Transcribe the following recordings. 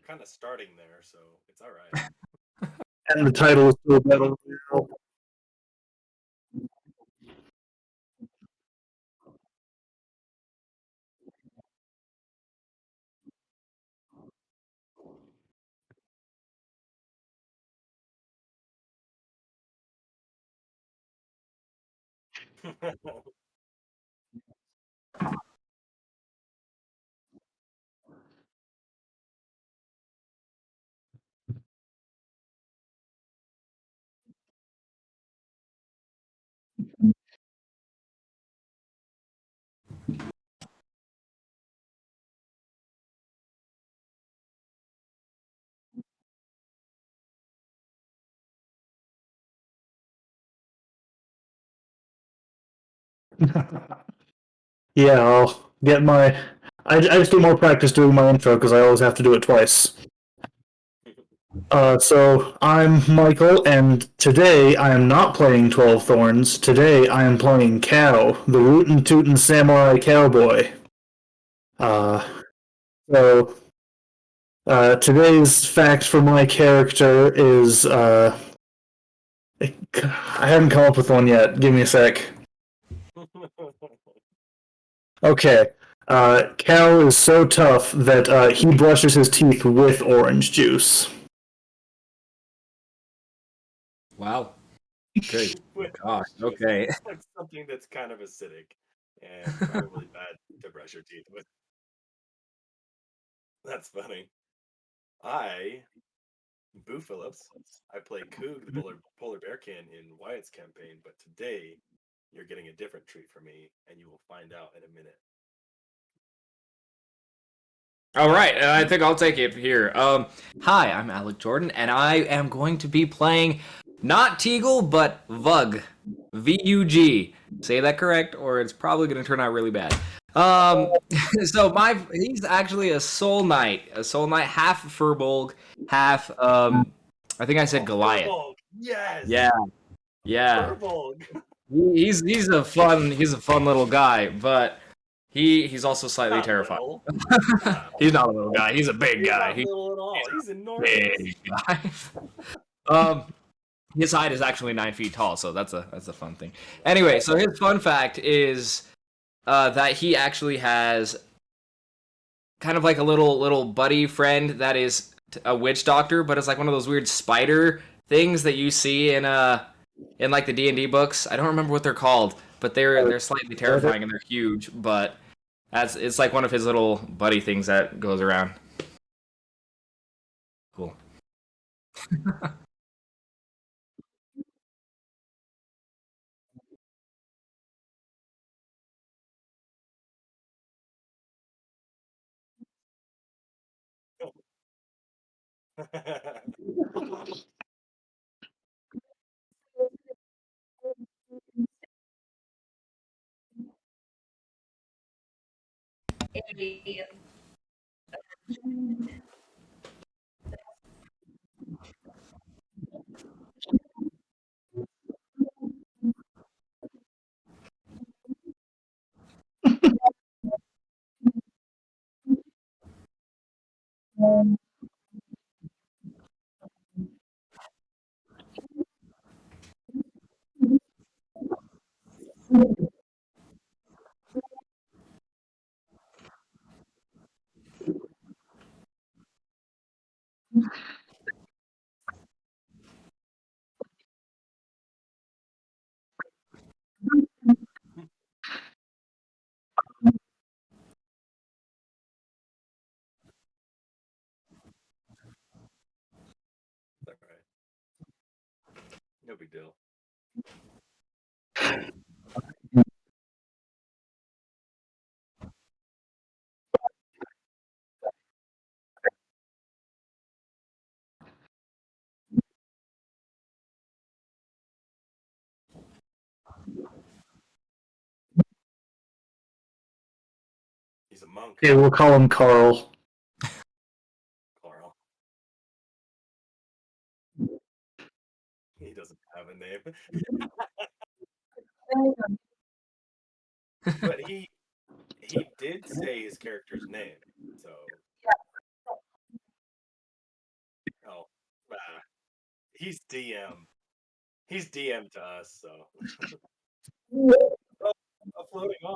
Kind of starting there, so it's all right. And the title is still Battle Royale. Yeah, I'll get my. I just do more practice doing my intro because I always have to do it twice. So I'm Michael, and today I am not playing 12 Thorns. Today I am playing Cow, the rootin' tootin' samurai cowboy. Uh, today's fact for my character is I haven't come up with one yet. Give me a sec. Okay. Cal is so tough that he brushes his teeth with orange juice. Wow. Good. With Gosh. orange juice. Okay. It's like something that's kind of acidic and probably bad to brush your teeth with. That's funny. I, Boo Phillips, I play Coog, the polar bearkin in Wyatt's campaign, but today you're getting a different treat from me, and you will find out in a minute. All right. I think I'll take it here. Hi, I'm Alec Jordan, and I am going to be playing not Teagle, but Vug. V-U-G. Say that correct, or it's probably going to turn out really bad. So he's actually a Soul Knight. A Soul Knight, half Furbolg, half, I think I said Goliath. Furbolg! Yes! Yeah. Furbolg! He's a fun little guy, but he's also slightly Not terrifying. little. He's not a little guy. He's a big guy. He's not little at all. He's enormous. Big guy. His height is actually 9 feet tall, so that's a fun thing. Anyway, so his fun fact is that he actually has kind of like a little buddy friend that is a witch doctor, but it's like one of those weird spider things that you see in like the D&D books. I don't remember what they're called, but they're slightly terrifying and they're huge, but it's like one of his little buddy things that goes around. Cool. All right. No big deal. He's a monk. Okay, we'll call him Carl. Carl. He doesn't have a name. But he did say his character's name. So oh he's DM. He's DM to us, so oh, floating on.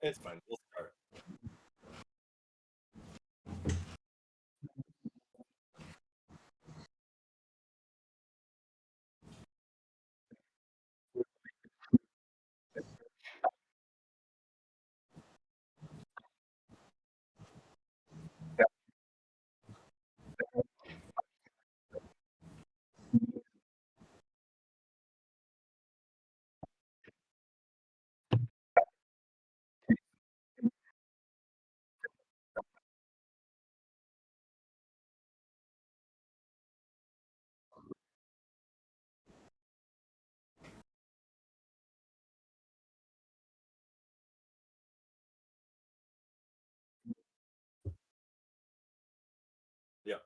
It's fine. We'll start. Yeah.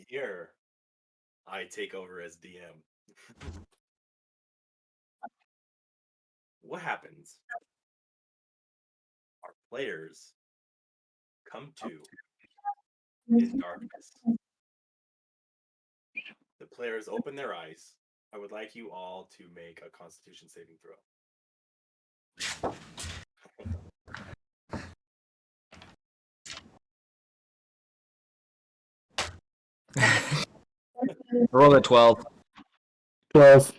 Here, I take over as DM. What happens? Our players come to in darkness. The players open their eyes. I would like you all to make a Constitution saving throw. Roll a 12. 12.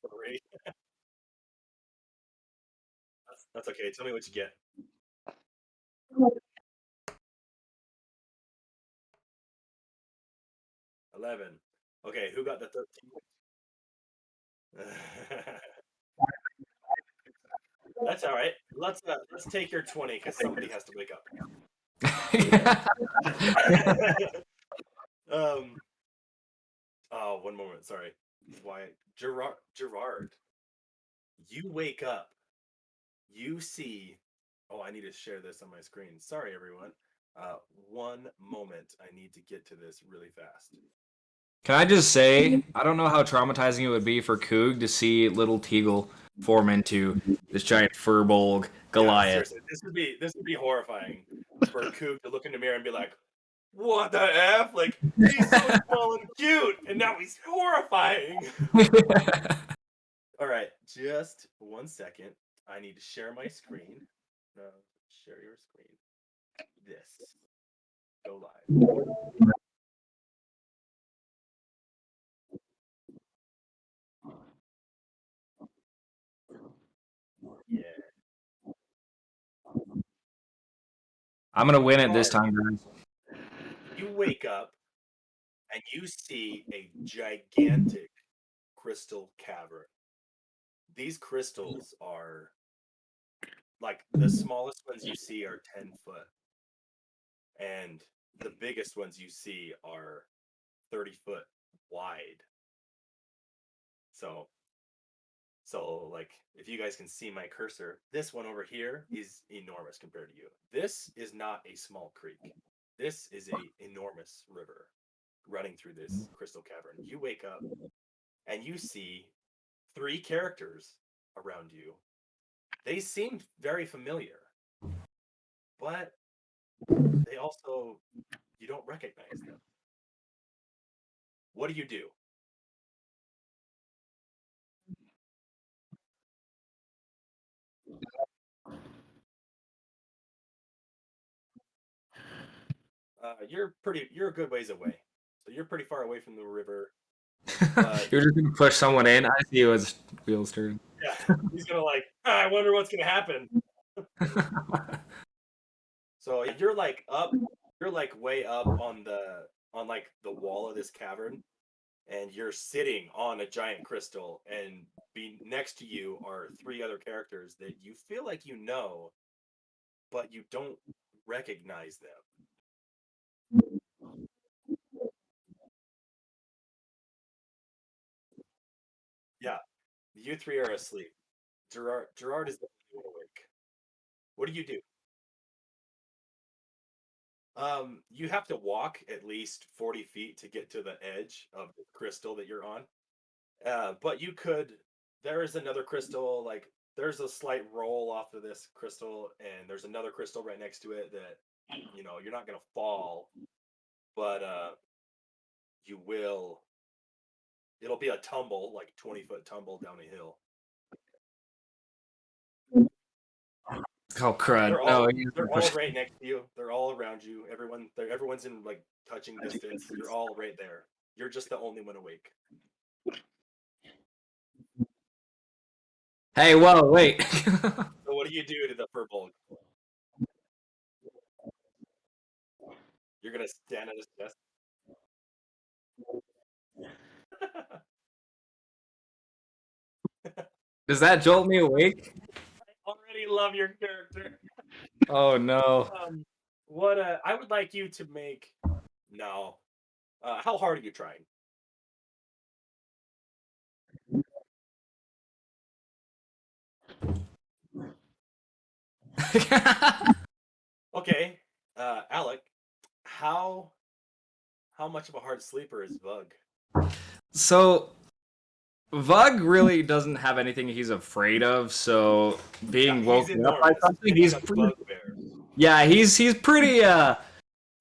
Great. That's okay. Tell me what you get. 11. Okay, who got the 13? That's all right. Let's take your 20 because somebody has to wake up. um. Oh, one moment. Sorry. Why, Gerard? You wake up. You see. Oh, I need to share this on my screen. Sorry, everyone. One moment. I need to get to this really fast. Can I just say, I don't know how traumatizing it would be for Coog to see little Teagle form into this giant Furbolg Yeah, Goliath. seriously, this would be horrifying for Coog to look in the mirror and be like, "What the f? Like he's so small and cute, and now he's horrifying." All right, just 1 second. I need to share my screen. No, share your screen. This. Go live. Yeah. I'm gonna win it this time, guys. You wake up and you see a gigantic crystal cavern. These crystals are like the smallest ones you see are 10 foot, and the biggest ones you see are 30 foot wide. So So, like, if you guys can see my cursor, this one over here is enormous compared to you. This is not a small creek. This is a enormous river running through this crystal cavern. You wake up and you see three characters around you. They seem very familiar, but they also, you don't recognize them. What do you do? You're a good ways away. So you're pretty far away from the river. You're just gonna push someone in. I see you as wheels turn. Yeah, he's gonna like, I wonder what's gonna happen. So you're like up, you're like way up on like the wall of this cavern, and you're sitting on a giant crystal, and be next to you are three other characters that you feel like you know, but you don't recognize them. Yeah, you three are asleep. Gerard is the only one awake. What do you do? You have to walk at least 40 feet to get to the edge of the crystal that you're on. But you could, there is another crystal, like, there's a slight roll off of this crystal, and there's another crystal right next to it that, you're not going to fall, but you will, it'll be a tumble, like 20-foot tumble down a hill. Oh crud! They're all No, they're all right next to you. They're all around you. Everyone's in like touching distance. You're all right there. You're just the only one awake. Hey, whoa, wait. So what do you do to the purple? You're gonna stand at his chest. Does that jolt me awake? I already love your character. Oh no. What I would like you to make. No. How hard are you trying? Okay. Alec, how much of a hard sleeper is Vug? So Vug really doesn't have anything he's afraid of, so being He's woken up by enormous. something, He's he's a pretty, bugbear. yeah, he's pretty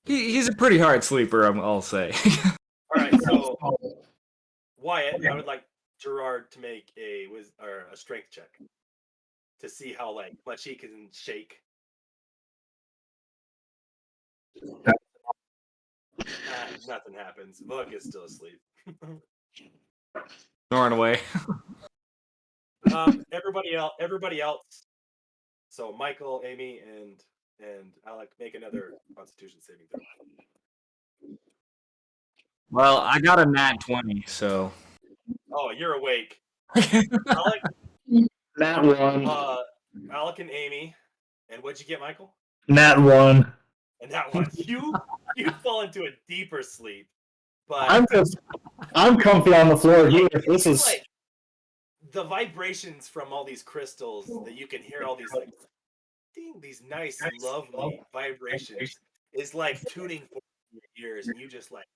he's a pretty hard sleeper, I'll say. All right, so Wyatt, I would like Gerard to make or a strength check to see how like much he can shake. Nothing happens. Vug is still asleep. Snoring away. Everybody else. So Michael, Amy, and Alec, make another Constitution saving throw. Well, I got a nat 20, so. Oh, you're awake. Alec, Nat 1. Alec and Amy, and what'd you get, Michael? Nat 1. And that one, you fall into a deeper sleep. But I'm comfy on the floor here. This is like the vibrations from all these crystals that you can hear, all these like ding, these nice, lovely vibrations is like tuning for your ears, and you just like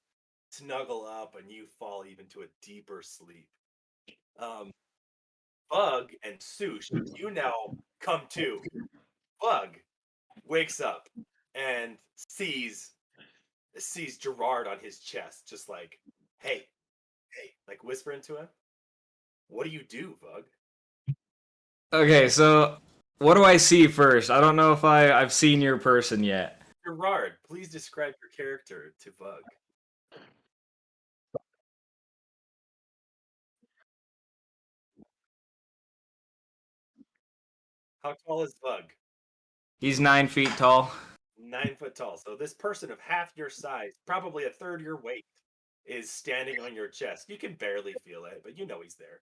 snuggle up and you fall even to a deeper sleep. Bug and Sush, you now come to. Bug wakes up and sees Gerard on his chest, just like, hey, like whispering to him. What do you do, Bug? Okay, so what do I see first? I don't know if I've seen your person yet. Gerard, please describe your character to Bug. How tall is Bug? He's 9 feet tall. 9 foot tall. So this person of half your size, probably a third your weight, is standing on your chest. You can barely feel it, but you know he's there.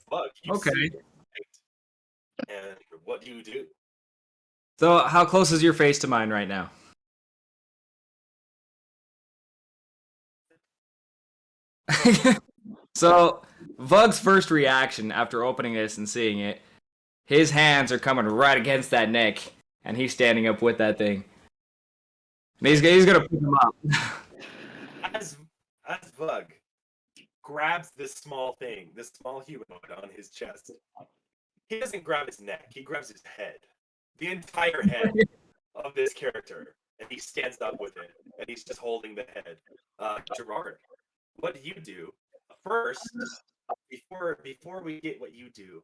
Fuck, you Okay. see it, and what do you do? So, how close is your face to mine right now? So, Vug's first reaction after opening this and seeing it, his hands are coming right against that neck, and he's standing up with that thing. And he's gonna pick him up. As Vug grabs this small thing, this small humanoid on his chest, he doesn't grab his neck, he grabs his head. The entire head of this character. And he stands up with it. And he's just holding the head. Gerard, what do you do? First, before we get what you do,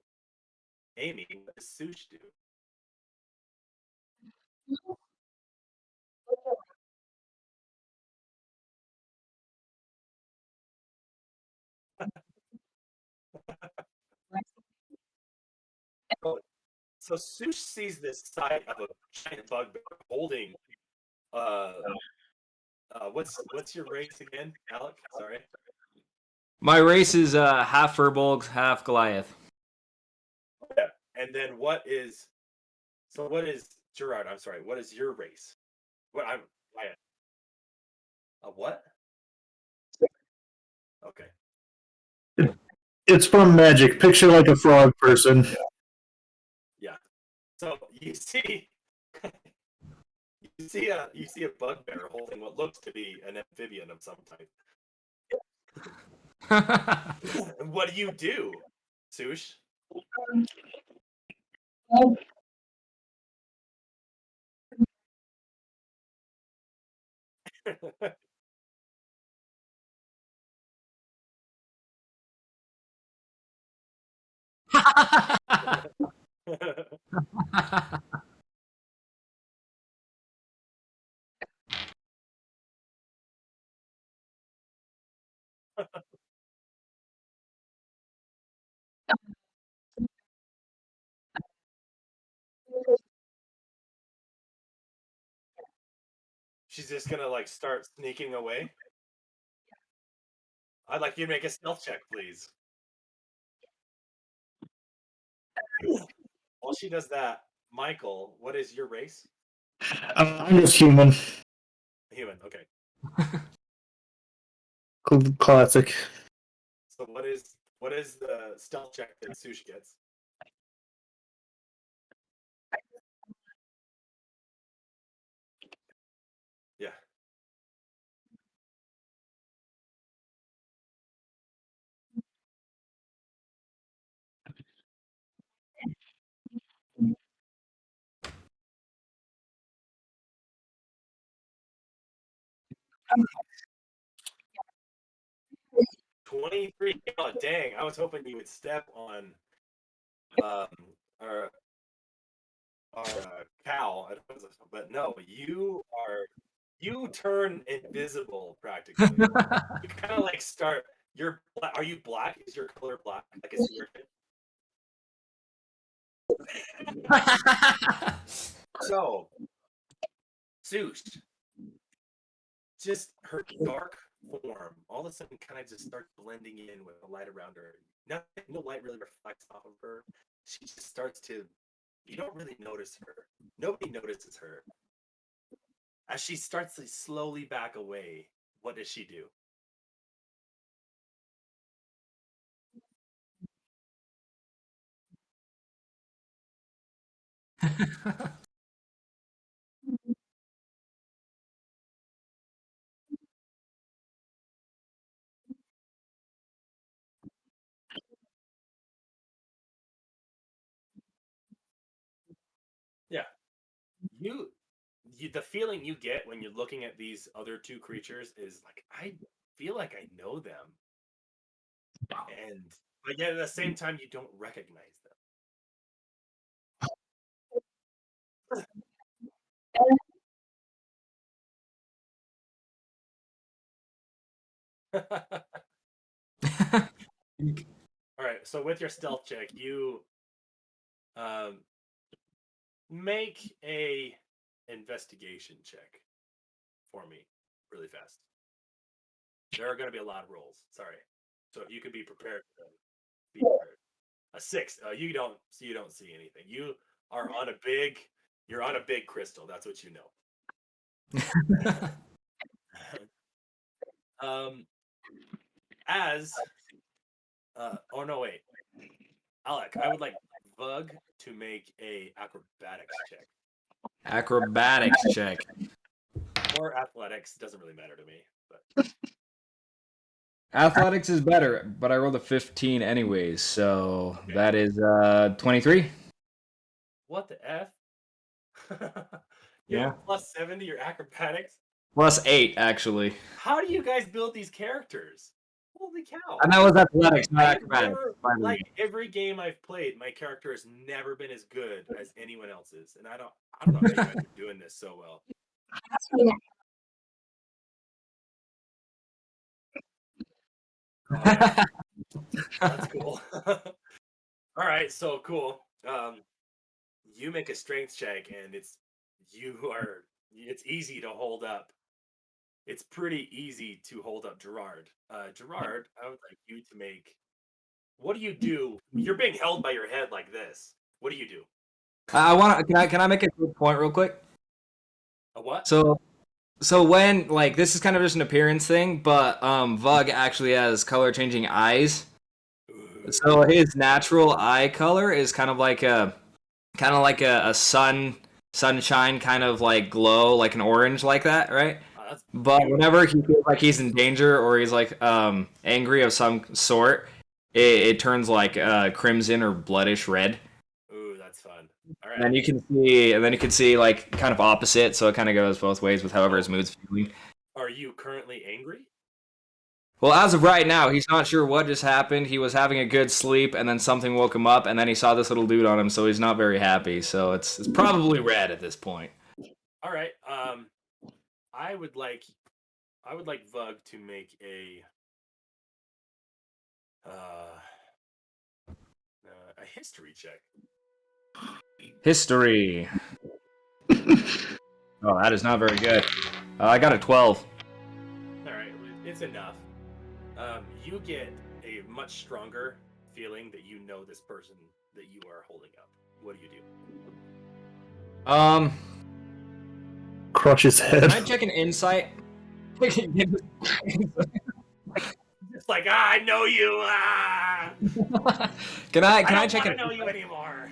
Amy, what does Sush do? So Sush sees this sight of a giant bugbear holding what's your race again, Alec? Sorry. My race is half Furbolg, half Goliath. Yeah. And then what is Gerard? I'm sorry. What is your race? What I'm a what? Okay. It's from Magic. Picture like a frog person. Yeah. So you see you see a bugbear holding what looks to be an amphibian of some type. What do, Sush? She's just gonna like start sneaking away. I'd like you to make a stealth check, please. While she does that, Michael, what is your race? I'm just human. Human. Okay. Classic. So what is the stealth check that Sush gets? Yeah. $23. Oh dang! I was hoping you would step on um our cow, but no, you turn invisible practically. You kind of like start. Are you black? Is your color black? Like is your so Sush, just her dark form all of a sudden kind of just starts blending in with the light around her. No light really reflects off of her. She just starts to. You don't really notice her. Nobody notices her. As she starts to slowly back away, what does she do? Yeah, you, the feeling you get when you're looking at these other two creatures is like I feel like I know them, and but yet at the same time you don't recognize them. All right, so with your stealth check, you um, make a investigation check for me, really fast. There are going to be a lot of rolls. Sorry, so if you could be prepared for them, be prepared. A 6. You don't see anything. You are on a big. You're on a big crystal. That's what you know. As oh no, wait, Alec, I would like Bug to make a acrobatics check Acrobatics check. or athletics. Doesn't really matter to me. But Athletics is better, but I rolled a 15 anyways, so Okay. that is 23. what the f? Yeah. Plus 7 to your acrobatics. Plus 8, actually. How do you guys build these characters? Holy cow! And that was athletics, not I've acrobatics. never, by the way. like every game I've played, my character has never been as good as anyone else's, and I don't know how you guys are doing this so well. That's cool. All right, so cool. You make a strength check, and it's easy to hold up. It's pretty easy to hold up Gerard. Gerard, I would like you to make. What do you do? You're being held by your head like this. What do you do? I want to. Can I make a quick point real quick? A what? So when like this is kind of just an appearance thing, but Vug actually has color changing eyes. Ooh. So his natural eye color is kind of like a sunshine kind of like glow, like an orange like that, right? That's But whenever he feels like he's in danger or he's like angry of some sort, it turns like crimson or bloodish red. ooh, that's fun. All And then right. you can see like kind of opposite, so it kind of goes both ways with however his mood's feeling. Are you currently angry? Well, as of right now, he's not sure what just happened. He was having a good sleep, and then something woke him up, and then he saw this little dude on him, so he's not very happy. So it's probably red at this point. All right. I would like Vug to make a history check. History. Oh, that is not very good. I got a 12. All right, it's enough. You get a much stronger feeling that you know this person that you are holding up. What do you do? Crush his head. Can I check an insight? It's like, I know you. Can I don't check wanna an know you anymore.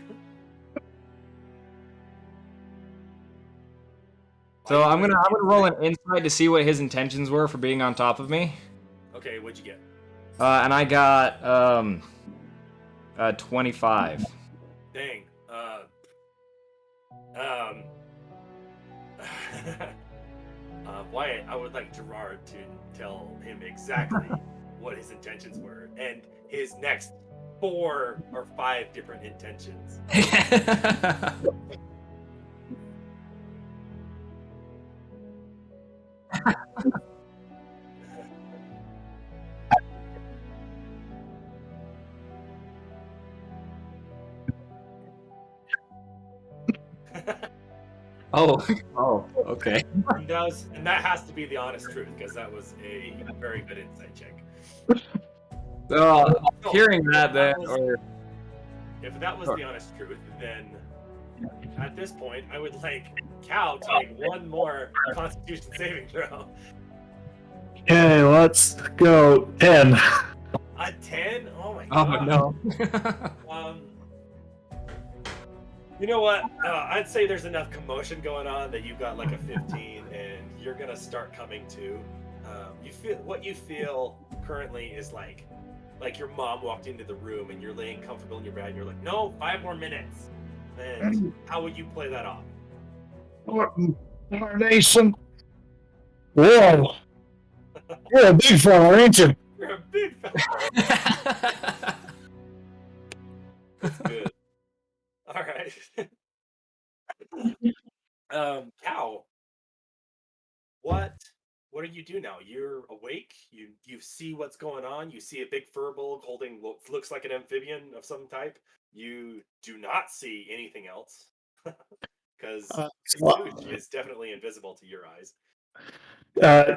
So I'm gonna roll an insight to see what his intentions were for being on top of me. Okay, what'd you get? And I got 25. Dang. Wyatt, I would like Gerard to tell him exactly what his intentions were and his next 4 or 5 different intentions. Oh, okay. And that has to be the honest truth because that was a very good insight check. So hearing that, then, was- or If that was the honest truth, then at this point I would like Cal to make one more Constitution saving throw. Okay, let's go. 10. A 10? Oh my oh god. no. You know what? I'd say there's enough commotion going on that you've got like a 15, and you're gonna start coming to. You feel currently is like your mom walked into the room and you're laying comfortable in your bed and you're like, no, 5 more minutes. And how would you play that off? Nation. Whoa. You're a big fella, ain't you? You're a big fella. That's good. All right. Cow. What do you do now? You're awake. You see what's going on. You see a big furbolg holding what looks like an amphibian of some type. You do not see anything else because Koosh is definitely invisible to your eyes.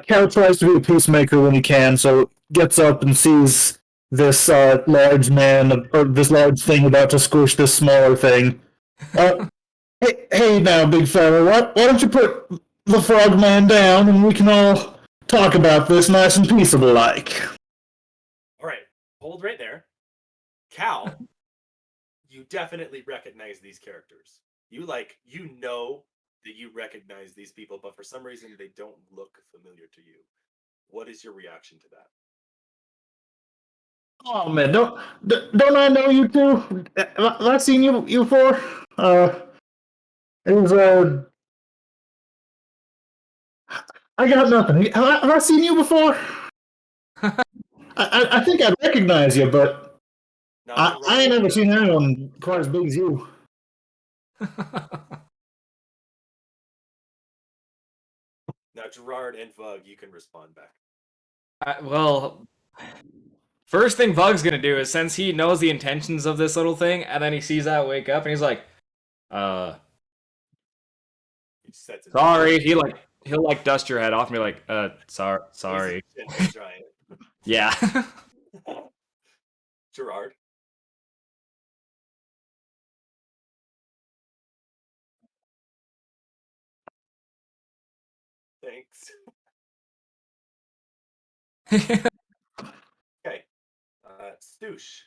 Cal tries to be a peacemaker when he can, so gets up and sees this large man or this large thing about to squish this smaller thing. Hey now, big fella, why don't you put the frogman down and we can all talk about this nice and peaceable like. All right, hold right there. Cal, you definitely recognize these characters. You know that you recognize these people, but for some reason they don't look familiar to you. What is your reaction to that? Oh man, don't I know you two? Have I seen you before? It was I got nothing. Have I seen you before? I think I recognize you, but Now, I ain't never seen anyone quite as big as you. Now, Gerard and Vug, you can respond back. Well, first thing Vug's gonna do is, since he knows the intentions of this little thing, and then he sees that wake up, and he's like, He sets his sorry. He'll like dust your head off and be like, sorry. Giant. Yeah. Gerard. Thanks. Okay. Stoosh.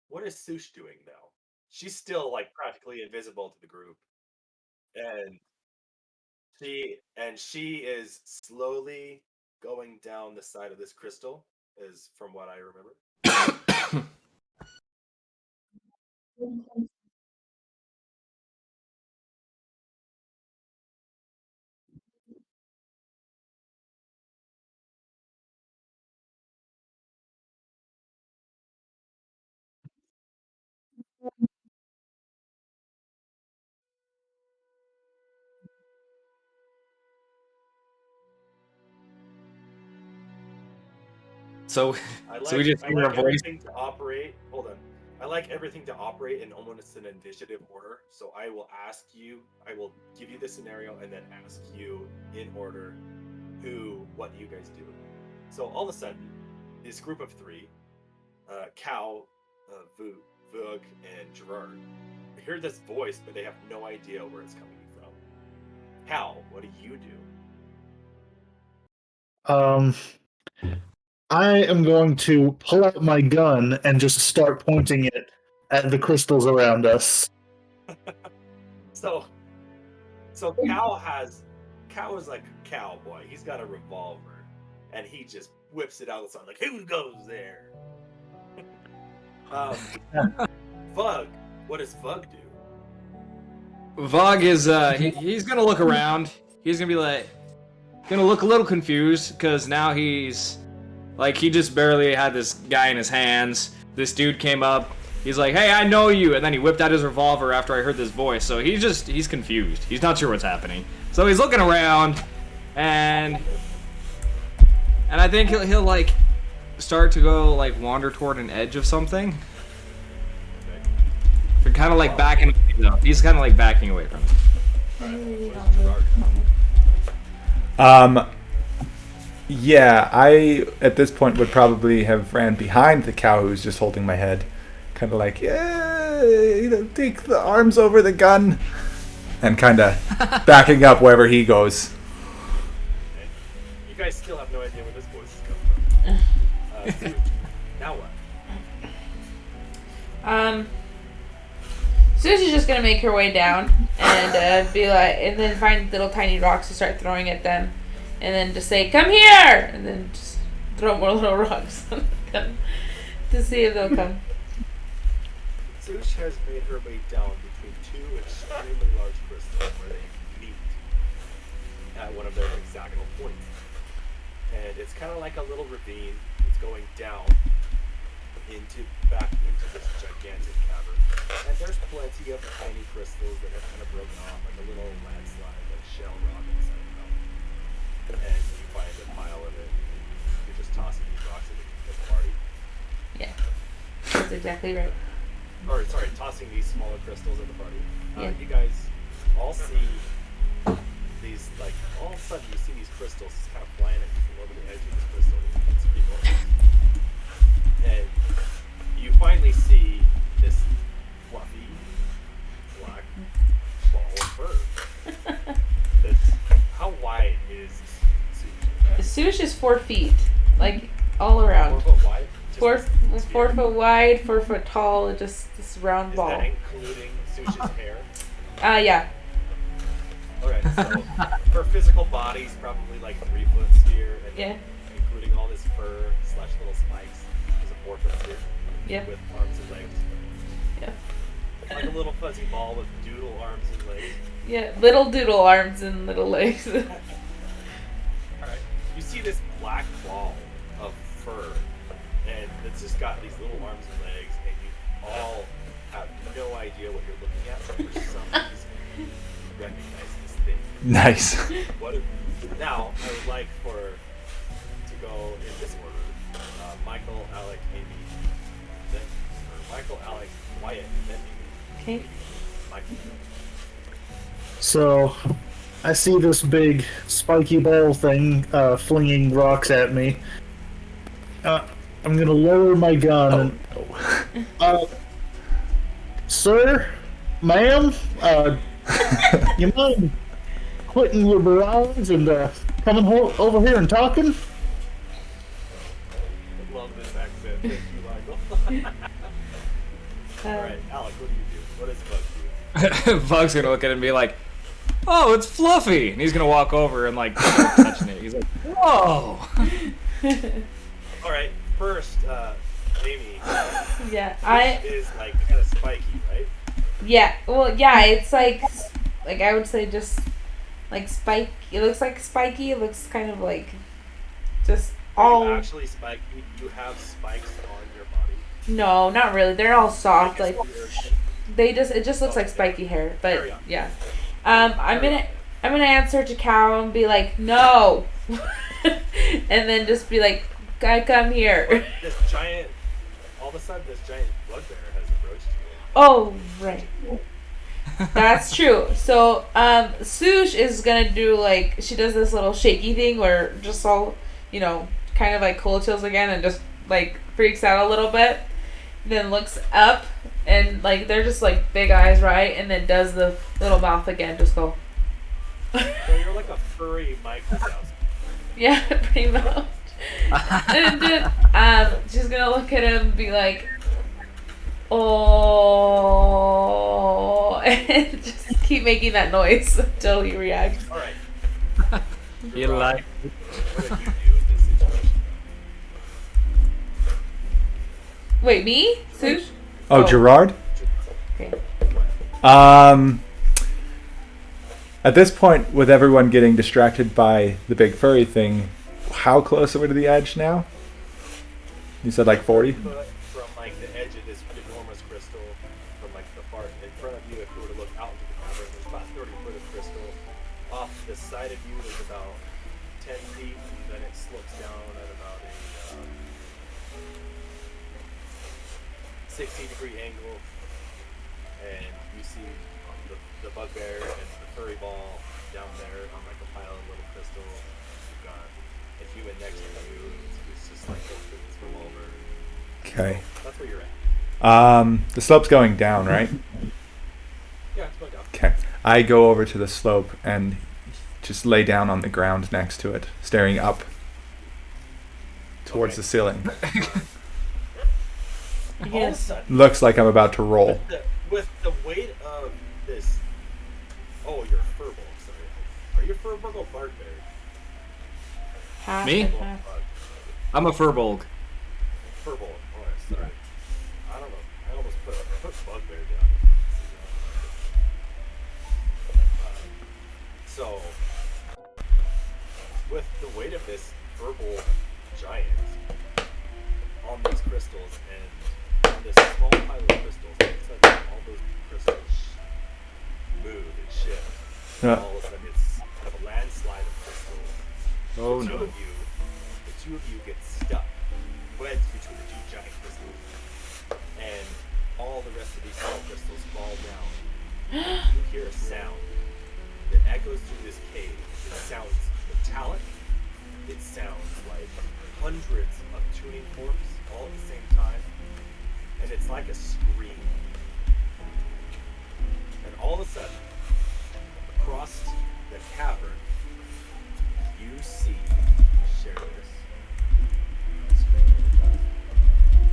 What is Stoosh doing now? She's still like practically invisible to the group. And she is slowly going down the side of this crystal, is from what I remember. So So we just I hear like her voice. everything to operate. Hold on. I like everything to operate in almost an initiative order. So I will give you the scenario and then ask you in order what you guys do. So all of a sudden, this group of three, Cal, Vug, and Gerard, hear this voice, but they have no idea where it's coming from. Cal, what do you do? I am going to pull out my gun and just start pointing it at the crystals around us. So Cal is like a cowboy. He's got a revolver, and he just whips it out of the sun like, "Who goes there?" Vug, what does Vug do? Vug is he's gonna look around. He's gonna be like, gonna look a little confused because now he's like, he just barely had this guy in his hands. This dude came up. He's like, "Hey, I know you," and then he whipped out his revolver after I heard this voice. So he's confused. He's not sure what's happening. So he's looking around, and I think he'll like start to go like wander toward an edge of something. They're kind of like backing. No, he's kind of like backing away from it. Yeah, I at this point would probably have ran behind the cow who's just holding my head, kind of like, take the arms over the gun, and kind of backing up wherever he goes. You guys still have no idea where this voice is coming from. Now what? Susie's just gonna make her way down and be like, and then find little tiny rocks to start throwing at them, and then just say, "Come here!" and then just throw more little rocks to see if they'll come. Sush has made her way down between two extremely large crystals where they meet at one of their hexagonal points, and it's kind of like a little ravine. It's going down back into this gigantic cavern. And there's plenty of tiny crystals that have kind of broken off, like a little landslide, like shell rock inside of them. And you find a pile of it. You're just tossing these rocks at the party. Yeah, that's exactly right. Or, sorry, tossing these smaller crystals at the party. Yeah. You guys all see these, like, all of a sudden you see these crystals kind of flying at you from over the edge of this crystal. It's pretty cool. and you finally see this fluffy black ball of fur. How wide is Sushi? Sush is 4 feet, like all around. 4 foot wide? Just Four, this 4 big? foot wide, 4 foot tall, just this round Is ball. that including Sushi's hair? Yeah. Alright, so her physical body's probably like 3 foot sphere, and Yeah. including all this fur slash little spikes, is a 4 foot sphere Yep. with arms and legs. Yep. Like a little fuzzy ball with doodle arms and legs. Yeah. Little doodle arms and little legs. Alright, you see this black ball of fur, and it's just got these little arms and legs, and you all have no idea what you're looking at, but for some reason, you recognize this thing. Nice. What if, now, I would like to go in this order. Michael, Alec, Amy, then, or Michael, Alec, Wyatt, then Amy. Okay. Michael. So, I see this big spiky ball thing flinging rocks at me. I'm gonna lower my gun. And, sir, ma'am, you mind quitting your barrage and coming over here and talking? I love this accent. Thank you, Michael. Alright, Alec, what do you do? What does Bug do? Bug's gonna look at it and be like, "Oh, it's Fluffy," and he's gonna walk over and like start touching it. He's like, "Whoa!" Alright, first, Amy, Yeah. this is like kind of spiky, right? Yeah. Well, yeah. It's like I would say just like spike. It looks like spiky. It looks kind of like just Are you all. actually spiky? You have spikes on your body. No, not really. They're all soft. I Like guess weird. it just looks like spiky hair. But Carry on. yeah. I'm gonna answer to Cow and be like, no, and then just be like, "Guy, come here." But this giant, all of a sudden, this giant bugbear has approached you. Oh, right. That's true. So, Sush is gonna do like she does this little shaky thing where just all kind of like cold chills again and just like freaks out a little bit. Then looks up and like they're just like big eyes, right? And then does the little mouth again, just go. So you're like a furry Mike Wazowski. Yeah, pretty much. And then she's gonna look at him and be like, "Oh," and just keep making that noise until he reacts. All right. You like? What did you do in this situation? Wait, me? Sush? Oh, Gerard? Okay. At this point, with everyone getting distracted by the big furry thing, how close are we to the edge now? You said like 40? From like the edge of this enormous crystal, from like the far in front of you, if you were to look out into the cavern, there's about 30 foot of crystal. Off the side of you, there's about 10 feet, and then it slopes down at about a 60-degree angle, and you see the bugbear and the furry ball down there on like a pile of little crystal. You've got a human next to you who's just like holding his revolver. Okay. That's where you're at. The slope's going down, right? Yeah, it's going down. Okay. I go over to the slope and just lay down on the ground next to it, staring up towards Okay. the ceiling. All of a Yes. sudden, Looks like I'm about to roll. with the weight of this, oh, you're a furbolg. Sorry, are you a furbolg or bugbear? Half Me? and half. I'm a furbolg. Furbolg. Oh, sorry. I don't know. I almost put bugbear down. So, with the weight of this furbolg giant on these crystals and on this small pile of crystals, all of a sudden all those crystals move and shift. Yeah. All of a sudden it's kind of a landslide of crystals. Oh the no. two of you get stuck, wedged between the two giant crystals, and all the rest of these small crystals fall down. You hear a sound that echoes through this cave. It sounds metallic. It sounds like hundreds of tuning forks all at the same time. and it's like a scream. And all of a sudden, across the cavern, you see, share this.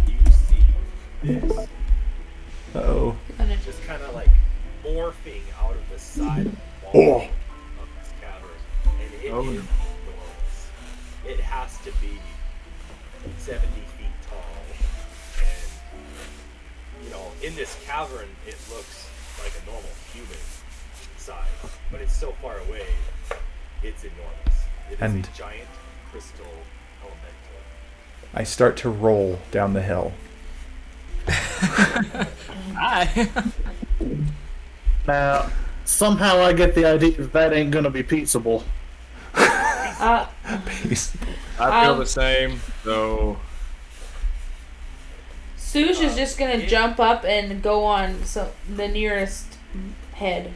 You see this Uh-oh. just kind of like morphing out of the side wall Oh. of this cavern, and it is enormous. It has to be 70 feet tall, and you know, in this cavern, it looks like a normal human size, but it's so far away, it's enormous. It is And- a giant crystal elemental. I start to roll down the hill. Hi. Now, somehow I get the idea that that ain't gonna be peaceable. Peace. I feel the same. So Sush is just gonna jump up and go on the nearest head.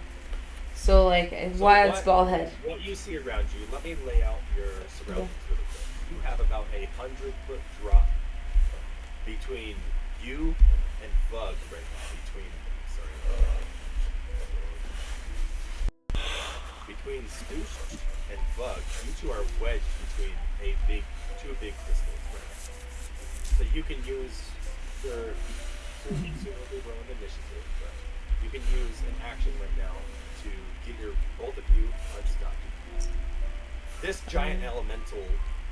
So like a So wild what- spell head. What you see around you, let me lay out your surroundings really quick. You have about a 100-foot drop between you and Bug right now. Between Stoosh and Bug, you two are wedged between two big crystals right now. So you can use your presumably roll an initiative, but you can use an action right now to get both of you unstuck. This giant elemental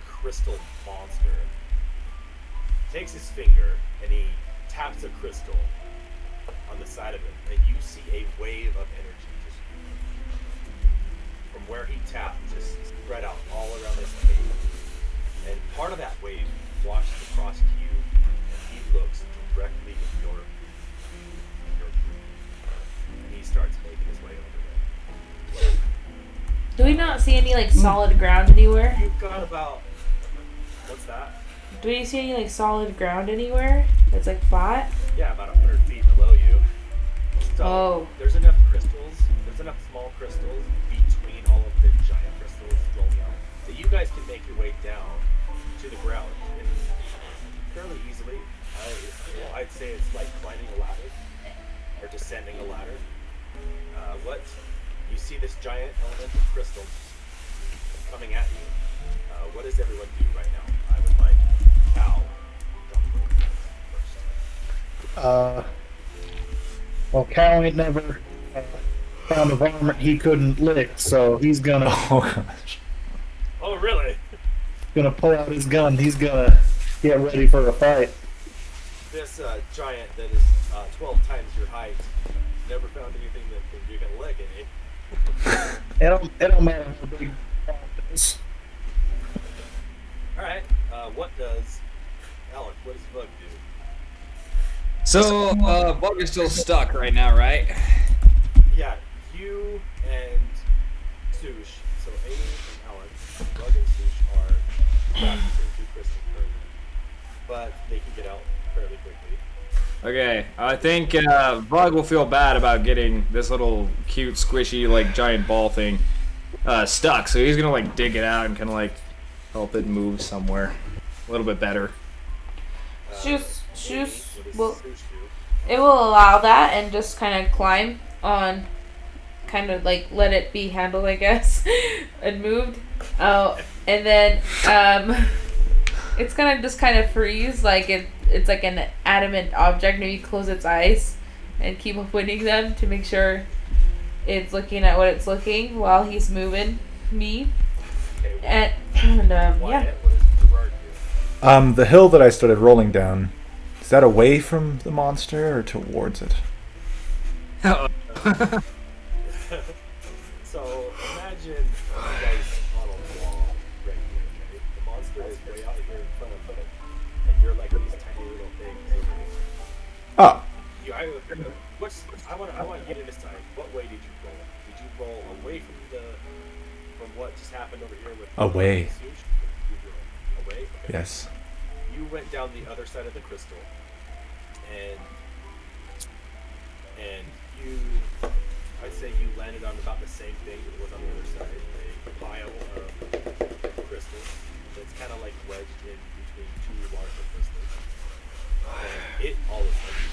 crystal monster takes his finger and he taps a crystal on the side of him, and you see a wave of energy just from where he tapped, just spread out all around this cave. And part of that wave washes across to you, and he looks directly in your group. And he starts making his way over there. Do we not see any like solid ground anywhere? You've got about what's that? Do we see any like solid ground anywhere? That's like flat? Yeah, about 100 feet below you. So Oh. there's enough crystals, there's enough small crystals between all of the giant crystals rolling out that you guys can make your way down to the ground and fairly easily. I'd say it's like climbing a ladder or descending a ladder. What you see this giant elemental crystal coming at you. What does everyone do right now? I would like Cal first. Well, Cal ain't never found a varmint he couldn't lick, so he's gonna Oh gosh. Oh, really? pull out his gun. He's gonna get ready for a fight. This giant that is 12 times your height never found anything that you can lick, eh? It don't matter how big the is. Alright, what does Alec, what does Bug do? So, Bug is still stuck right now, right? Yeah, you and Sush, so Amy and Alec, Bug and Sush are trapped between two crystals currently, but they can get out fairly quickly. Okay, I think Bug will feel bad about getting this little cute, squishy, like giant ball thing stuck. So he's gonna like dig it out and kind of like help it move somewhere a little bit better. Shoes Amy, what does will Sush do? it will allow that and just kind of climb on, kind of like let it be handled, I guess, and moved. Oh, and then it's gonna just kind of freeze, like it's like an adamant object. Maybe close its eyes and keep opening them to make sure it's looking at what it's looking while he's moving me. Okay, And yeah. Wyatt, what does Gerard do? The hill that I started rolling down, is that away from the monster or towards it? So imagine you guys on a wall right here, okay? The monster is way out here in front of it, and you're like these tiny little things over here. Oh, I want you to decide, what way did you roll? Did you roll away from what just happened over here with Away. Sush? Did you roll away? Okay. yes. You went down the other side of the crystal, and you, I'd say you landed on about the same thing that was on the other side, a pile of crystals that's kind of like wedged in between two larger crystals. And it all of a sudden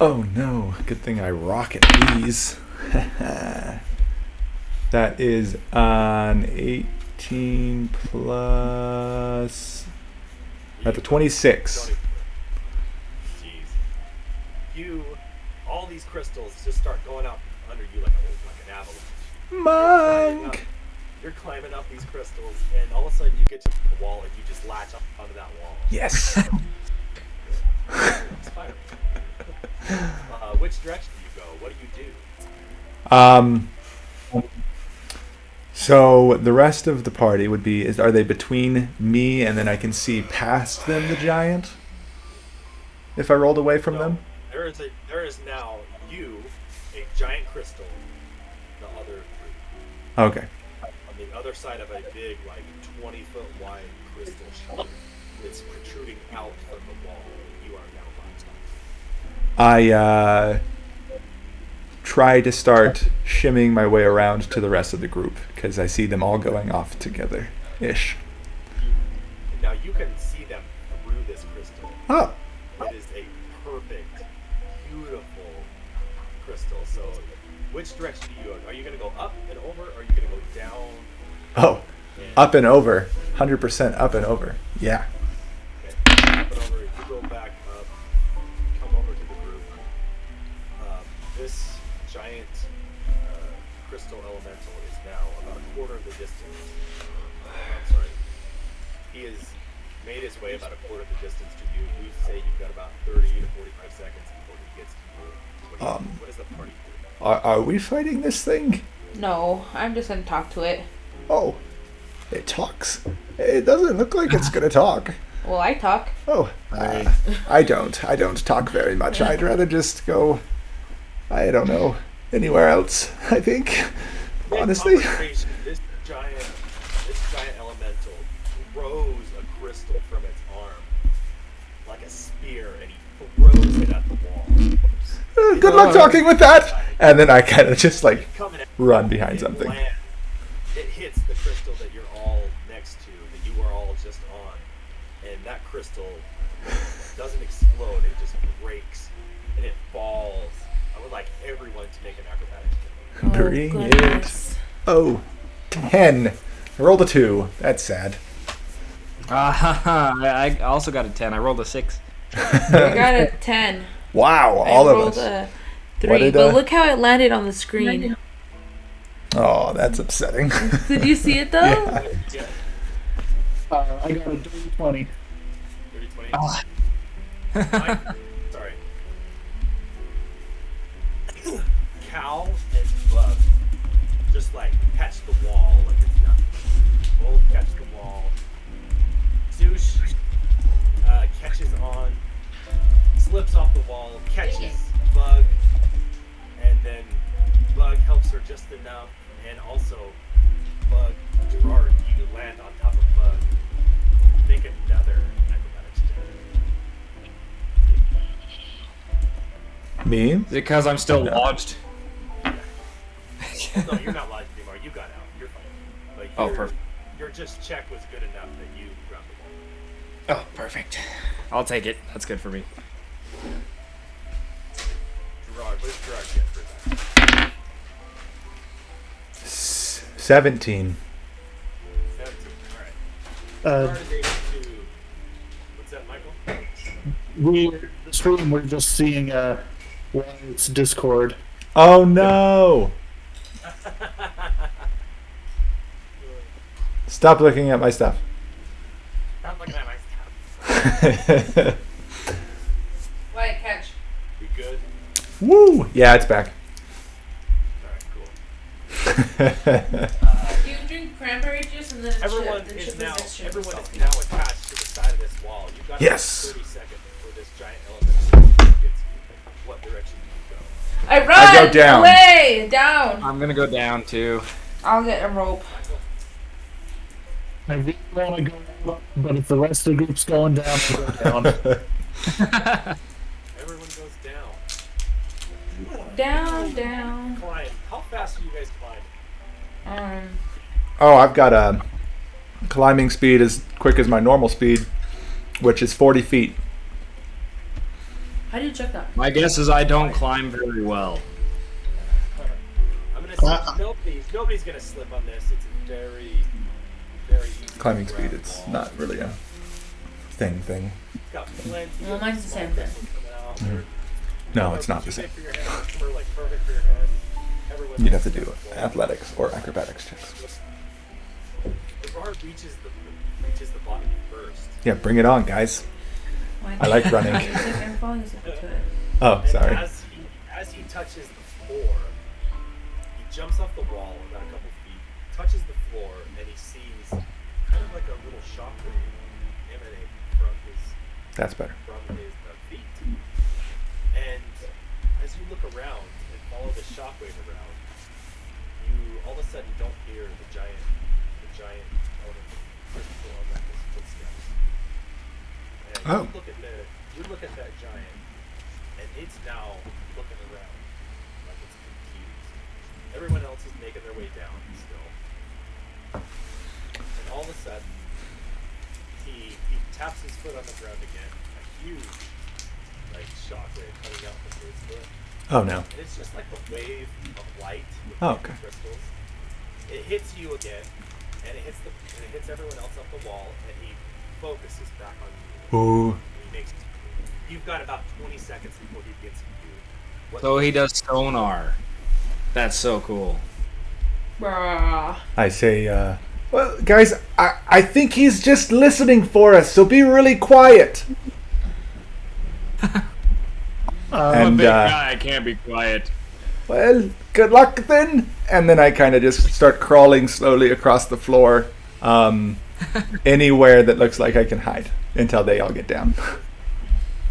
Oh no, good thing I rocket these. That is on 18 plus. That's a 26. Jeez. All these crystals just start going out under you like an avalanche. Monk! You're climbing up these crystals, and all of a sudden you get to the wall, and you just latch up onto that wall. Yes! It's fine. Which direction do you go? What do you do? So the rest of the party would be, are they between me and then I can see past them the giant? If I rolled away from No. them? There is now you, a giant crystal, the other three. Okay. On the other side of a big, like 20-foot wide crystal shield. It's protruding out from the wall. You are now by yourself. I try to start shimmying my way around to the rest of the group because I see them all going off together ish. Now you can see them through this crystal. Oh, It is a perfect, beautiful crystal. So, which direction do you go? Are you going to go up and over, or are you going to go down? oh, And up and over. 100% up and over. Yeah. Okay. Up and over. If you go back up, come over to the group. This giant crystal elemental is now about a quarter of the distance. I'm sorry. He has made his way about a quarter of the distance to you. We say you've got about 30 to 45 seconds before he gets to you. What does the party do? Are we fighting this thing? No, I'm just gonna talk to it. Oh, it talks. It doesn't look like it's gonna talk. Well, I talk. Oh, I don't. I don't talk very much. I'd rather just go, I don't know, anywhere else, I think. Honestly. Mid-conversation, this giant elemental throws a crystal from its arm like a spear, and he throws it at the wall. Good luck talking with that! And then I kind of just like Coming at run behind it something. lands. It hits the crystal that you're all next to, that you are all just on, and that crystal doesn't explode. It just breaks, and it falls. I would like everyone to make an acrobatics check. Bring it. goodness. Oh, 10. I rolled a 2. That's sad. I also got a 10. I rolled a 6. I got a 10. Wow, I all of rolled us. a What 3, did, but look how it landed on the screen. Oh, that's upsetting. Did you see it though? Yeah. Yeah, I got a dirty 20. 30, 20. Ah. Mike, sorry. Cal and Bug just like catch the wall like it's nothing. Both catch the wall. Sush catches on, slips off the wall, catches Bug, and then Bug helps her just enough, and also Bug, Gerard, you land on top of Bug. Make another acrobatics check. Me? Because I'm still lodged. No, you're not lodged anymore. You got out. You're fine. But Oh, your- perfect. Your just check was good enough that you grabbed the ball. Oh, perfect. I'll take it. That's good for me. Gerard, what does Gerard get for that? 17. 17. All right. Uh, Gerard is able to. What's that, Michael? the stream, we're just seeing Wyatt's Discord. Oh no! Stop looking at my stuff. Stop looking at my stuff. White catch. We good? Woo! Yeah, it's back. All right, cool. You drink cranberry juice and then Everyone is now attached to the side of this wall. You've got Yes. about 30 seconds before this giant element gets you. What direction do you go? I run go down. away, down. I'm gonna go down too. I'll get a rope. Michael? I really want to go up, but if the rest of the group's going down, I'll go down. Everyone goes down. Down. Climb. How fast are you guys climbing? Oh, I've got a climbing speed as quick as my normal speed, which is 40 feet. How do you check that? My guess is I don't climb very well. I'm gonna say nobody's gonna slip on this. It's a very easy Climbing to speed, grab it's wall. not really a thing. It's got plenty Well, of mine's the small same thing. crystals coming out. Mhm. They're- No, it's not the too same. big for your head, some are, like perfect for your head. Everyone's You'd have to got do different wall. athletics or acrobatics checks. The bar reaches the bottom first. Yeah, bring it on, guys. I like running. I'm falling asleep to it. Oh, And sorry. as he touches the floor, he jumps off the wall about a couple feet, touches the floor, and he sees kind of like a little shockwave emanate from his That's better. feet. And as you look around and follow the shockwave around, you all of a sudden don't hear the giant out of crystal on his footsteps. And Oh. you look at that giant, and it's now looking around like it's confused. Everyone else is making their way down still. And all of a sudden, he taps his foot on the ground again. A huge shockwave coming out from his foot. Oh no. And it's just like a wave of light with Oh, different okay. crystals. It hits you again, and it hits everyone else up the wall, and he focuses back on you. Ooh. And you've got about 20 seconds before he gets you. What So he does sonar. That's so cool. Bruh. I say, well, guys, I think he's just listening for us, so be really quiet. I'm a And, big guy. I can't be quiet. Well, good luck then. And then I kind of just start crawling slowly across the floor, anywhere that looks like I can hide until they all get down.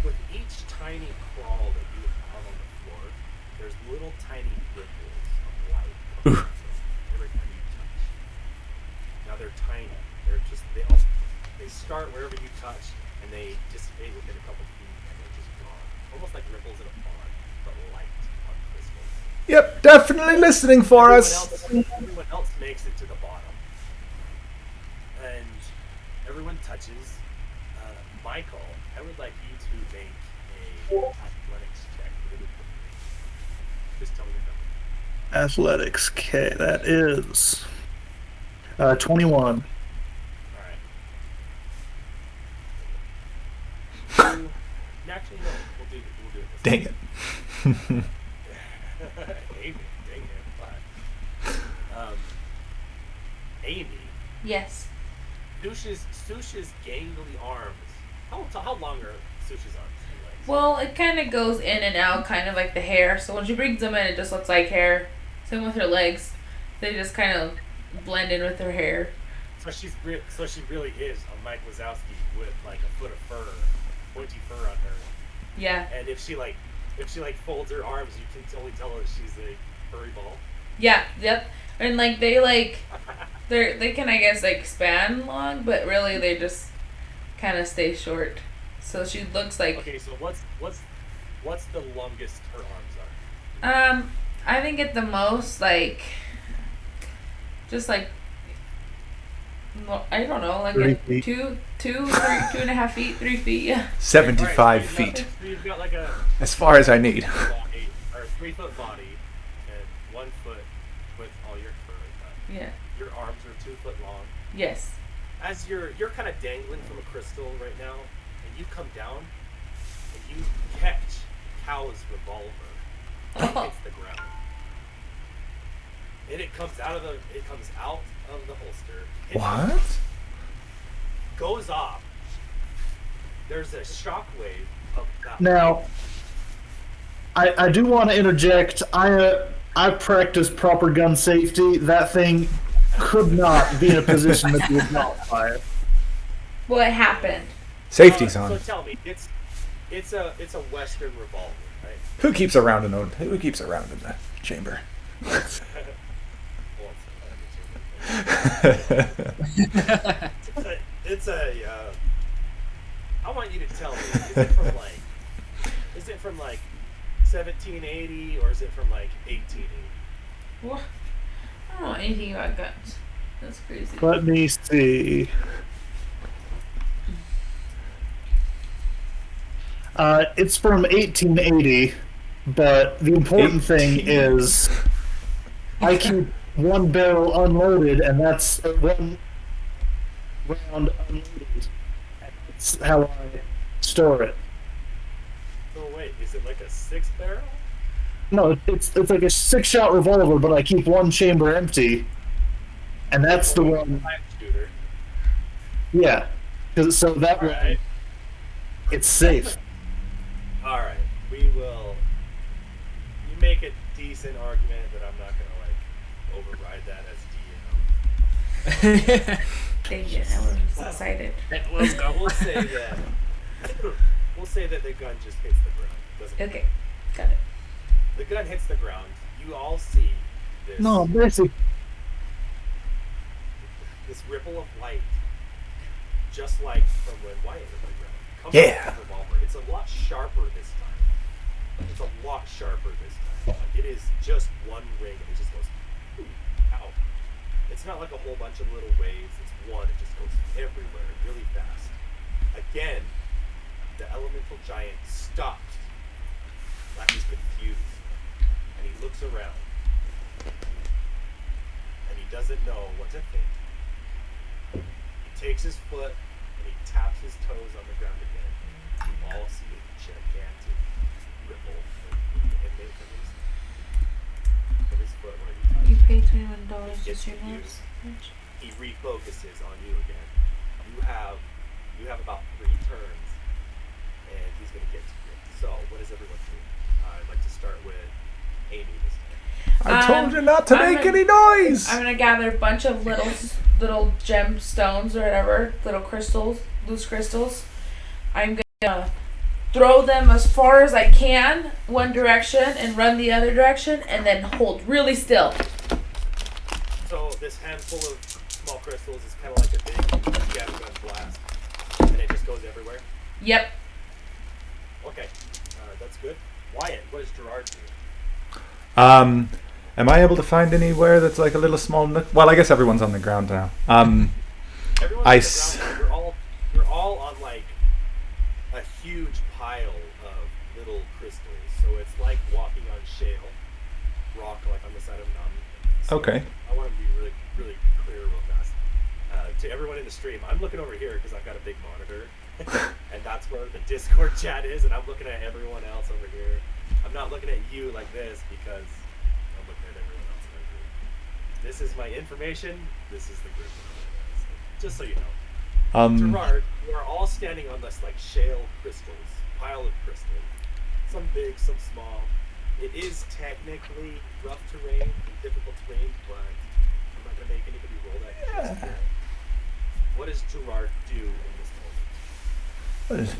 with each tiny crawl that you have on the floor, there's little tiny ripples of light coming every time you touch. Now they're tiny. They're just they start wherever you touch and they dissipate within a couple feet and they're just gone. Almost like ripples in a pond, but light on crystals. Yep, definitely listening for us. Everyone else makes it to the bottom. And everyone touches. Michael, I would like you to make a athletics check really quickly. Just tell me the number. Athletics. Okay, that is 21. Alright. Actually, no. We'll do it this Dang it. Amy, dang it. But, Amy, Yes. Sush's gangly arms. How long are Sush's arms? and legs? Well, it kind of goes in and out, kind of like the hair. So when she brings them in, it just looks like hair. Same with her legs; they just kind of blend in with her hair. So she really is a Mike Wazowski with like a foot of fur, pointy fur on her. Yeah, And if she folds her arms, you can totally tell that she's a furry ball. yeah, yep. And they can I guess span long, but really they just kind of stay short. So she looks like Okay, so what's the longest her arms are? I think at the most just I don't know, 3 at feet. 2.5 feet, 3 feet, yeah. 75 Alright, so feet. you've got like a As far as I need. body, or 3 foot body, and 1 foot with all your fur. But Yeah. your arms are 2 foot long. Yes. As you're kind of dangling from a crystal right now, and you come down, and you catch Cow's revolver. It hits the ground, and it comes out of the holster. hits What? Goes off. There's a shockwave of that. Now, I do want to interject. I practice proper gun safety. That thing could not be in a position that you would not fire. What happened? Safety's So on. tell me, it's a Western revolver, right? Who keeps a round in the chamber? Well, it's a. I want you to tell me. Is it from 1780 or is it from 1880? What? I don't know anything about guns. That's crazy. Let me see. It's from 1880, but the important thing 18. is I keep one barrel unloaded, and that's one round unloaded. That's how I store it. Oh wait, is it like a 6-barrel? No, it's like a 6-shot revolver, but I keep one chamber empty, and that's the one. 5-shooter. Yeah, 'cause so that way Alright. it's safe. Alright. We will. You make a decent argument, but I'm not gonna like override that as DM. Dang it, I was excited. Let's go. We'll say that. We'll say that the gun just hits the ground. Doesn't Okay, got it. The gun hits the ground. You all see this No, basic. this ripple of light, just like from when Wyatt hit the ground. Comes Yeah. out of the revolver. It's a lot sharper this time. It's a lot sharper this time. Like, it is just one ring, and it just goes out. It's not like a whole bunch of little waves. It's one. It just goes everywhere, really fast. Again, the elemental giant stops, like he's confused, and he looks around, and he doesn't know what to think. He takes his foot and he taps his toes on the ground again. You all see a gigantic ripple emanate from his foot where he You touched. paid $21 to Gets Streamlabs. confused. He refocuses on you again. You have about 3 turns, and he's gonna get to you. So what does everyone do? I'd like to start with Amy this time. I told you not to I'm make gonna- any noise. I'm gonna gather a bunch of little gemstones or whatever, little crystals, loose crystals. I'm gonna throw them as far as I can one direction and run the other direction, and then hold really still. So this handful of small crystals is kind of like a big scattergun blast, and it just goes everywhere. Yep. Okay, that's good. Wyatt, what does Gerard do? Am I able to find anywhere that's like a little small nook? Well, I guess everyone's on the ground now. Everyone's I on the s- ground. You're all on like a huge pile of little crystals. So it's like walking on shale rock, like on the side of a mountain. So Okay. I want to be really, really clear, real fast. To everyone in the stream, I'm looking over here because I've got a big monitor, and that's where the Discord chat is, and I'm looking at everyone else over here. I'm not looking at you like this because I'm looking at everyone else in the group. This is my information. This is the group. So, just so you know. Gerard, you are all standing on this like shale crystals, pile of crystals. Some big, some small. It is technically rough terrain, difficult terrain, but I'm not gonna make anybody roll that. Yeah. What does Gerard do in this moment?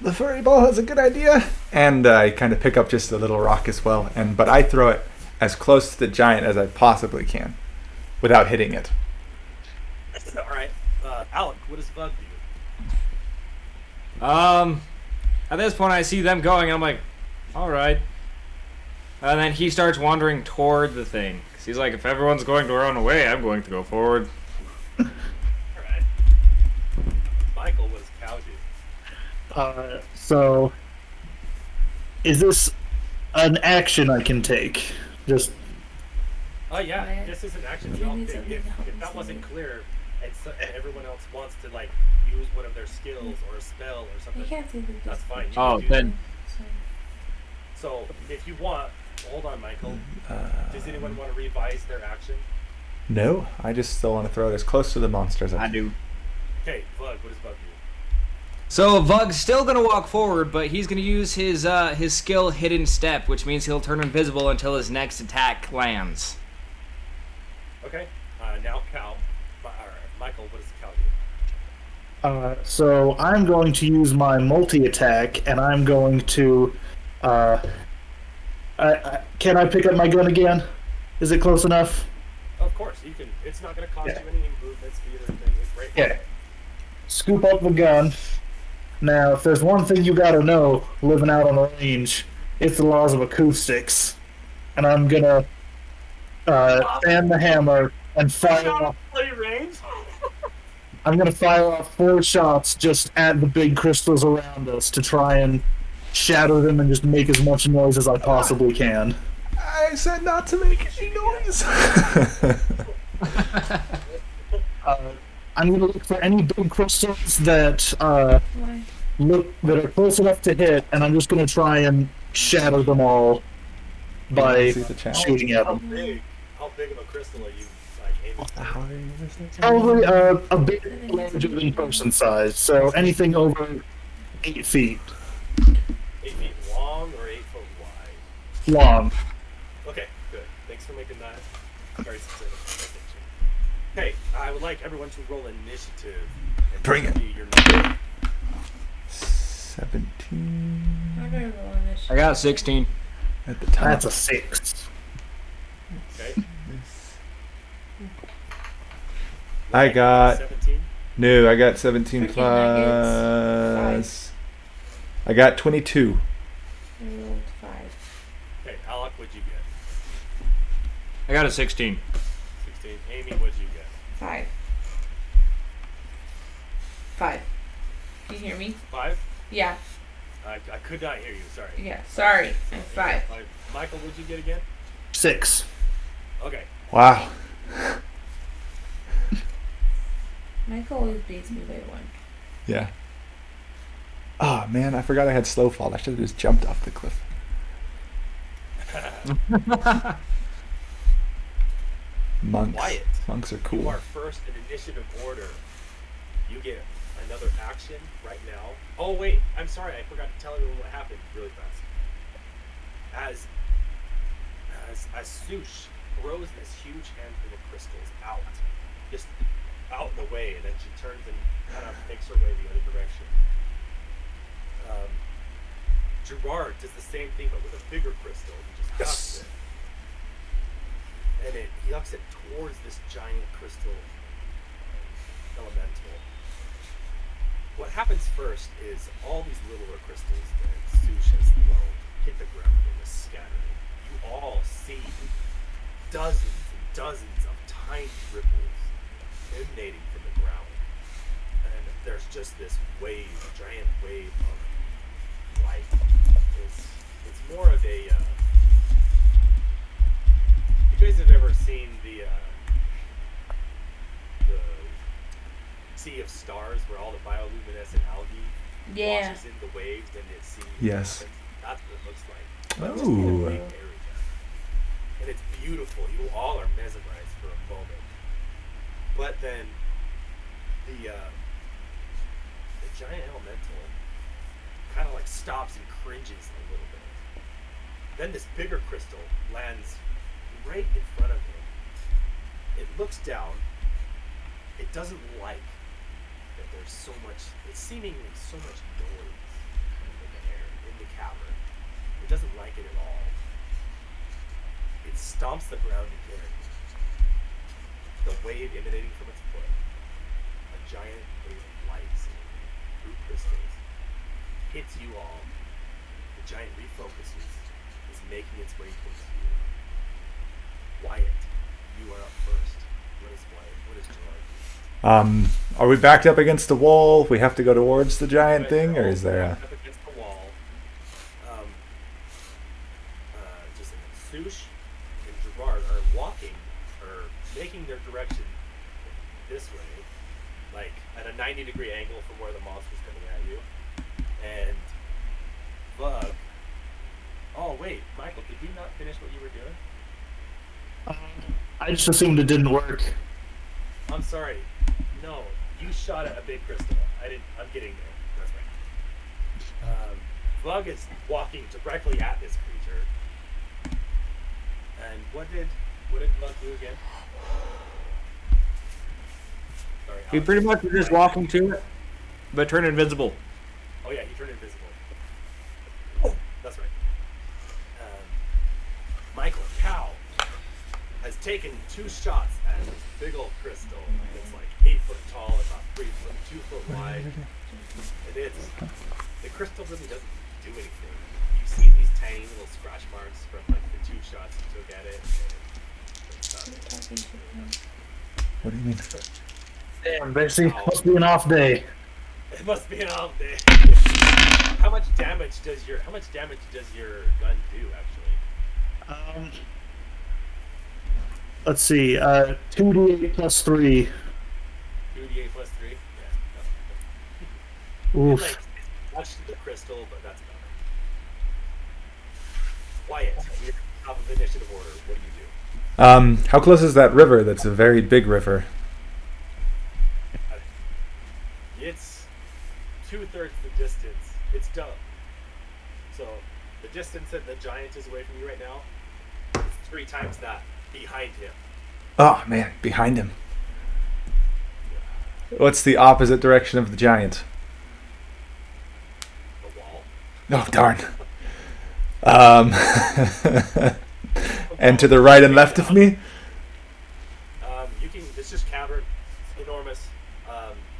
The furry ball has a good idea. And I kind of pick up just a little rock as well. But I throw it as close to the giant as I possibly can without hitting it. All right, Alec, what does Bug do? At this point, I see them going, and I'm like, all right. And then he starts wandering toward the thing. 'Cause he's like, if everyone's going to run away, I'm going to go forward. All right, Michael, what does Cow do? So, is this an action I can take? Just Oh yeah, Right. this is an action. You You all need think something if, to help if us that wasn't out. clear, and everyone else wants to like use one of their skills or a spell or You something, can't see the that's fine. You Oh, can do then- So if you want, hold on, Michael. Does anyone want to revise their action? No, I just still want to throw it as close to the monster as I can. do. Okay, Bug, what does Bug do? So Vug's still gonna walk forward, but he's gonna use his skill Hidden Step, which means he'll turn invisible until his next attack lands. Okay, now Cal. Michael, what does Cal do? so I'm going to use my multi-attack, and I'm going to. Can I pick up my gun again? Is it close enough? Of course, you can. It's not going to cost Yeah. you any movement speed or anything. It's great. Yeah. Scoop up the gun. Now, if there's one thing you gotta know, living out on the range, it's the laws of acoustics. And I'm gonna stand the hammer and fire off. Play range. I'm gonna fire off 4 shots just at the big crystals around us to try and shatter them and just make as much noise as I possibly can. I said not to make any noise. I'm gonna look for any big crystals that Why? that are close enough to hit, and I'm just gonna try and shatter them all by See the challenge. shooting at How them. big? How big of a crystal are you like aiming for? How are you listening? Probably a bit larger than person size, so anything over 8 feet 8 feet long or 8 foot wide? long. Okay, good. Thanks for making that very specific. Okay, I would like everyone to roll initiative. And Bring it. be your number. 17 I'm gonna roll on this. I got 16. at the top. That's a 6. Okay. I got 17. no. I got 17 Freaking plus. I got 22. I rolled 5. Okay, Alec, what'd you get? I got a 16. 16. Amy, what'd you get? 5. 5. Can you hear me? 5? Yeah. I could not hear you. Sorry. Yeah. Sorry. I'm 5. Michael, what'd you get again? 6. Okay. Wow. Michael always beats me by 1. Yeah. Oh man, I forgot I had slow fall. I should have just jumped off the cliff. Monks. Wyatt, Monks are you cool. are first in initiative order. You get another action right now. Oh wait, I'm sorry, I forgot to tell everyone what happened really fast. As Sush throws this huge handful of crystals out, just out in the way, and then she turns and kind of makes her way the other direction. Gerard does the same thing, but with a bigger crystal. He just ducks it. And he ducks it towards this giant crystal elemental. What happens first is all these littler crystals that Sush has thrown hit the ground and is scattering. You all see dozens and dozens of tiny ripples emanating from the ground. And there's just this wave, a giant wave of light. It's more of a you guys have ever seen the Sea of Stars where all the bioluminescent algae Yeah. washes in the waves and it sees Yes. that's what it looks like. But just in a Ooh. big area. And it's beautiful. You all are mesmerized for a moment. But then the giant elemental kind of like stops and cringes a little bit. Then this bigger crystal lands right in front of him. It looks down. It doesn't like that there's so much, it's seemingly so much noise in the air, in the cavern. It doesn't like it at all. It stomps the ground again. The wave emanating from its foot. A giant wave of lights through crystals hits you all. The giant refocuses, is making its way towards you. Wyatt, you are up first. What is Wyatt? What is Gerard? Are we backed up against the wall? We have to go towards the giant thing, or is there a... Up against the wall. Just Sush and Gerard are walking, or making their direction this way, like at a 90-degree angle from where the monster's coming at you. And Bug. Oh wait, Michael, did you not finish what you were doing? I just assumed it didn't work. I'm sorry. No, you shot at a big crystal. I'm getting there. That's right. Bug is walking directly at this creature. And what did Bug do again? Sorry. He Alex. pretty much was just walking to it, but turned invisible. Oh yeah, he turned invisible. That's right. Michael Cow has taken 2 shots at this big old crystal that's like 8 foot tall and about 2 foot wide. And the crystal really doesn't do anything. You see these tiny little scratch marks from like the 2 shots you took at it. And What do you mean? Damn, Bessie, must be an off day. it must be an off day. how much damage does your gun do actually? Let's see. 2d8 plus 3. 2d8 plus 3. Yeah. Oof. Like touch the crystal, but that's about it. Wyatt, you're top of initiative order. What do you do? How close is that river? That's a very big river. It's 2/3 the distance. It's dumb. So the distance that the giant is away from you right now is 3 times that behind him. Oh man, behind him. What's the opposite direction of the giant? The wall. Oh darn. And to the right and left of me? You can. It's just cavern. It's enormous.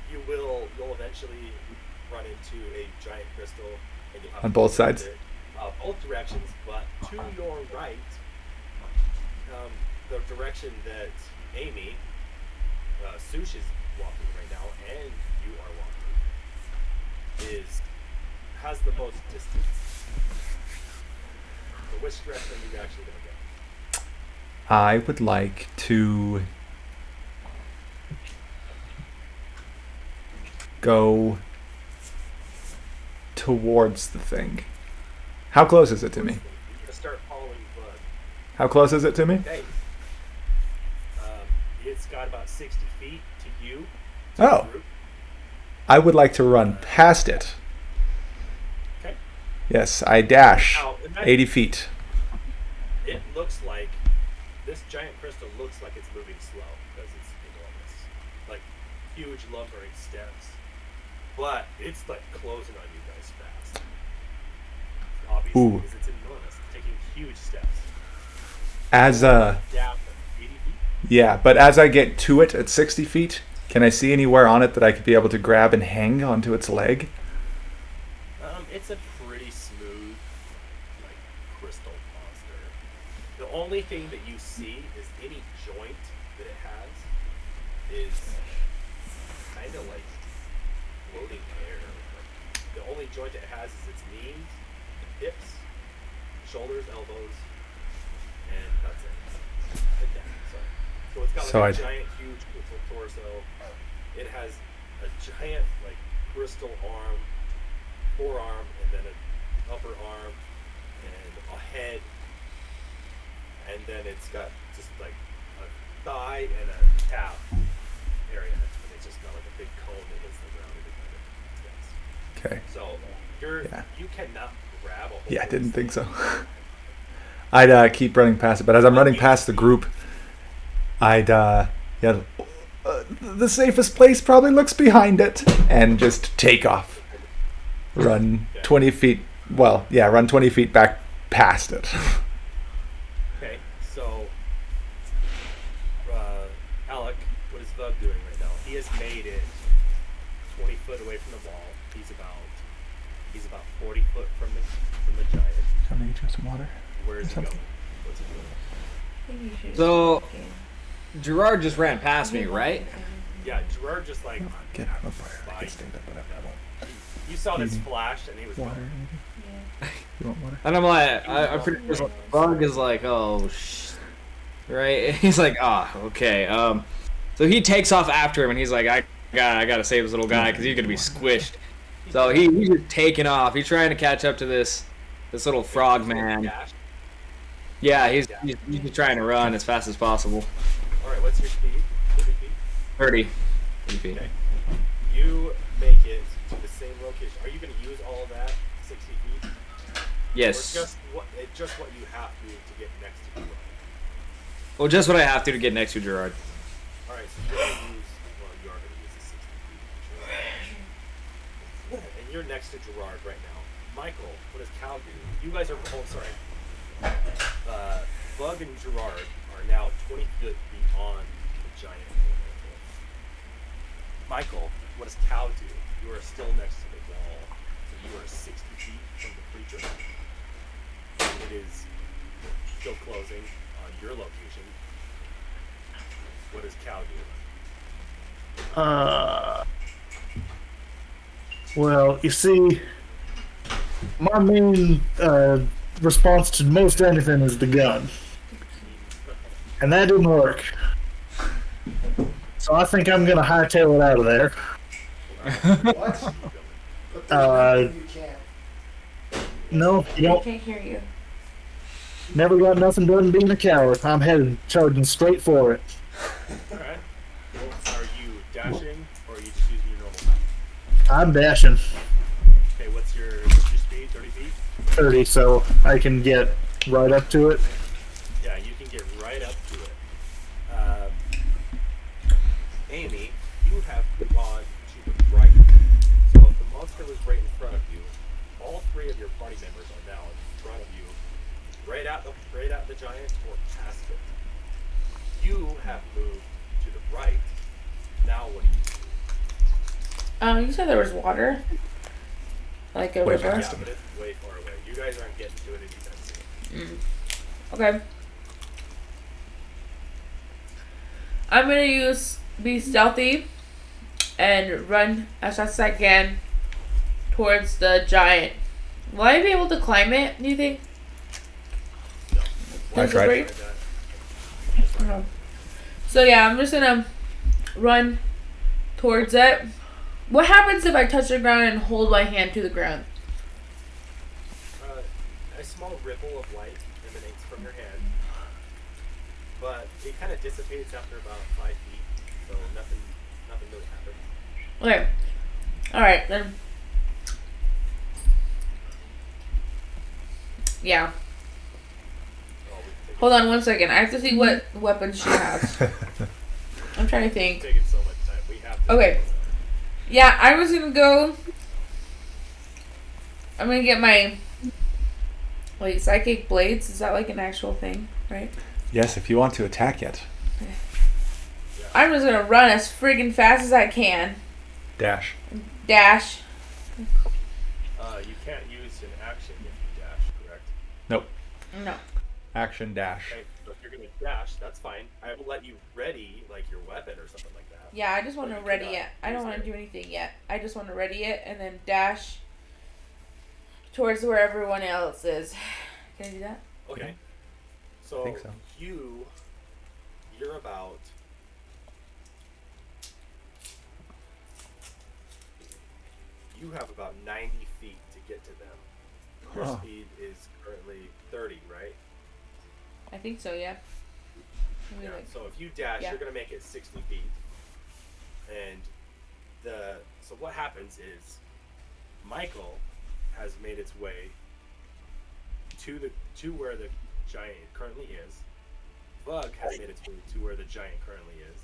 You'll eventually run into a giant crystal, and you'll have On to both go sides? it, both directions, but to your right, the direction that Amy, Sush is walking right now, and you are walking, has the most distance. So which direction are you actually going to go? I would like to go towards the thing. How close is it to me? You're going to start following Bud. How close is it to me? Okay. It's got about 60 feet to you. To Oh. the group. I would like to run past it. Okay. Yes, I dash Now, imagine 80 feet. it looks like this giant crystal looks like it's moving slow because it's enormous, like huge lumbering steps. But it's like closing on you guys fast. Obviously, Ooh. because it's enormous, taking huge steps. As Down 80 feet. yeah, but as I get to it at 60 feet, can I see anywhere on it that I could be able to grab and hang onto its leg? It's a pretty smooth, like crystal monster. The only thing that you see is any joint that it has is kind of like floating air. Like, the only joint it has is its knees, hips, shoulders, elbows, and that's it. And neck, sorry. So it's got like So a I'd- giant, huge crystal torso. It has a giant, like, crystal arm, forearm, and then an upper arm, and a head, and then it's got just like a thigh and a calf area, and it's just got like a big cone that hits the ground every time it steps. Okay. So you cannot grab a hold Yeah, I of didn't this think thing. so. I'd keep running past it, but as I'm running past the group, I'd the safest place probably looks behind it, and just take off. Run 20 feet. Well, yeah, run 20 feet back past it. Okay, so Alec, what is Vug doing right now? He has made it 20 foot away from the wall. He's about 40 foot from the giant. Can I get you some water? Where is he Something. going? What's he doing? I think you should So- just- Gerard just ran past me, right? Yeah, Gerard just like Get out of the fire. I can stand up, but I won't. you saw this Mhm. flash and he was Water? gone. Yeah. You want water? And I'm like, I'm pretty sure Bug is like, oh, right? He's like, ah, okay. So he takes off after him, and he's like, I gotta save this little guy because he's gonna be squished. So he's just taking off. He's trying to catch up to this little frog man. Dash. Yeah, he's just trying to run as fast as possible. All right, what's your speed? 30 feet. 30 feet. Okay. You make it to the same location. Are you going to use all of that 60 feet? Yes. Or just what you have to get next to Gerard? Well, just what I have to get next to Gerard. All right, so you're going to use. Well, you are going to use the 60 feet. Sure. And you're next to Gerard right now. Michael, what does Cal do? You guys are. Oh, sorry. Bug and Gerard are now 20 feet beyond the giant. Michael, what does Cal do? You are still next to the wall, so you are 60 feet from the creature. It is still closing on your location. What does Cal do? Well, you see, my main response to most anything is the gun, and that didn't work. So I think I'm gonna hightail it out of there. What? You can't. No, you I don't. can't hear you. Never got nothing done being a coward. I'm headed charging straight for it. All right. Well, are you dashing or are you just using your normal map? I'm dashing Okay, what's your speed? 30 feet? 30, so I can get right up to it. Yeah, you can get right up to it. Amy, you have gone to the right. So if the monster was right in front of you, all three of your party members are now in front of you, right at the giant or past it. You have moved to the right. Now what do you do? You said there was water, like a Way river. past Yeah, but it's way far away. You guys aren't getting to it anytime soon. Okay. I'm gonna be stealthy and run as fast as I can towards the giant. Will I be able to climb it, do you think? No. I Is it tried. great? Okay. So yeah, I'm just gonna run towards it. What happens if I touch the ground and hold my hand to the ground? A small ripple of light emanates from your hand, but it kind of dissipates after about 5 feet, so nothing really happens. Okay. Alright, then. Yeah. Oh, we take Hold on one second. I have to see what weapons she has. I'm trying to think. taking so much time. We have to. Okay. Yeah, I was gonna go. I'm gonna get my. Wait, psychic blades? Is that like an actual thing, right? Yes, if you want to attack it. I'm just gonna run as friggin' fast as I can. Dash. Dash. You can't use an action if you dash, correct? Nope. No. Action dash. Okay, so if you're gonna dash, that's fine. I will let you ready like your weapon or something like that. Yeah, I just want to But you ready cannot it. I don't use want to it. do anything yet. I just want to ready it and then dash towards where everyone else is. Can I do that? Okay. So, think so. you're about. You have about 90 feet to get to them. Your Huh. speed is currently 30, right? I think so. Yeah. Let me Yeah. look. So if you dash, Yeah. you're gonna make it 60 feet. And so what happens is Michael has made its way to where the giant currently is. Bug has made its way to where the giant currently is.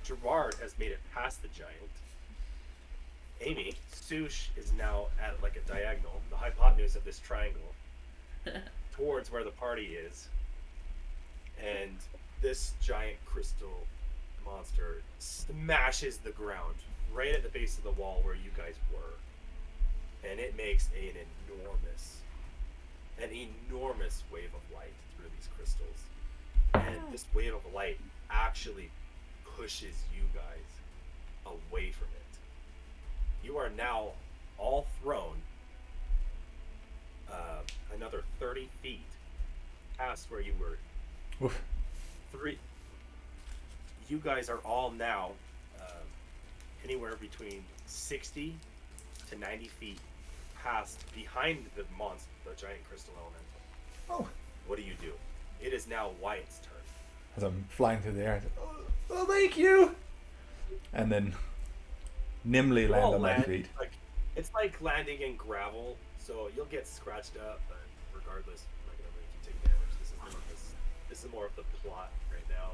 Gerard has made it past the giant. Amy, Sush is now at like a diagonal, the hypotenuse of this triangle, towards where the party is. And this giant crystal monster smashes the ground right at the base of the wall where you guys were. And it makes an enormous wave of light through these crystals. And this wave of light actually pushes you guys away from it. You are now all thrown another 30 feet past where you were. Oof. You guys are all now anywhere between 60 to 90 feet past behind the monster, the giant crystal elemental. Oh. What do you do? It is now Wyatt's turn. As I'm flying through the air, I say, oh, thank you! And then nimbly You land all on my land, feet. Like, it's like landing in gravel, so you'll get scratched up, but regardless, I'm not gonna make you take damage. This is more of the plot right now.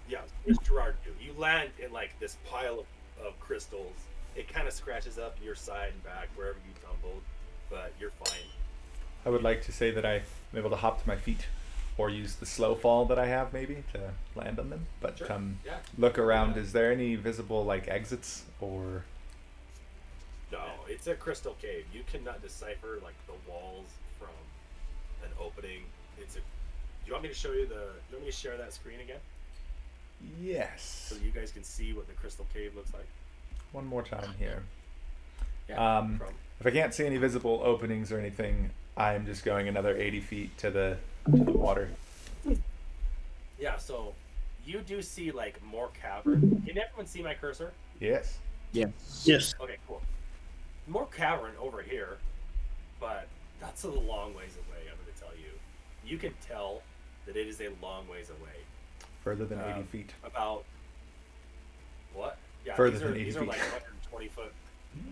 Yeah, what does Gerard do? You land in like this pile of crystals. It kind of scratches up your side and back wherever you tumbled, but you're fine. I would like to say that I'm able to hop to my feet or use the slow fall that I have maybe to land on them. But Sure. Yeah. look around. Is there any visible like exits or? No, it's a crystal cave. You cannot decipher like the walls from an opening. Do you want me to show you you want me to share that screen again Yes. so you guys can see what the crystal cave looks like? One more time here. From If I can't see any visible openings or anything, I'm just going another 80 feet to the water. yeah, so you do see like more cavern. Can everyone see my cursor? Yes. Yes. Okay, cool. More cavern over here, but that's a long ways away. I'm going to tell you. You can tell that it is a long ways away. Further than 80 feet. About what? Yeah, Further these are than 80 these are feet. like 120 foot.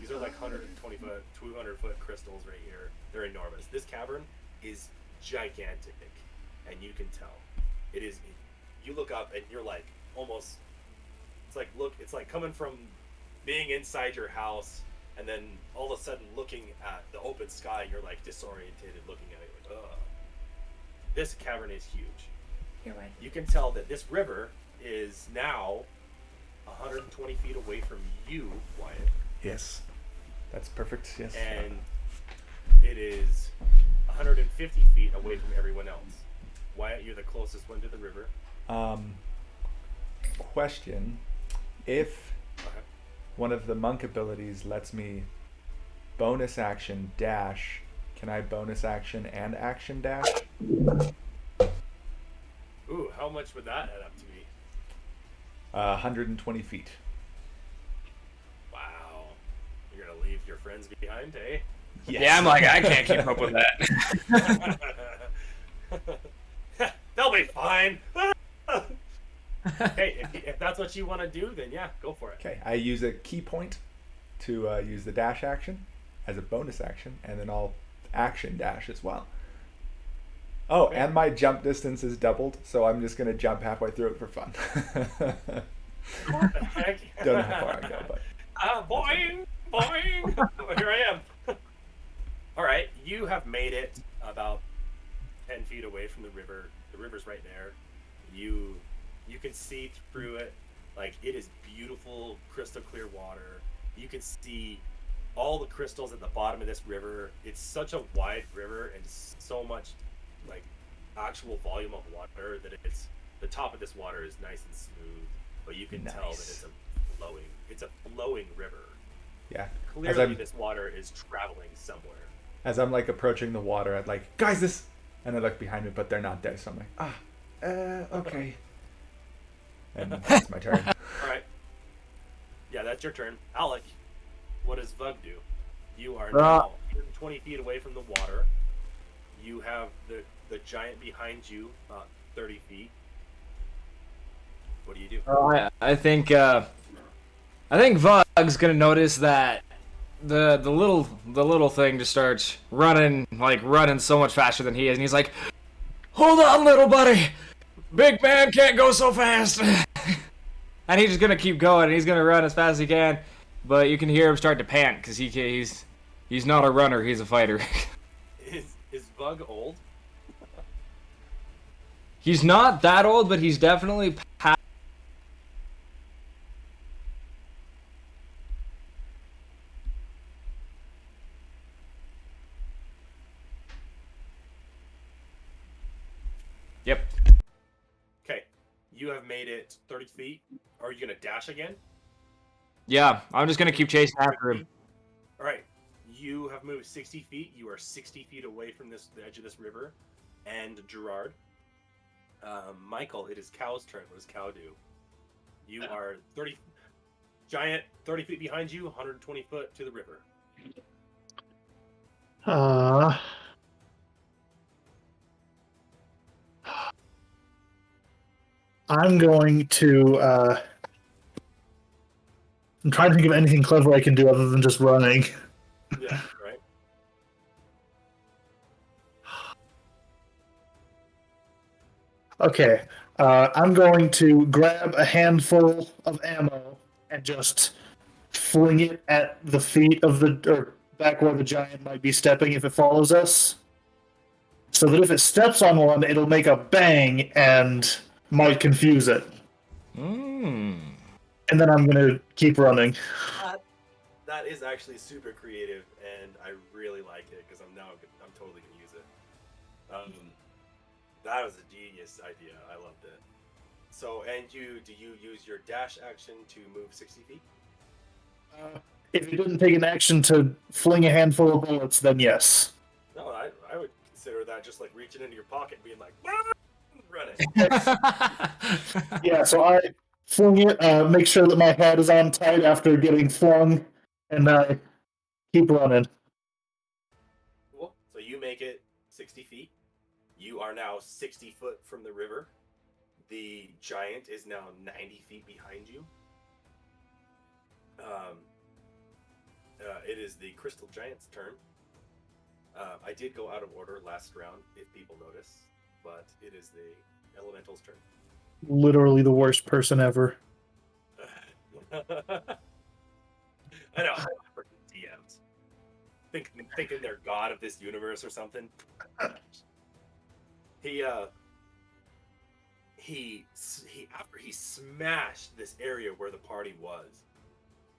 These are like 120 foot, 200 foot crystals right here. They're enormous. This cavern is gigantic, and you can tell it is. You look up and you're like almost. It's like coming from being inside your house, and then all of a sudden looking at the open sky, and you're like disorientated, looking at it like, ugh. This cavern is huge. Here, Wyatt. You can tell that this river is now 120 feet away from you, Wyatt, Yes. That's perfect. Yes. and it is 150 feet away from everyone else. Wyatt, you're the closest one to the river. Question: if Okay. one of the monk abilities lets me bonus action dash, can I bonus action and action dash? Ooh, how much would that add up to be? 120 feet. Wow. You're gonna leave your friends behind, eh? Yes. Yeah, I'm like, I can't keep up with that. They'll be fine. Hey, if that's what you want to do, then yeah, go for it. Okay, I use a key point to use the dash action as a bonus action, and then I'll action dash as well. Oh, Okay. and my jump distance is doubled, so I'm just gonna jump halfway through it for fun. What the heck? Don't know how far I go, but Boing, boing. Here I am. All right, you have made it about 10 feet away from the river. The river's right there. You can see through it. Like, it is beautiful, crystal clear water. You can see all the crystals at the bottom of this river. It's such a wide river and so much like actual volume of water that the top of this water is nice and smooth, but you can tell that Nice. it's a flowing river. yeah. Clearly this water is traveling somewhere. As I'm like approaching the water, I'd like, guys, this, and I look behind me, but they're not there, so I'm like, okay. And that's my turn. All right. Yeah, that's your turn. Alec, what does Vug do? You are Uh, now 120 feet away from the water. You have the giant behind you, 30 feet. What do you do? I think Vug's gonna notice that the little thing just starts running so much faster than he is, and he's like, "Hold on, little buddy, big man can't go so fast." And he's just gonna keep going, and he's gonna run as fast as he can, but you can hear him start to pant because he's not a runner, he's a fighter. Is Vug old? He's not that old, but he's definitely past. Yep. Okay, you have made it 30 feet. Are you gonna dash again? Yeah, I'm just gonna keep chasing after him. All right, you have moved 60 feet. You are 60 feet away from the edge of this river. And Gerard, Michael, it is Cow's turn. What does Cow do? You are 30 feet behind you, 120 foot to the river. I'm going to. I'm trying to think of anything clever I can do other than just running. Yeah, right. Okay, I'm going to grab a handful of ammo and just fling it at the feet of or back where the giant might be stepping if it follows us. So that if it steps on one, it'll make a bang and might confuse it. Mm. And then I'm gonna keep running. That is actually super creative, and I really like it because I'm totally gonna use it. That was a genius idea. I loved it. So, and do you use your dash action to move 60 feet? if you didn't take an action to fling a handful of bullets, then yes. No, I would consider that just like reaching into your pocket and being like, running. Yeah, so I fling it, make sure that my head is on tight after getting flung, and I keep running. Cool. So you make it 60 feet. You are now 60 foot from the river. The giant is now 90 feet behind you. It is the crystal giant's turn. I did go out of order last round, if people notice, but it is the elemental's turn. Literally the worst person ever. I know. Freaking DMs. Thinking they're god of this universe or something. After he smashed this area where the party was,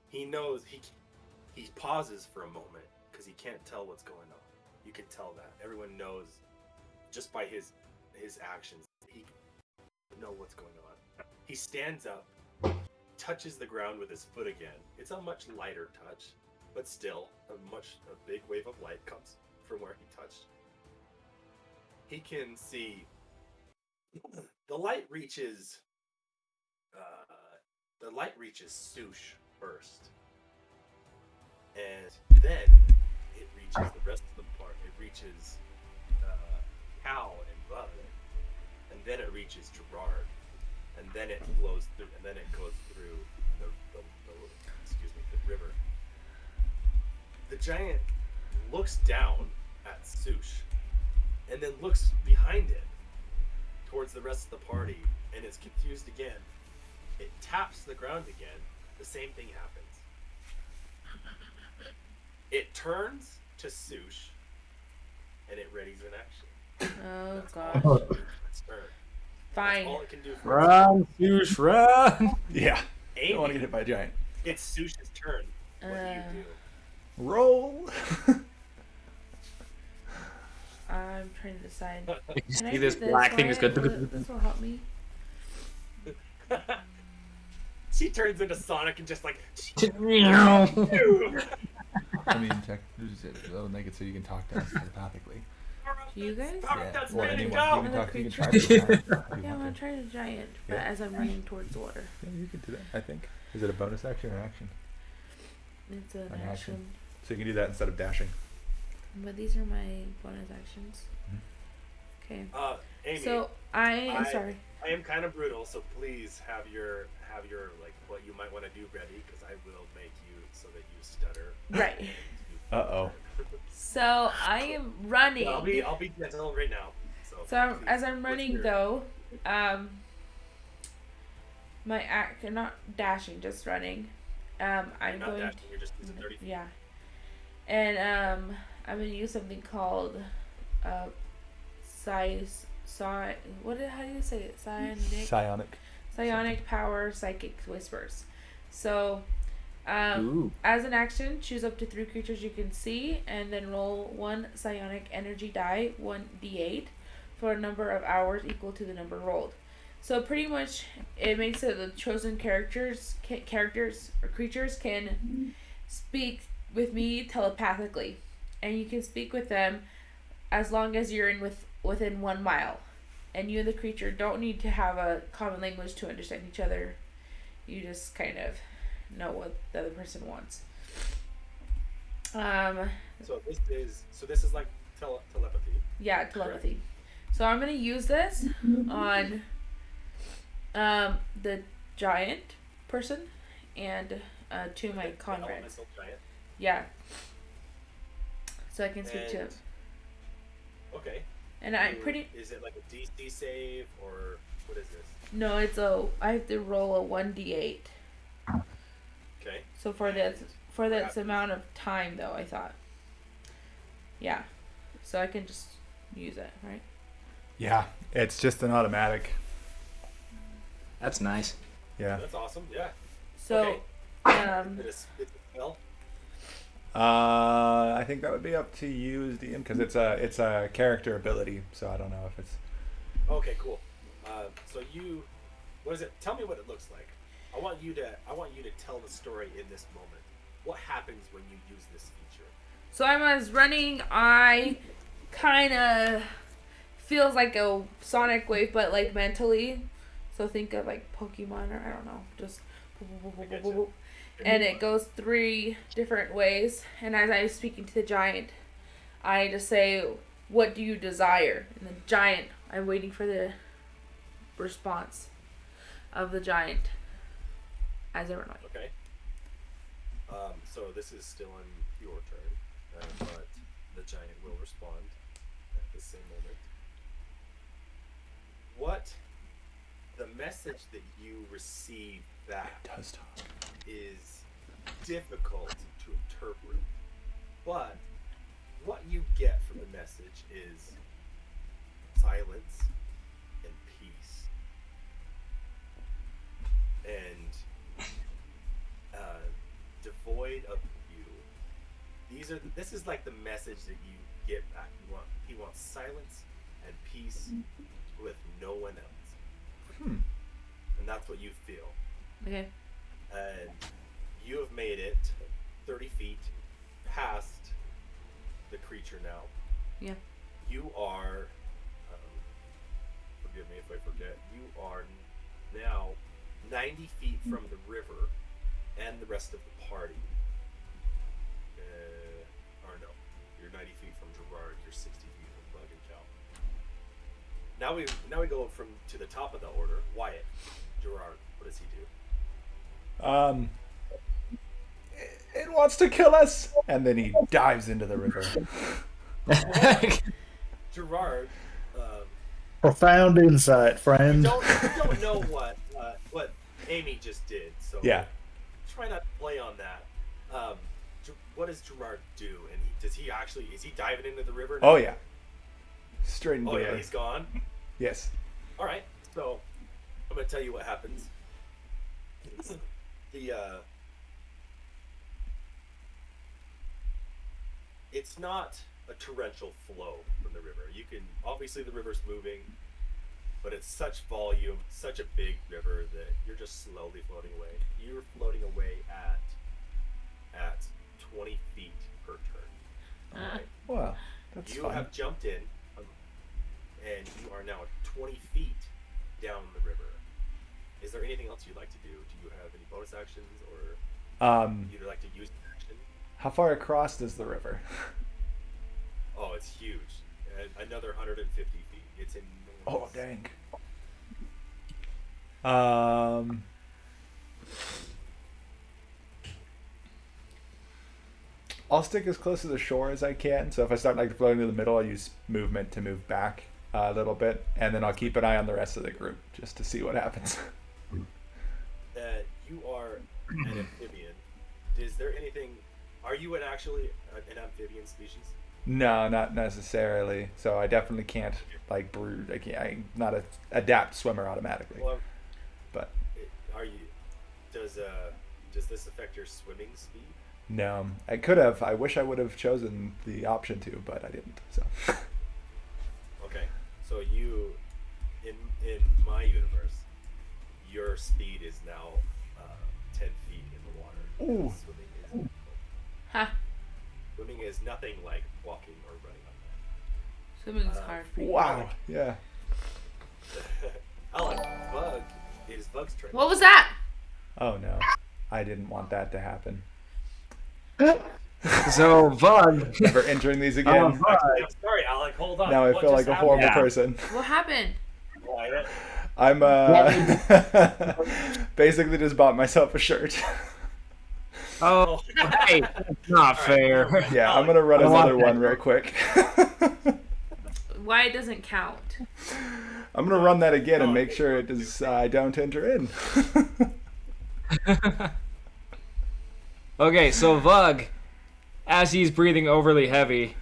he knows he pauses for a moment because he can't tell what's going on. You can tell that everyone knows just by his actions. He know what's going on. He stands up, touches the ground with his foot again. It's a much lighter touch, but still a big wave of light comes from where he touched. He can see the light reaches Sush first, and then it reaches the rest of the part. It reaches Cal and Bud, and then it reaches Gerard, and then it flows through, and then it goes through the river. The giant looks down at Sush, and then looks behind it towards the rest of the party, and is confused again. It taps the ground again. The same thing happens. It turns to Sush, and it readies an action. Oh That's gosh. all it can do for its turn. Fine. That's all it can do for Run, Sush, run! Yeah. Amy, I don't want to get hit by a giant. it's Sush's turn. What do you do? Roll. I'm trying to decide. You Can I see do this black thing is Wyatt? good. This will help me. She turns into Sonic and just like. I mean, check. That'll make it so you can talk to us telepathically. Do you guys? Power Yeah. dust Or ready to anyone. go. You can talk. You can try Another to do that if you Yeah, I want want to. to try the giant, but Yeah. as I'm running towards the water. Yeah, you can do that. I think. Is it a bonus action or an action? It's an An action. action. So you can do that instead of dashing. But these are my bonus actions. Okay. Amy, So I'm sorry. I am kind of brutal, so please have your like what you might want to do ready, because I will make you so that you stutter. Right. Uh-oh. So I am running. I'll be gentle right now. So please, as I'm what's running your- though, my act I'm not dashing, just running. I'm You're not going. dashing, you're just using 30 feet. Yeah. And I'm gonna use something called how do you say it? Psionic power psychic whispers. So Ooh. as an action, choose up to 3 creatures you can see, and then roll 1 psionic energy die, 1d8, for a number of hours equal to the number rolled. So pretty much, it makes it the chosen characters or creatures can speak with me telepathically, and you can speak with them as long as you're within 1 mile, and you and the creature don't need to have a common language to understand each other. You just kind of know what the other person wants. So this is like telepathy. Yeah, telepathy. So I'm gonna use this on the giant person and 2 of my The comrades. elemental giant. Yeah. So I can speak to them. And- Okay. And I'm pretty. Is it like a DC save or what is this? No, I have to roll a 1d8. Okay. So for this amount of time though, I thought. Yeah. So I can just use it, right? Yeah. It's just an automatic. That's nice. Yeah. That's awesome. Yeah. So Okay. It's a spell. I think that would be up to you as DM because it's a character ability, so I don't know if it's. Okay, cool. So what is it? Tell me what it looks like. I want you to tell the story in this moment. what happens when you use this feature? So I was running. I kind of feels like a sonic wave, but like mentally. So think of like Pokemon, or I don't know, just. And it goes 3 different ways. And as I was speaking to the giant, I just say, "What do you desire?" And the giant, I'm waiting for the response of the giant as I run away. Okay. So this is still in your turn, but the giant will respond at the same moment. What the message that you receive back It does talk. is difficult to interpret, but what you get from the message is silence and peace, and devoid of you. This is like the message that you get back. He wants silence and peace with no one else, and that's what you feel. Okay. And you have made it 30 feet past the creature now. Yeah. You are, forgive me if I forget, you are now 90 feet from the river and the rest of the party. Or no, you're 90 feet from Gerard, you're 60 feet from Bug and Cal. Now we go to the top of the order. Wyatt, Gerard, what does he do? It wants to kill us, and then he dives into the river. Gerard, Profound insight, you friend. don't know what Amy just did, so Yeah. try not to play on that. What does Gerard do? And is he diving into the river now? Oh yeah. Straight into Oh the yeah, river. he's gone. Yes. All right, so I'm gonna tell you what happens. It's not a torrential flow from the river. You can obviously the river's moving, but it's such volume, such a big river that you're just slowly floating away. You're floating away at 20 feet per turn. All right. Wow. That's You fun. have jumped in, and you are now 20 feet down the river. Is there anything else you'd like to do? Do you have any bonus actions, or you'd like to use an action? How far across is the river? Oh, it's huge. Another 150 feet. It's enormous. Oh dang. I'll stick as close to the shore as I can. So if I start like floating to the middle, I'll use movement to move back a little bit, and then I'll keep an eye on the rest of the group just to see what happens. You are an amphibian. Is there anything? Are you an amphibian species? No, not necessarily. So I definitely can't like brood. I'm not a adapt swimmer automatically. Well, But are you? Does this affect your swimming speed? no, I could have. I wish I would have chosen the option to, but I didn't. So Okay, so you, in my universe, your speed is now 10 feet in the water. Ooh. Ha. Swimming is nothing like walking or running on Swimming's hard for you. wow, yeah. that. Alec, it is Bug's turn. What was that? Oh no, I didn't want that to happen. So Vug, Never entering these again. Sorry, Alec, hold on. Now I What feel like just a horrible Yeah. person. What happened? happened? I'm basically just bought myself a shirt. oh, hey, that's not fair. Yeah, I'm gonna run I want another that. one real quick. Why it doesn't count? I'm gonna run that again and make sure it does. I don't enter in. Okay, so Vug, as he's breathing overly heavy,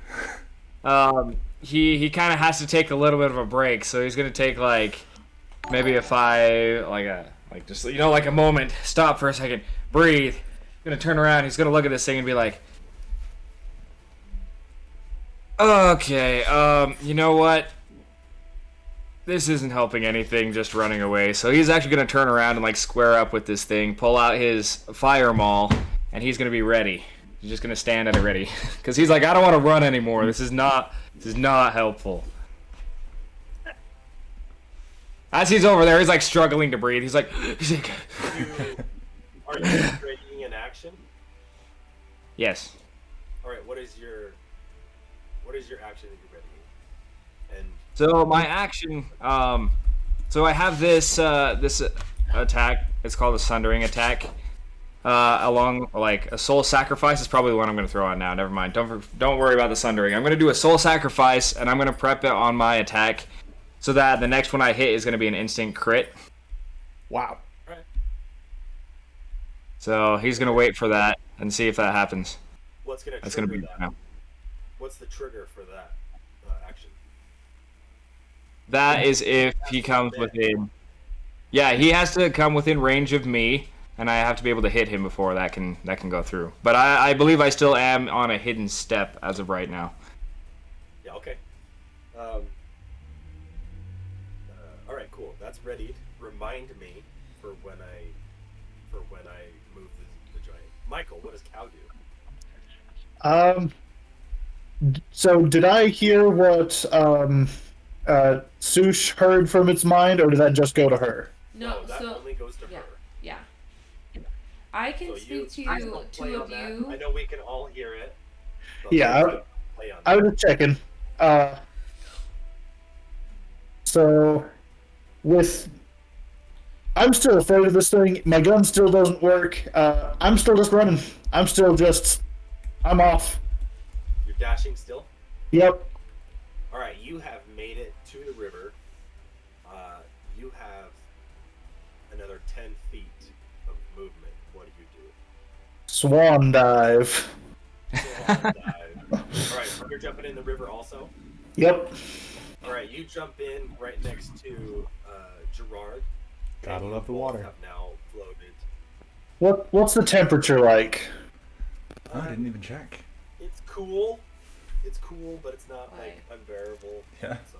he kind of has to take a little bit of a break. So he's gonna take like maybe a moment, stop for a second, breathe. Gonna turn around. He's gonna look at this thing and be like, "Okay, you know what? This isn't helping anything. Just running away." So he's actually gonna turn around and like square up with this thing, pull out his fire maul, and he's gonna be ready. He's just gonna stand at it ready, because he's like, I don't want to run anymore. This is not helpful. As he's over there, he's like struggling to breathe. He's like, Are you readying an action? yes. All right. What is your action that you're readying? And So my action, so I have this attack. It's called a Sundering attack. Along like a soul sacrifice is probably the one I'm going to throw on now. Never mind. Don't worry about the Sundering. I'm going to do a soul sacrifice, and I'm going to prep it on my attack, so that the next one I hit is going to be an instant crit. Wow. all right. So he's going to wait for that and see if that happens. What's gonna That's trigger going to be that? now. What's the trigger for that action? That is if he comes within. Yeah, he has to come within range of me, and I have to be able to hit him before that can go through. But I believe I still am on a hidden step as of right now. Yeah. Okay. All right. Cool. That's ready. Remind me for when I move the giant. Michael, what does Cow do? So did I hear what Sush heard from its mind, or did that just go to her? No, that so only goes to yeah. her. yeah. I can So speak to I will play two on of that. you. I know we can all hear it. but Yeah, let's play on I that. was just checking. So I'm still afraid of this thing. My gun still doesn't work. I'm still just running. I'm off. You're dashing still. Yep. All right, you have made it to the river. You have another 10 feet of movement. What do you do? Swan dive. Swan dive. All right, you're jumping in the river also. Yep. All right, you jump in right next to Gerard. Gotta and love the you both water. Have now floated. What's the temperature like? Oh, I didn't even check. It's cool. It's cool, but it's not like unbearable. Yeah. So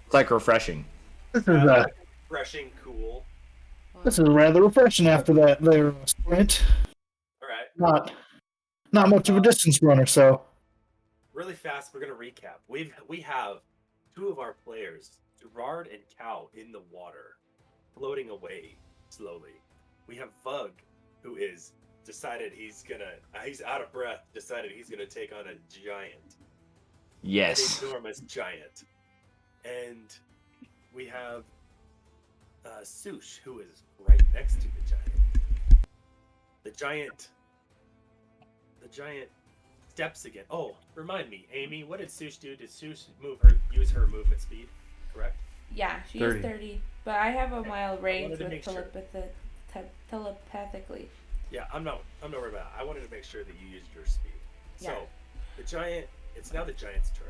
It's like refreshing. This is refreshing, cool. this is rather refreshing after that there sprint. All right. Not much of a distance runner, so Really fast, we're gonna recap. We have two of our players, Gerard and Cow, in the water, floating away slowly. We have Vug, who is decided he's out of breath, decided he's gonna take on a giant. Yes. An enormous giant. And we have Sush, who is right next to the giant. The giant steps again. Oh, remind me, Amy, what did Sush do? Did Sush use her movement speed? Correct? Yeah, she 30. is 30, but I have a mile range wanted to with make sure. telepathically. Yeah, I'm not worried about it. I wanted to make sure that you used your speed. Yeah. So the giant, it's now the giant's turn.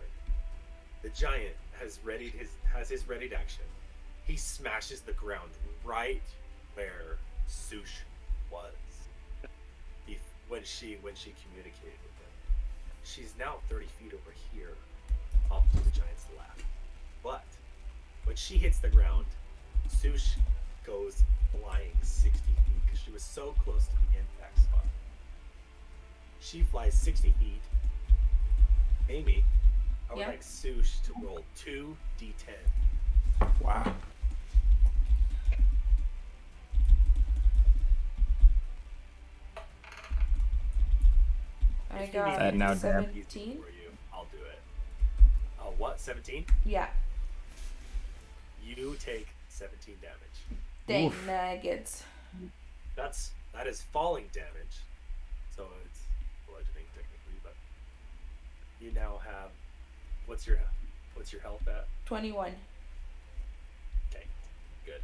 The giant has his readied action. He smashes the ground right where Sush was. When she communicated with him. She's now 30 feet over here, off to the giant's left. But when she hits the ground, Sush goes flying 60 feet because she was so close to the impact spot. She flies 60 feet. Amy, I would Yeah. like Sush to roll 2d10. Wow. I If you need got That now easy 17. for you, I'll do it. What? 17? Yeah. You take 17 damage. Dang Oof. nuggets. That is falling damage. So it's bludgeoning technically, but you now have what's your health at? 21. Okay. Good.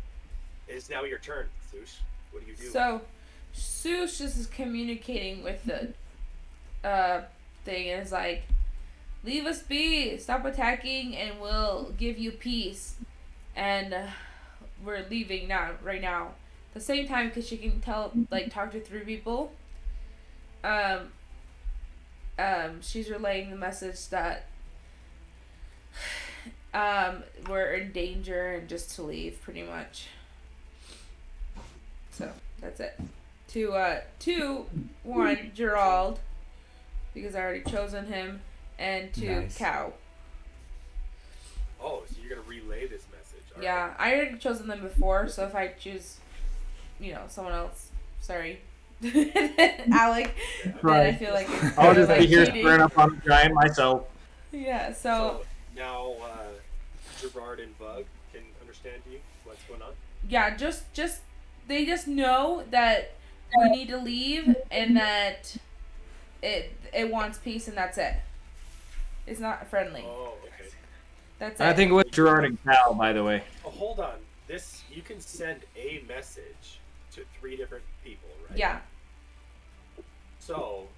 It is now your turn, Sush. What do you do? So, Sush is communicating with the thing and is like, leave us be, stop attacking, and we'll give you peace. And we're leaving right now. At the same time, because she can talk to 3 people. She's relaying the message that we're in danger and just to leave, pretty much. So that's it. to one Gerald, because I already chosen him, and to Nice. Cow. Oh, so you're gonna relay this message? All Yeah, right. I already chosen them before, so if I choose, someone else, sorry, Alec, then I feel like it's I'll kinda just like be here cheating. squaring up on the giant myself. Yeah, So now Gerard and Bug can understand you. What's going on? yeah, just they just know that we need to leave and that it wants peace and that's it. It's not friendly. Oh, okay. That's it. I think it was Gerard and Cal, by the way. Oh, hold on. This you can send a message to 3 different people, right? Yeah. So,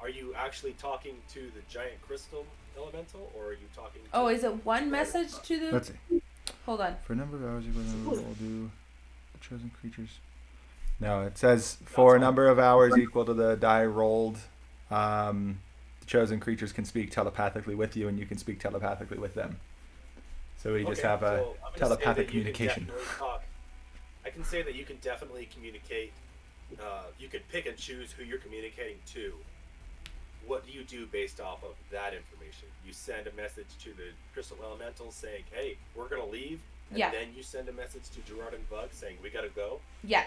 are you actually talking to the giant crystal elemental, or are you talking to... Oh, is it one message to the? Let's see. Hold on. For a number of hours equal to the number we'll do the chosen creatures. No, it says for a number of hours equal to the die rolled, the chosen creatures can speak telepathically with you, and you can speak telepathically with them. So we just Okay, have a so I'm gonna say telepathic that you can communication. definitely talk. I can say that you can definitely communicate. You can pick and choose who you're communicating to. What do you do based off of that information? You send a message to the crystal elementals saying, "Hey, we're gonna leave," and Yeah. then you send a message to Gerard and Bug saying, "We gotta go." Yeah,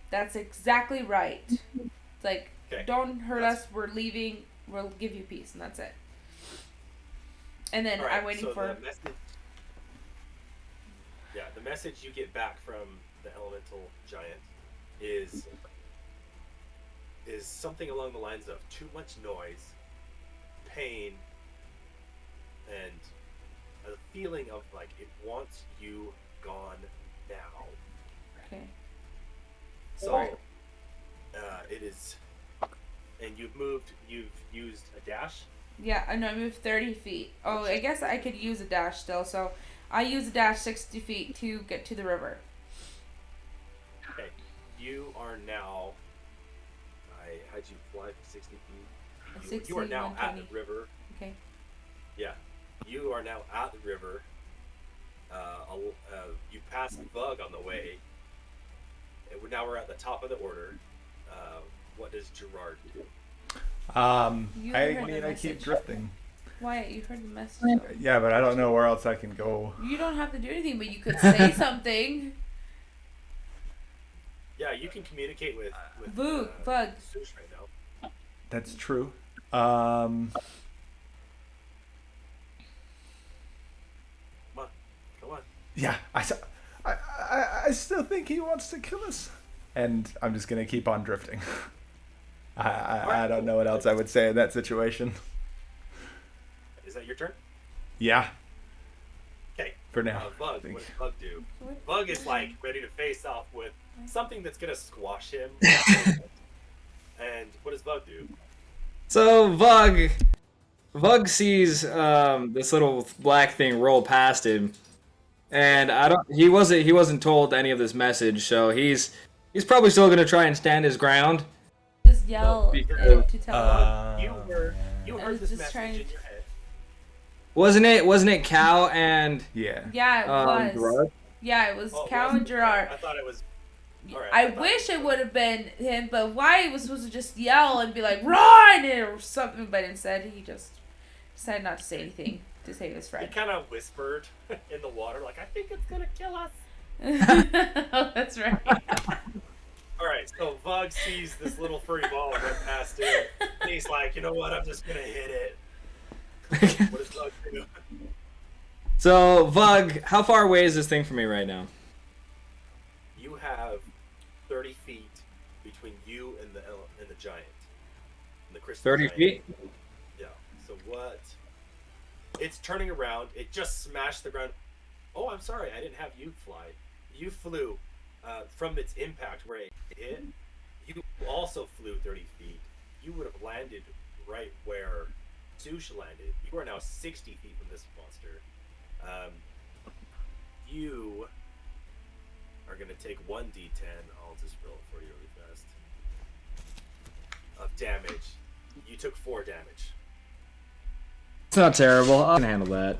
that's exactly right. It's like, Okay. don't hurt us. We're leaving. We'll give you peace, and that's it. And then All right, I'm waiting so for. the message. Yeah, the message you get back from the elemental giant is something along the lines of too much noise, pain, and a feeling of like it wants you gone now. Okay. So it is, and you've used a dash. Yeah, I know. I moved 30 feet. Oh, I guess I could use a dash still. So I use a dash 60 feet to get to the river. Okay, you are now. I had you fly for 60 feet. 60, You are now at the 120. river. Okay. Yeah, you are now at the river. You passed the Bug on the way. And now we're at the top of the order. What does Gerard do? You I heard the mean, I keep message. drifting. Wyatt, you heard the message. though. Yeah, but I don't know where else I can go. You don't have to do anything, but you could say something. Yeah, you can communicate with Bug. Sush right now. That's true. Come on. Yeah, I still think he wants to kill us. And I'm just gonna keep on drifting. I don't know what else I would say in that situation. Is that your turn? Yeah, Okay. for now. Bug, what does Bug do? Bug is like ready to face off with something that's gonna squash him. And what does Bug do? So Vug sees this little black thing roll past him, and he wasn't told any of this message, so he's probably still gonna try and stand his ground. Just yell No, to tell him. You I heard was this just message trying in to- your head. Wasn't it Cal and Yeah. Yeah, it was. Gerard? Yeah, it was Oh, it Cal wasn't? and Gerard. I thought it was. Alright, I thought wish it it would have been him, but Wyatt was supposed to just yell and be like, run! Or something, but instead he just decided not to say anything to save his He friend. kind of whispered in the water, like, "I think it's gonna kill us." Oh, that's right. All right, so Vug sees this little furry ball run past him, and he's like, "You know what? I'm just gonna hit it." What does Vug do? So Vug, how far away is this thing from me right now? You have 30 feet between you and the giant, and the crystal. 30 giant. feet? Yeah. So what? It's turning around. It just smashed the ground. Oh, I'm sorry. I didn't have you fly. You flew from its impact where it hit. You also flew 30 feet. You would have landed right where Sush landed. You are now 60 feet from this monster. You are going to take 1d10. I'll just roll it for you really fast. Of damage. You took 4 damage. It's not terrible. I can handle that.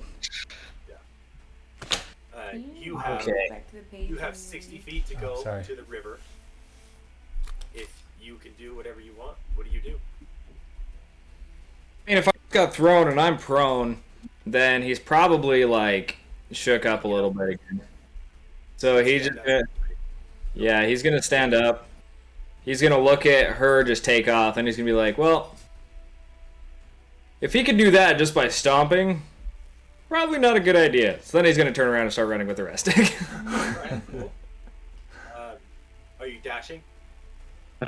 You have Okay. Back to the page you have and 60 read. feet to go sorry. to the river. if you can do whatever you want, what do you do? I mean, if I got thrown and I'm prone, then he's probably like shook up a little bit again. So he's just gonna, yeah, he's gonna stand up. He's gonna look at her just take off, and he's gonna be like, well, if he could do that just by stomping, probably not a good idea. So then he's gonna turn around and start running with the rest. Alright, cool. Are you dashing?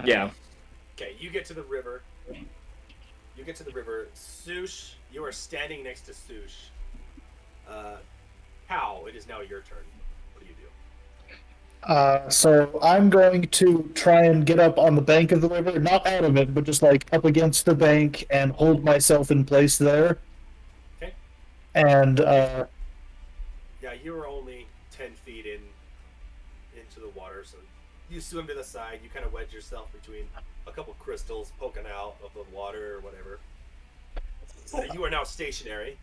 Yeah. Okay, you get to the river. You get to the river. Sush, you are standing next to Sush. Cal, it is now your turn. What do you do? So I'm going to try and get up on the bank of the river, not out of it, but just like up against the bank and hold myself in place there. Okay. And Yeah, you were only 10 feet into the water, so you swim to the side. You kind of wedge yourself between a couple crystals poking out of the water or whatever. So you are now stationary.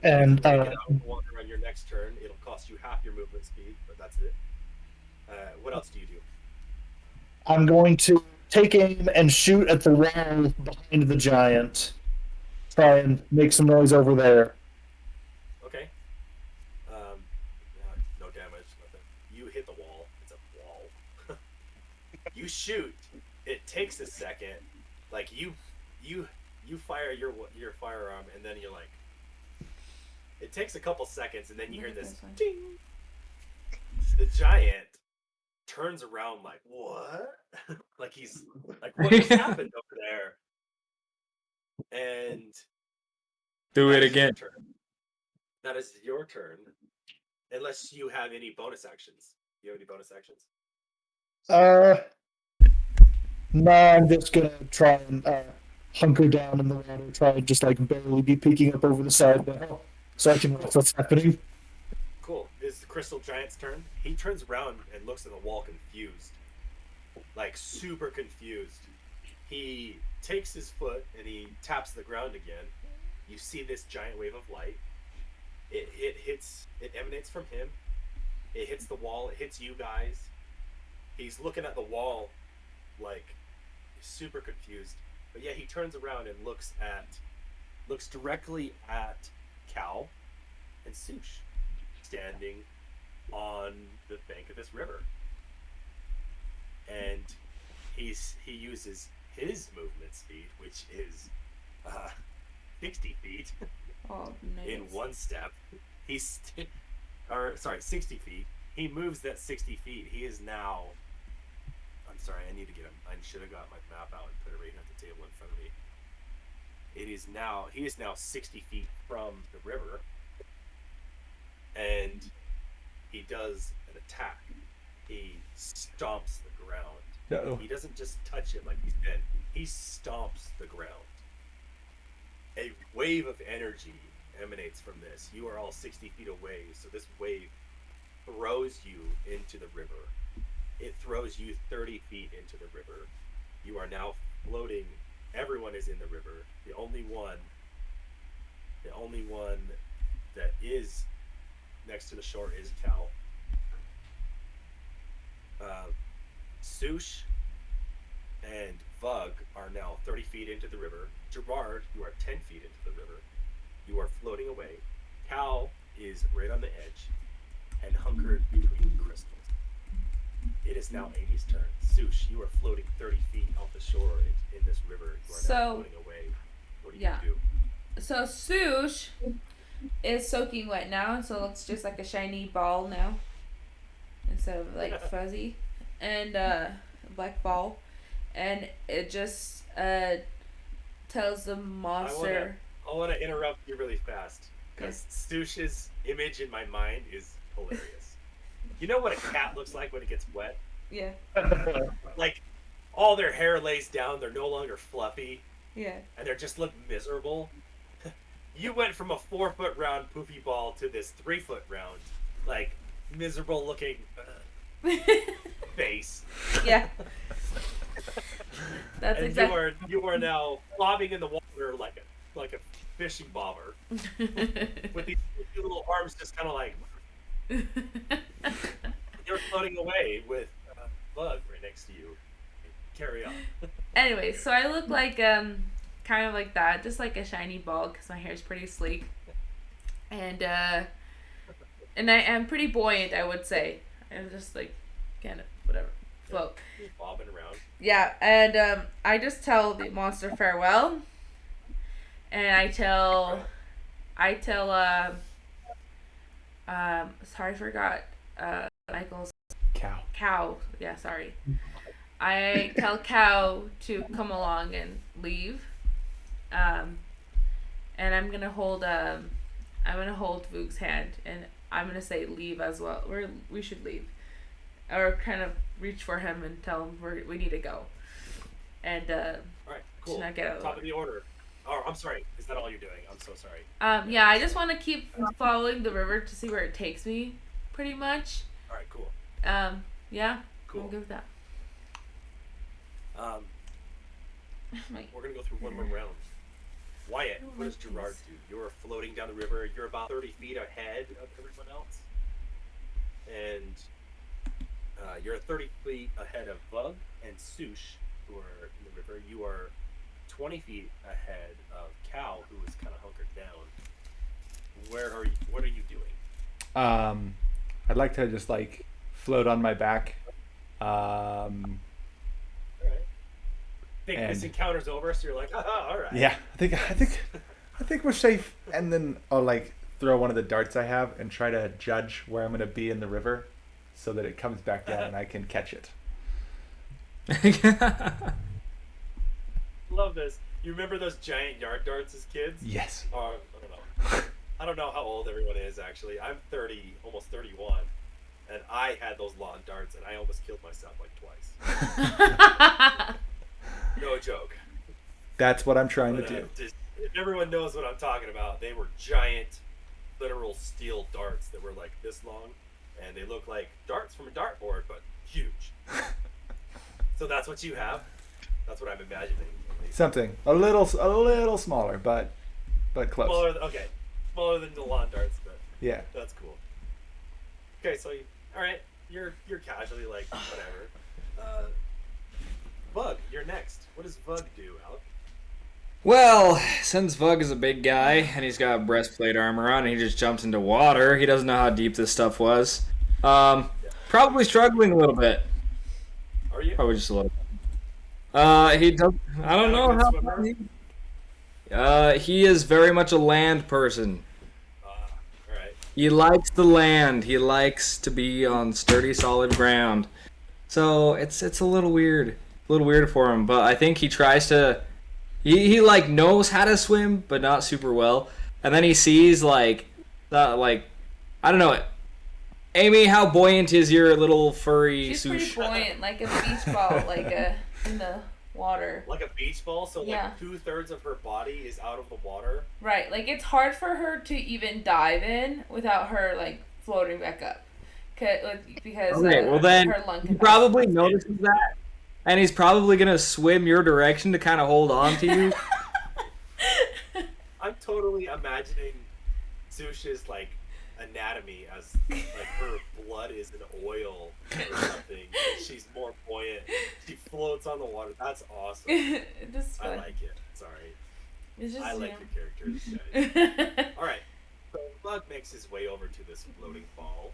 And, if you get out of the water on your next turn, it'll cost you half your movement speed, but that's it. What else do you do? I'm going to take aim and shoot at the wall behind the giant. Try and make some noise over there. Okay. No damage, nothing. You hit the wall. It's a wall. You shoot. It takes a second. Like you fire your firearm, and then you're like. It takes a couple seconds, and then you hear this ding. The giant turns around like, what? Like he's like, what just happened over there? And Do that it is your again. turn. That is your turn. Unless you have any bonus actions. Do you have any bonus actions? No, I'm just gonna try and hunker down in the water, try and just like barely be peeking up over the side now, so I can watch what's happening. Cool. It's the crystal giant's turn. He turns around and looks at the wall confused. Like super confused. He takes his foot and he taps the ground again. You see this giant wave of light. It emanates from him. It hits the wall, it hits you guys. He's looking at the wall like super confused. But yeah, he turns around and looks directly at Cal and Sush standing on the bank of this river. And he uses his movement speed, which is 60 feet Oh, nice. in one step. 60 feet. He moves that 60 feet. He is now. I'm sorry, I need to get him. I should have got my map out and put it right here at the table in front of me. He is now 60 feet from the river. And he does an attack. He stomps the ground. Uh-oh. He doesn't just touch it like he's been. He stomps the ground. A wave of energy emanates from this. You are all 60 feet away, so this wave throws you into the river. It throws you 30 feet into the river. You are now floating. Everyone is in the river. The only one that is next to the shore is Cal. Sush and Vug are now 30 feet into the river. Gerard, you are 10 feet into the river. You are floating away. Cal is right on the edge and hunkered between the crystals. It is now Amy's turn. Sush, you are floating 30 feet off the shore in this river. You are now floating away. What do you do? So Sush is soaking wet now, so it looks just like a shiny ball now. Instead of like fuzzy. And a black ball. And it just tells the monster. I want to interrupt you really fast because Sush's image in my mind is hilarious. You know what a cat looks like when it gets wet? Yeah. Like all their hair lays down, they're no longer fluffy, Yeah. and they just look miserable. You went from a 4-foot round poofy ball to this 3-foot round, like miserable looking face. Yeah. That's And exactly. you are now flopping in the water like a fishing bobber with these two little arms just kind of like you're floating away with Bug right next to you. Carry on. Anyway, so I look like kind of like that, just like a shiny ball because my hair's pretty sleek, and I am pretty buoyant, I would say. I'm just like kind of whatever float. Just bobbing around. Yeah, and I just tell the monster farewell, and I tell sorry, I forgot Michael's cow. Yeah, sorry. I tell cow to come along and leave, and I'm gonna hold Voog's hand, and I'm gonna say leave as well. We should leave, or kind of reach for him and tell him we need to go, and All right, cool. not get out of the Top way. of the order. Oh, I'm sorry. Is that all you're doing? I'm so sorry. Yeah, I just want to keep following the river to see where it takes me, pretty much. All right, cool. Yeah, Cool. I'm good with that. We're gonna go through one more round. Wyatt, what does Gerard do? You're floating down the river. You're about 30 feet ahead of everyone else, and you're 30 feet ahead of Bug and Sush, who are in the river. You are 20 feet ahead of Cal, who is kind of hunkered down. Where are you? What are you doing? I'd like to just like float on my back. All right. Think this And- encounter's over, so you're like, all right. Yeah, I think we're safe. And then I'll like throw one of the darts I have and try to judge where I'm gonna be in the river, so that it comes back down and I can catch it. Love this. You remember those giant yard darts as kids? Yes. I don't know. I don't know how old everyone is actually. I'm 30, almost 31, and I had those lawn darts, and I almost killed myself like twice. No joke. That's what I'm trying to But, do. if everyone knows what I'm talking about, they were giant, literal steel darts that were like this long, and they look like darts from a dartboard, but huge. So that's what you have. That's what I'm imagining. at least. Something a little smaller, but close. Smaller than the lawn darts, but Yeah. that's cool. Okay, so all right, you're casually like whatever. Bug, you're next. What does Bug do, Alec? Well, since Vug is a big guy and he's got breastplate armor on and he just jumped into water, he doesn't know how deep this stuff was. Probably struggling a little bit. Are you? Probably just a little. He does. I don't know Not a good how. He is very much a land person. All right. He likes the land. He likes to be on sturdy, solid ground. So it's a little weird, for him. But I think he tries to. He like knows how to swim, but not super well. And then he sees like that I don't know. Amy, how buoyant is your little furry She's pretty sush? buoyant, like a beach ball, in the water. Like a beach ball, so Yeah. like 2/3 of her body is out of the water. Right, like it's hard for her to even dive in without her like floating back up, because Okay, well then her lung he capacity. probably notices that, and he's probably gonna swim your direction to kind of hold on to you. I'm totally imagining Sush's like anatomy as like her blood is an oil or something. And she's more buoyant. She floats on the water. That's awesome. It's just I fun. like it. Sorry. It's just I like you your characters. know. Alright. So Bug makes his way over to this floating ball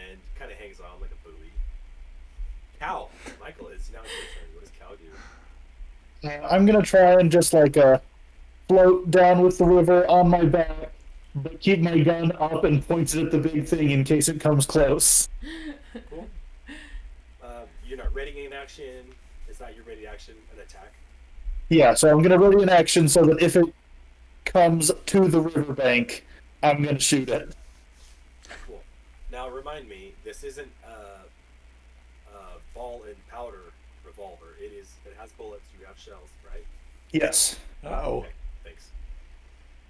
and kind of hangs on like a buoy. Cal, Michael, it's now your turn. What does Cal do? I'm gonna try and just like float down with the river on my back, but keep my gun up and pointed at the big thing in case it comes close. Cool. You're not ready in action. Is that your ready action? An attack? Yeah, so I'm gonna ready an action so that if it comes to the riverbank, I'm gonna shoot it. Cool. Now remind me, this isn't a ball and powder revolver. It has bullets. You have shells, right? Yes. Uh-oh. Okay, thanks.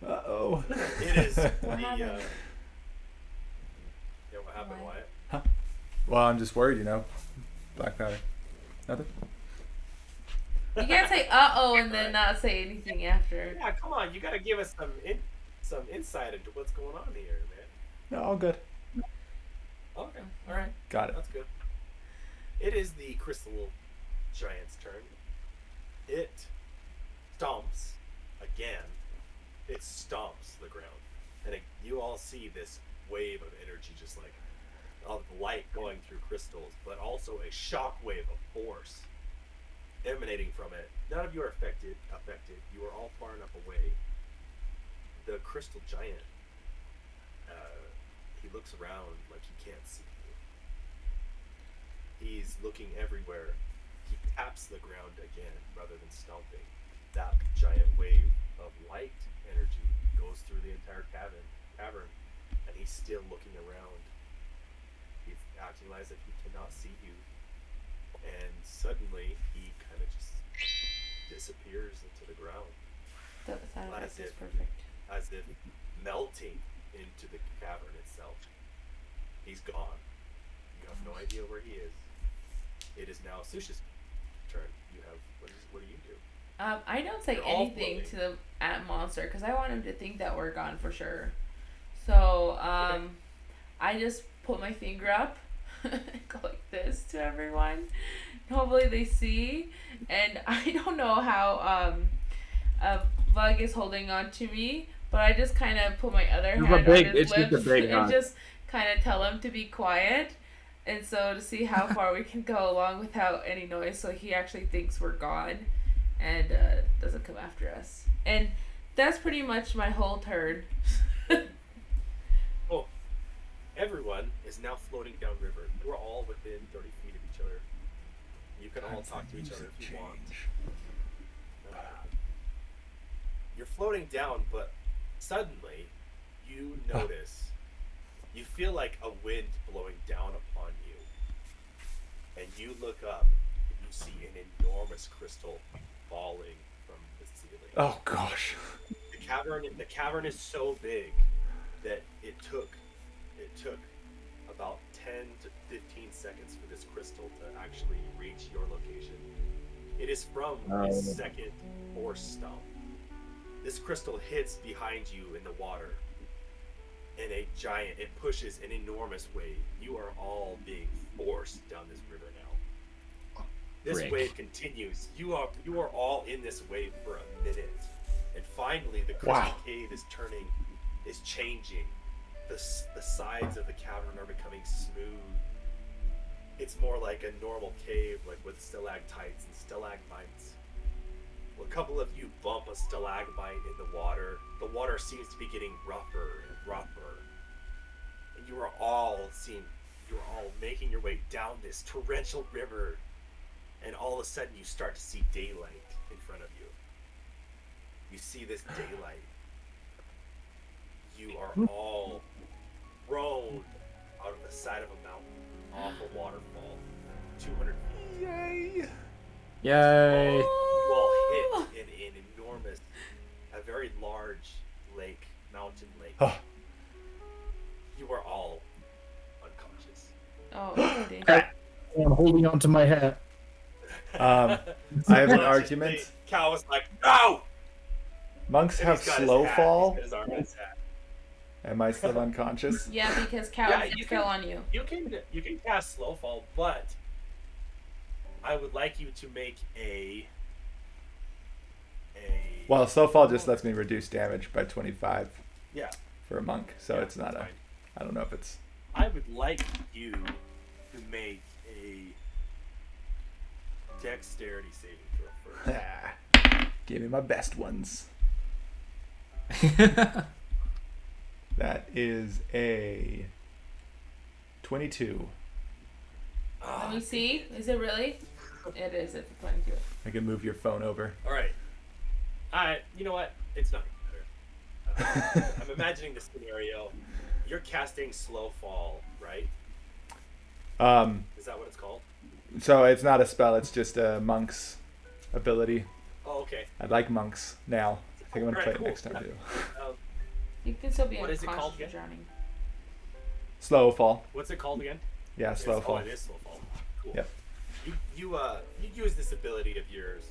Uh-oh. It is the. What happened? Yeah, what happened, Why? Wyatt? Well, I'm just worried, Black powder. Nothing? You can't say "uh-oh" and then not say anything after. Yeah, come on. You gotta give us some insight into what's going on here, man. No, all good. Okay, all right. Got it. That's good. It is the crystal giant's turn. It stomps again. It stomps the ground, and you all see this wave of energy, just like of light going through crystals, but also a shock wave of force emanating from it. None of you are affected. You are all far enough away. The crystal giant, he looks around like he can't see you. He's looking everywhere. He taps the ground again rather than stomping. That giant wave of light energy goes through the entire cavern, and he's still looking around. He's acting as if he cannot see you. And suddenly, he kind of just disappears into the ground, That sound effect As is if- perfect. as if melting into the cavern itself. He's gone. You have no idea where he is. It is now Sushi's turn. You have what do you do? I don't say They're all anything floating. to the monster because I want him to think that we're gone for sure. So I just put my finger up, and go like this to everyone. Hopefully they see, and I don't know how Vug is holding on to me, but I just kind of put my other You hand have a big- on his it's just a lips big and hug. just kind of tell him to be quiet. And so to see how far we can go along without any noise, so he actually thinks we're gone, and doesn't come after us. And that's pretty much my whole turn. Everyone is now floating downriver. You are all within 30 feet of each other. You can all talk to each other if you want. You're floating down, but suddenly you notice, you feel like a wind blowing down upon you. And you look up and you see an enormous crystal falling from the ceiling. Oh gosh. The cavern is so big that it took about 10 to 15 seconds for this crystal to actually reach your location. It is from its second force stump. This crystal hits behind you in the water, and it pushes an enormous wave. You are all being forced down this river now. This Frick. wave continues. You are all in this wave for a minute, and finally the crystal Wow. cave is changing. The sides of the cavern are becoming smooth. It's more like a normal cave, like with stalactites and stalagmites. Well, a couple of you bump a stalagmite in the water. The water seems to be getting rougher and rougher. And you're all making your way down this torrential river. And all of a sudden you start to see daylight in front of you. You see this daylight. You are all thrown out of the side of a mountain, off a waterfall, 200 feet. Yay. Yay! You all hit an enormous, a very large lake, mountain lake. Oh. You are all unconscious. Oh, dang. I'm holding onto my hat. I have an argument. Cal was like, no! Monks And have he's got his slow hat. fall. He's got his arm on his hat. Am I still unconscious? Yeah, because cows Yeah, you fell can- on you. You can cast slow fall, but I would like you to make a Well, slow fall just lets me reduce damage by 25 yeah. for a monk, so yeah, it's not that's a. fine. I don't know if it's. I would like you to make a dexterity saving throw first. Give me my best ones. That is a 22. Let me see. Is it really? It is. It's a 22. I can move your phone over. All right. You know what? It's not better. I'm imagining the scenario. You're casting slow fall, right? Is that what it's called? So it's not a spell, it's just a monk's ability. Oh, okay. I like monks now. I think I'm gonna play Alright, it next cool. time too. You can still be What is it unconscious called for again? drowning. Slow fall. What's it called again? Yeah, slow fall. Oh, it is slow fall. Cool. Yep. You use this ability of yours,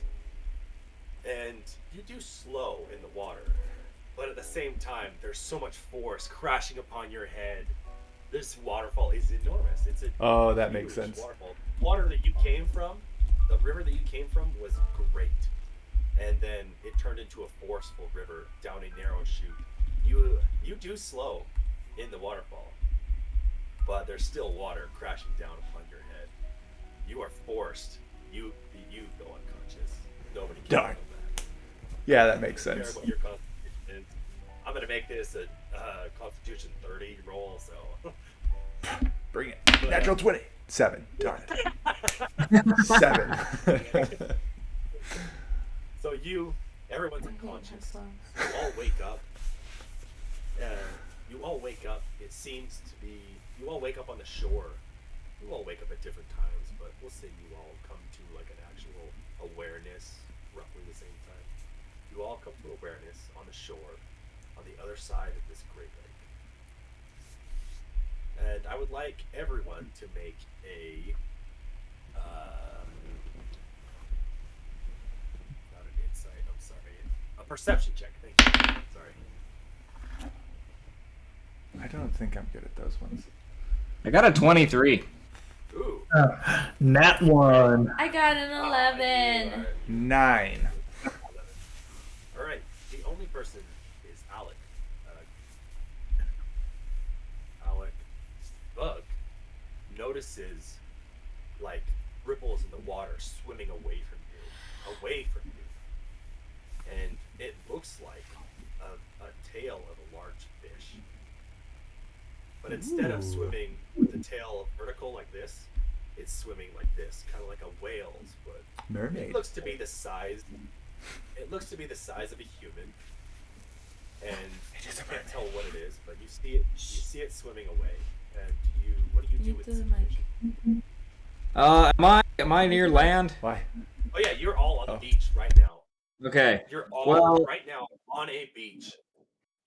and you do slow in the water, but at the same time, there's so much force crashing upon your head. This waterfall is enormous. It's a Oh, that makes huge sense. Waterfall. Water that you came from the river that you came from was great, and then it turned into a forceful river down a narrow chute. You do slow in the waterfall, but there's still water crashing down upon your head. You are forced. You go unconscious. Nobody cares Darn. about that. Yeah, that makes I don't care sense. what your constitution is. I'm gonna make this a Constitution 30 roll. So Bring it. Natural 20. 7. Darn it. 7. so everyone's unconscious. You all wake up. You all wake up. It seems to be you all wake up on the shore. You all wake up at different times, but we'll say you all come to like an actual awareness roughly the same time. You all come to awareness on the shore, on the other side of this great lake. And I would like everyone to make a not an insight. I'm sorry, a perception check. Thank you. Sorry. I don't think I'm good at those ones. I got a 23. Ooh. Nat 1. I got an 11. 9. All right. The only person is Alec. Alec Bug notices like ripples in the water swimming away from you, and it looks like a tail of a large fish. But instead of swimming with the tail vertical like this, it's swimming like this, kind of like a whale's would. Mermaid. It looks to be the size. It looks to be the size of a human, and It is a you can't mermaid. tell what it is, but you see it. You see it swimming away. And what do you do You with do this the mic. information? Am I near land? Why? Oh yeah, you're all on the Oh. beach right now. Okay. You're all Well- right now on a beach.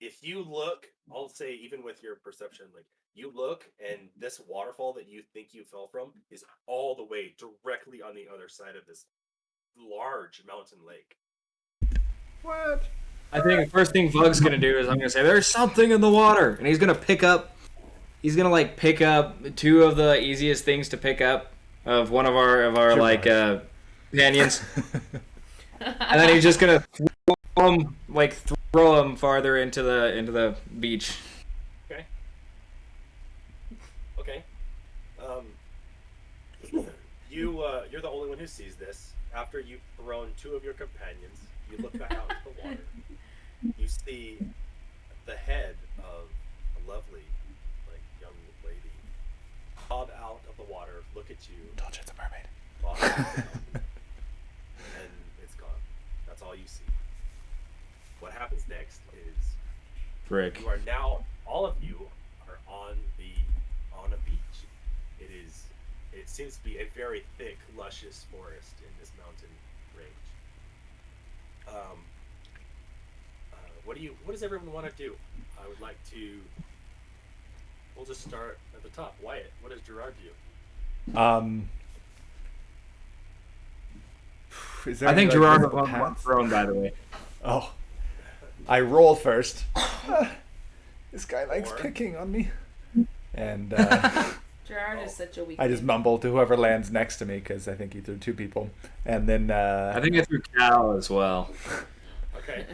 If you look, I'll say even with your perception, like you look and this waterfall that you think you fell from is all the way directly on the other side of this large mountain lake. What? I think the first thing Vug's gonna do is I'm gonna say there's something in the water, and he's gonna pick up 2 of the easiest things to pick up of one of our Sure. like companions, and then he's just gonna throw them farther into the beach. Okay. You're the only one who sees this. After you've thrown 2 of your companions, you look back out into the water. You see the head of a lovely, like, young lady bob out of the water, look at you, Told you it's a mermaid. bob out, and it's gone. That's all you see. What happens next is Frick. you are now, all of you are on a beach. It seems to be a very thick, luscious forest in this mountain range. What does everyone want to do? I would like to. We'll just start at the top. Wyatt, what does Gerard do? Is there I any, think like, Gerard visible was paths? thrown, by the way. Oh. I roll first. This guy likes Or- picking on me. And Gerard is such a weak. I just mumble to whoever lands next to me because I think he threw 2 people. And then I think I threw Cal as well. Okay.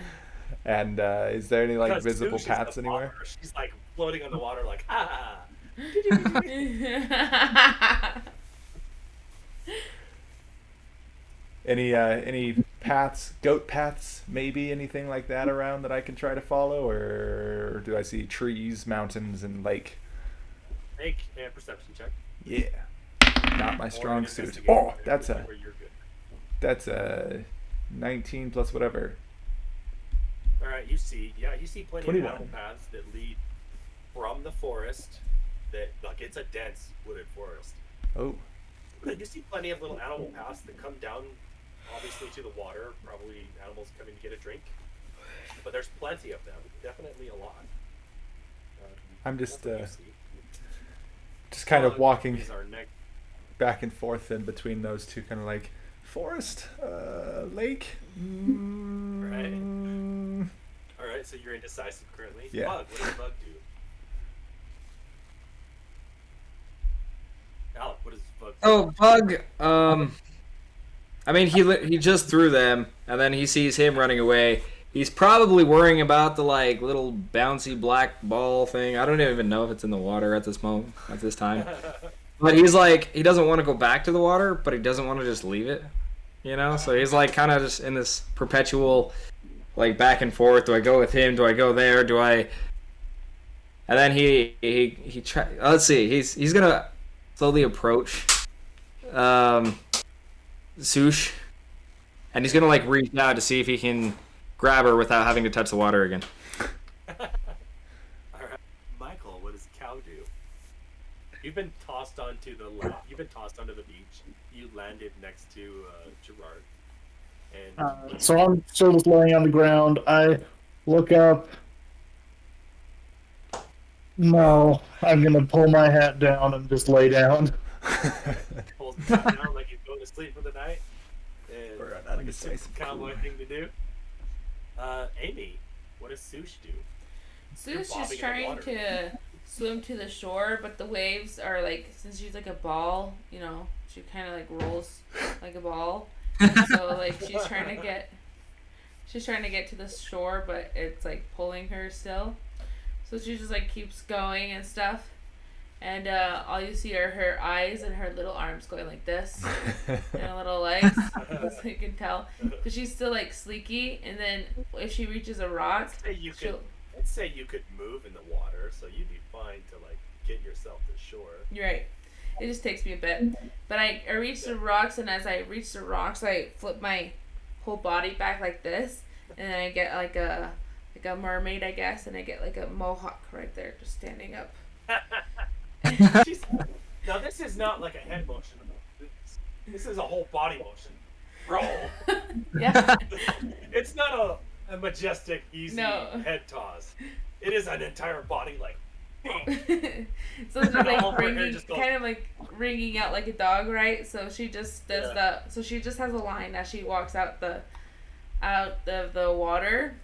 and is there any like Because visible Sush is paths the anywhere? bomber. She's like floating on the water, like ah. Any paths, goat paths, maybe anything like that around that I can try to follow, or do I see trees, mountains, and lake? Make a perception check. Yeah, not my Or strong an suit. investigate, Oh, whatever that's a where you're good. that's a 19 plus whatever. All right, you see plenty 21. of animal paths that lead from the forest. That like it's a dense wooded forest. Oh, But you see plenty of little animal paths that come down, obviously to the water. Probably animals coming to get a drink. But there's plenty of them. Definitely a lot. I'm that's just what you see. just kind of Bug walking is our next. back and forth in between those two, kind of like forest, lake. Mm, All right, so you're indecisive currently. Yeah. Bug, what does Bug do? Alec, what does Bug do? Oh, Bug. I mean, he just threw them, and then he sees him running away. He's probably worrying about the like little bouncy black ball thing. I don't even know if it's in the water at this time. But he's like, he doesn't want to go back to the water, but he doesn't want to just leave it. You know, so he's like kind of just in this perpetual like back and forth. Do I go with him? Do I go there? Do I? And then he try. Let's see. He's gonna slowly approach Sush, and he's gonna like reach out to see if he can grab her without having to touch the water again. All right, Michael, what does Cow do? You've been tossed onto the beach. You landed next to Gerard, and So I'm still just laying on the ground. I look up. No, I'm gonna pull my hat down and just lay down. pulls the hat down like he's going to sleep for the night. And We're not like a indecisive cowboy thing to do. Amy, what does Sush do? Sue's bobbing in just the trying water. to swim to the shore, but the waves are like, since she's like a ball, you know, she kind of like rolls like a ball. So like she's trying to get to the shore, but it's like pulling her still. So she just like keeps going and stuff. And all you see are her eyes and her little arms going like this, and her little legs, so you can tell. But she's still like sleeky, and then if she reaches a rock, she'll... Let's say you could move in the water, so you'd be fine to like get yourself to shore. You're right. It just takes me a bit. But I reach the rocks, and as I reach the rocks, I flip my whole body back like this, and then I get like a mermaid, I guess, and I get like a mohawk right there, just standing up. Now this is not like a head motion. This is a whole body motion. Roll. Yeah. It's not a majestic, easy No. head toss. It is an entire body like. So it's just All like of her hair just goes- kind of like ringing out like a dog, right? So she just does Yeah. that. So she just has a line as she walks out of the water,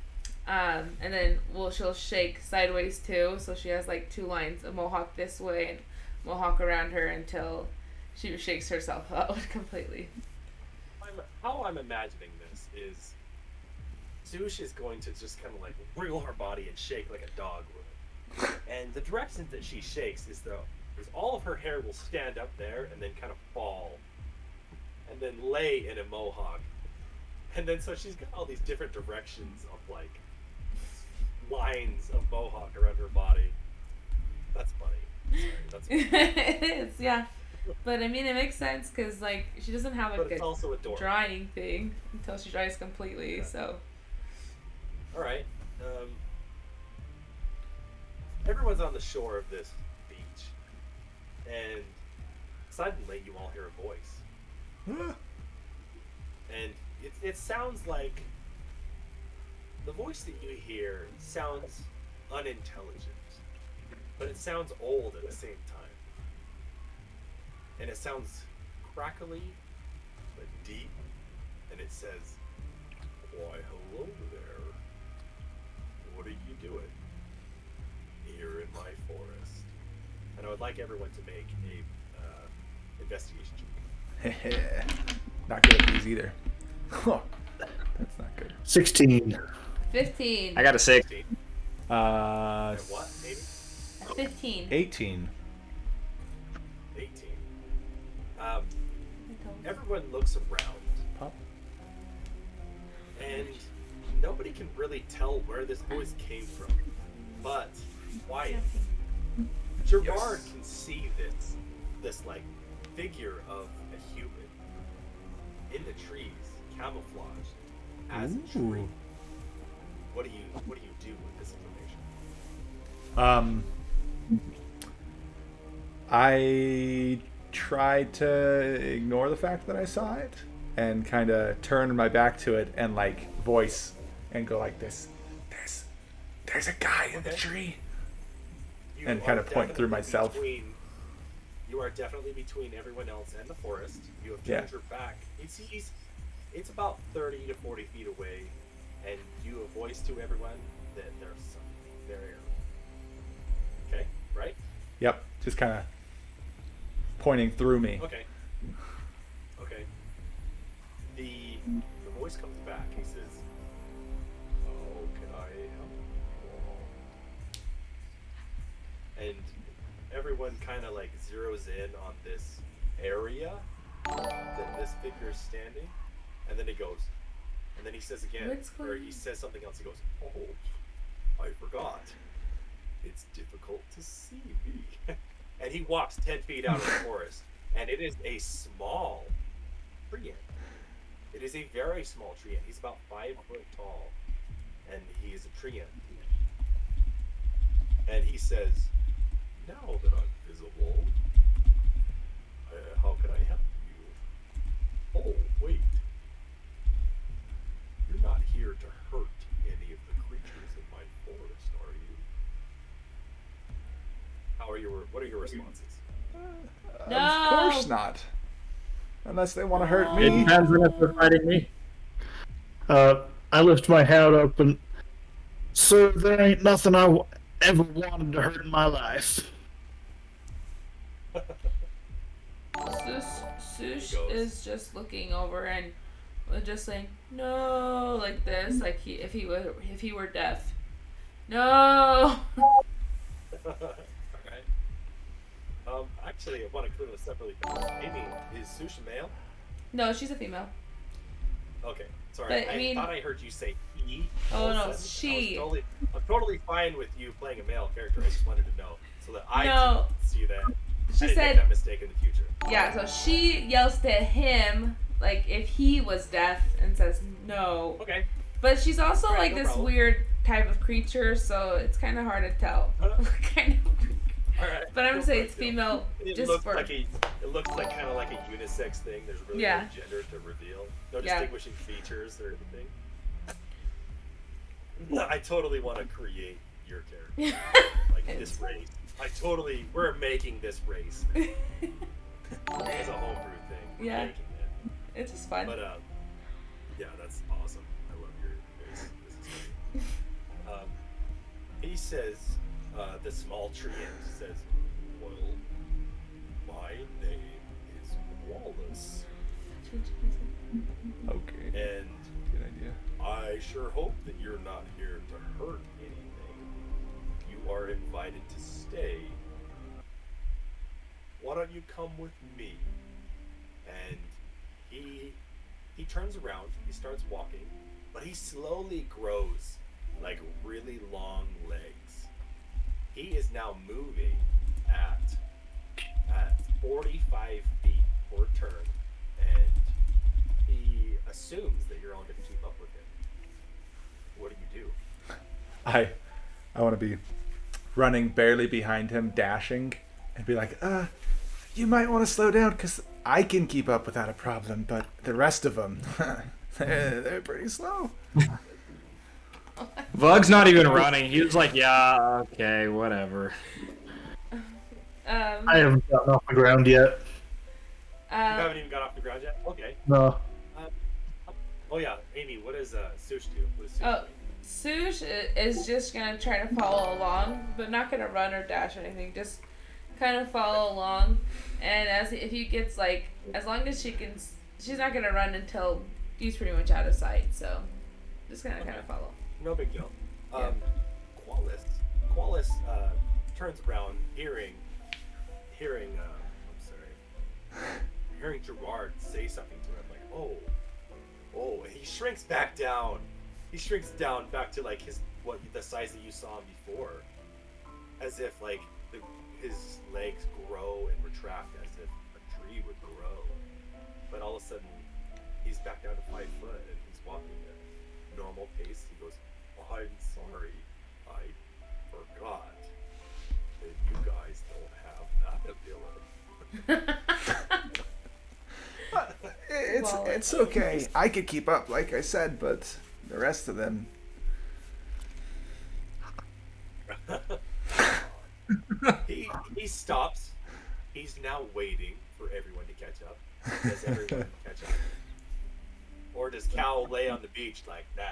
and then she'll shake sideways too. So she has like two lines: a mohawk this way and mohawk around her until she shakes herself out completely. How I'm imagining this is, Sush is going to just kind of like wriggle her body and shake like a dog would. And the direction that she shakes is all of her hair will stand up there and then kind of fall, and then lay in a mohawk. And then so she's got all these different directions of like lines of mohawk around her body. That's funny. Sorry, that's funny. It is, yeah. But I mean, it makes sense because like she doesn't have But like it's a also adorable. drying thing until she dries completely. Yeah. So All right. Everyone's on the shore of this beach, and suddenly you all hear a voice, and it sounds like the voice that you hear sounds unintelligent, but it sounds old at the same time, and it sounds crackly but deep, and it says, "Why, hello there. What are you doing here in my forest?" And I would like everyone to make a investigation check. Not good at these either. Huh. That's not good. 16. 15. I got a 6. 16. Uh, And what? Maybe 15. 18. 18. Everyone looks around, Pop. and nobody can really tell where this voice came from. But Wyatt, Gerard can see this like figure of a human in the trees, camouflaged as a tree. Ooh. What do you do with this information? I tried to ignore the fact that I saw it and kind of turn my back to it and like voice and go like this. There's a guy in the Okay. tree. You And kind are of point through definitely myself. You are definitely between everyone else and the forest. You have Yeah. turned your back. It's about 30 to 40 feet away, and you have voiced to everyone that there's something there. Okay, right? Yep, just kind of pointing through me. Okay. Okay. voice comes back. He says, "Oh, can I help you all?" And everyone kind of like zeroes in on this area that this figure is standing, and then he goes, and then he says again, What's or going he on? says something else. He goes, "Oh, I forgot. It's difficult to see me." And he walks 10 feet out of the forest, and it is a small tree ant. It is a very small tree ant. He's about 5 foot tall, and he is a tree ant. And he says, "Now that I'm visible, how can I help you? Oh, wait. You're not here to hurt any of the creatures in my forest, are you? What are your responses?" No. Of course not. Unless they want to hurt It me. depends on if they're fighting me. I lift my hand up and, sir, there ain't nothing I ever wanted to hurt in my life. Sush goes. is just looking over and just saying no like this, like if he were deaf. No. Alright. Actually, I want to clear this up really fast. Amy, is Sush a male? No, she's a female. Okay, sorry. But, I I mean- thought I heard you say he. Oh, all of a no, sudden. she. I'm totally fine with you playing a male character. I just wanted to know so that I No. didn't see that. She I didn't make said that mistake in the future. yeah, so she yells to him like if he was deaf and says no. Okay. But she's also Right, like no this problem. weird type of creature, so it's kind of hard to tell. kind of. All right. But I'm No gonna say big it's deal. female It just looks for like it looks like kind of like a unisex thing. There's really Yeah. no gender to reveal. No Yeah. distinguishing features or anything. I totally want to create your character, like this race. We're making this race as a homebrew thing. We're Yeah. making it. It's just fun. But yeah, that's awesome. I love your face. This is great. He says, the small tree ant says, "Well, my name is Wallace, Okay. and Good idea. I sure hope that you're not here to hurt anything. You are invited to stay. Why don't you come with me?" And he turns around, he starts walking, but he slowly grows like really long legs. He is now moving at 45 feet per turn, and he assumes that you're all going to keep up with him. What do you do? I want to be running barely behind him, dashing, and be like, you might want to slow down because I can keep up without a problem, but the rest of them, they're pretty slow. Vug's not even running. He was like, yeah, okay, whatever. I haven't gotten off the ground yet. You haven't even got off the ground yet? Okay. No. Oh yeah, Amy, what does Sush do? What does Sush Oh, do? Sush is just gonna try to follow along, but not gonna run or dash or anything. Just kind of follow along, and if he gets like, as long as she can, she's not gonna run until he's pretty much out of sight. So, just gonna kind of follow. No big deal. Yeah. Qualis turns around, hearing Gerard say something to him, like, oh, and he shrinks back down. He shrinks down back to like the size that you saw him before, as if like his legs grow and retract as if a tree would grow. But all of a sudden, he's back down to 5 foot and he's walking at normal pace. He goes, "I'm sorry, I forgot that you guys don't have that ability." It's okay. I could keep up, like I said, but the rest of them. He stops. He's now waiting for everyone to catch up. Does everyone catch up? Or does Cal lay on the beach like, nah,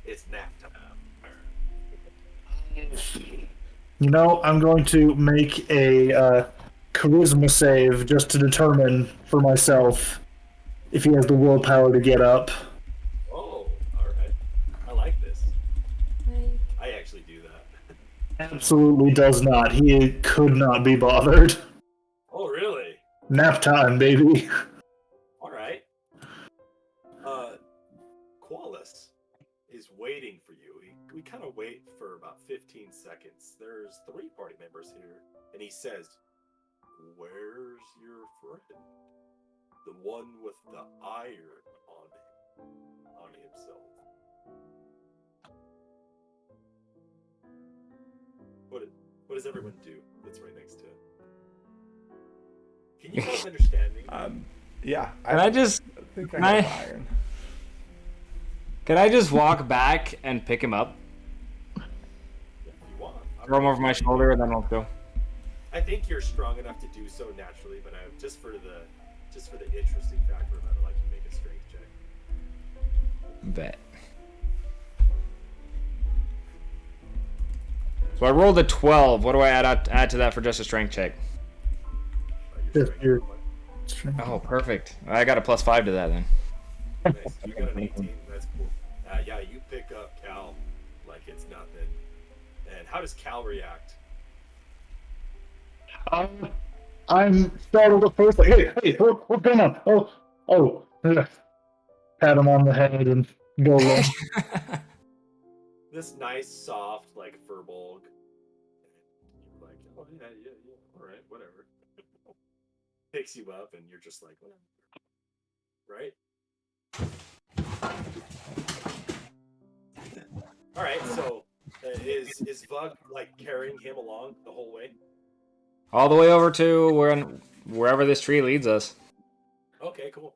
it's nap time? You know, I'm going to make a charisma save just to determine for myself if he has the willpower to get up. Oh, Absolutely does not. He could not be bothered. Oh, really? Nap time, baby. All right. Qualis is waiting for you. We kind of wait for about 15 seconds. There's 3 party members here, and he says, "Where's your friend? The one with the iron on himself." What does everyone do that's right next to him? Can you guys understand me? Yeah. Can I just think can I I- have iron. can I just walk back and pick him up? If you want. Throw him over my shoulder and then I'll go. I think you're strong enough to do so naturally, but just for the interesting factor of it, I'd like you to make a strength check. Bet. So I rolled a 12. What do I add to that for just a strength check? Your If strength you're- is what? Oh, perfect. I got a +5 to that then. Nice. You got an 18. That's cool. Yeah, you pick up Cal like it's nothing. And how does Cal react? I'm startled at first. Like, hey, what's going on? Oh. Pat him on the head and go away. This nice, soft, like Furbolg. And you're like, oh yeah, all right, whatever. Picks you up, and you're just like, whatever. Right? All right. So, is Vug like carrying him along the whole way? All the way over to wherever this tree leads us. Okay, cool.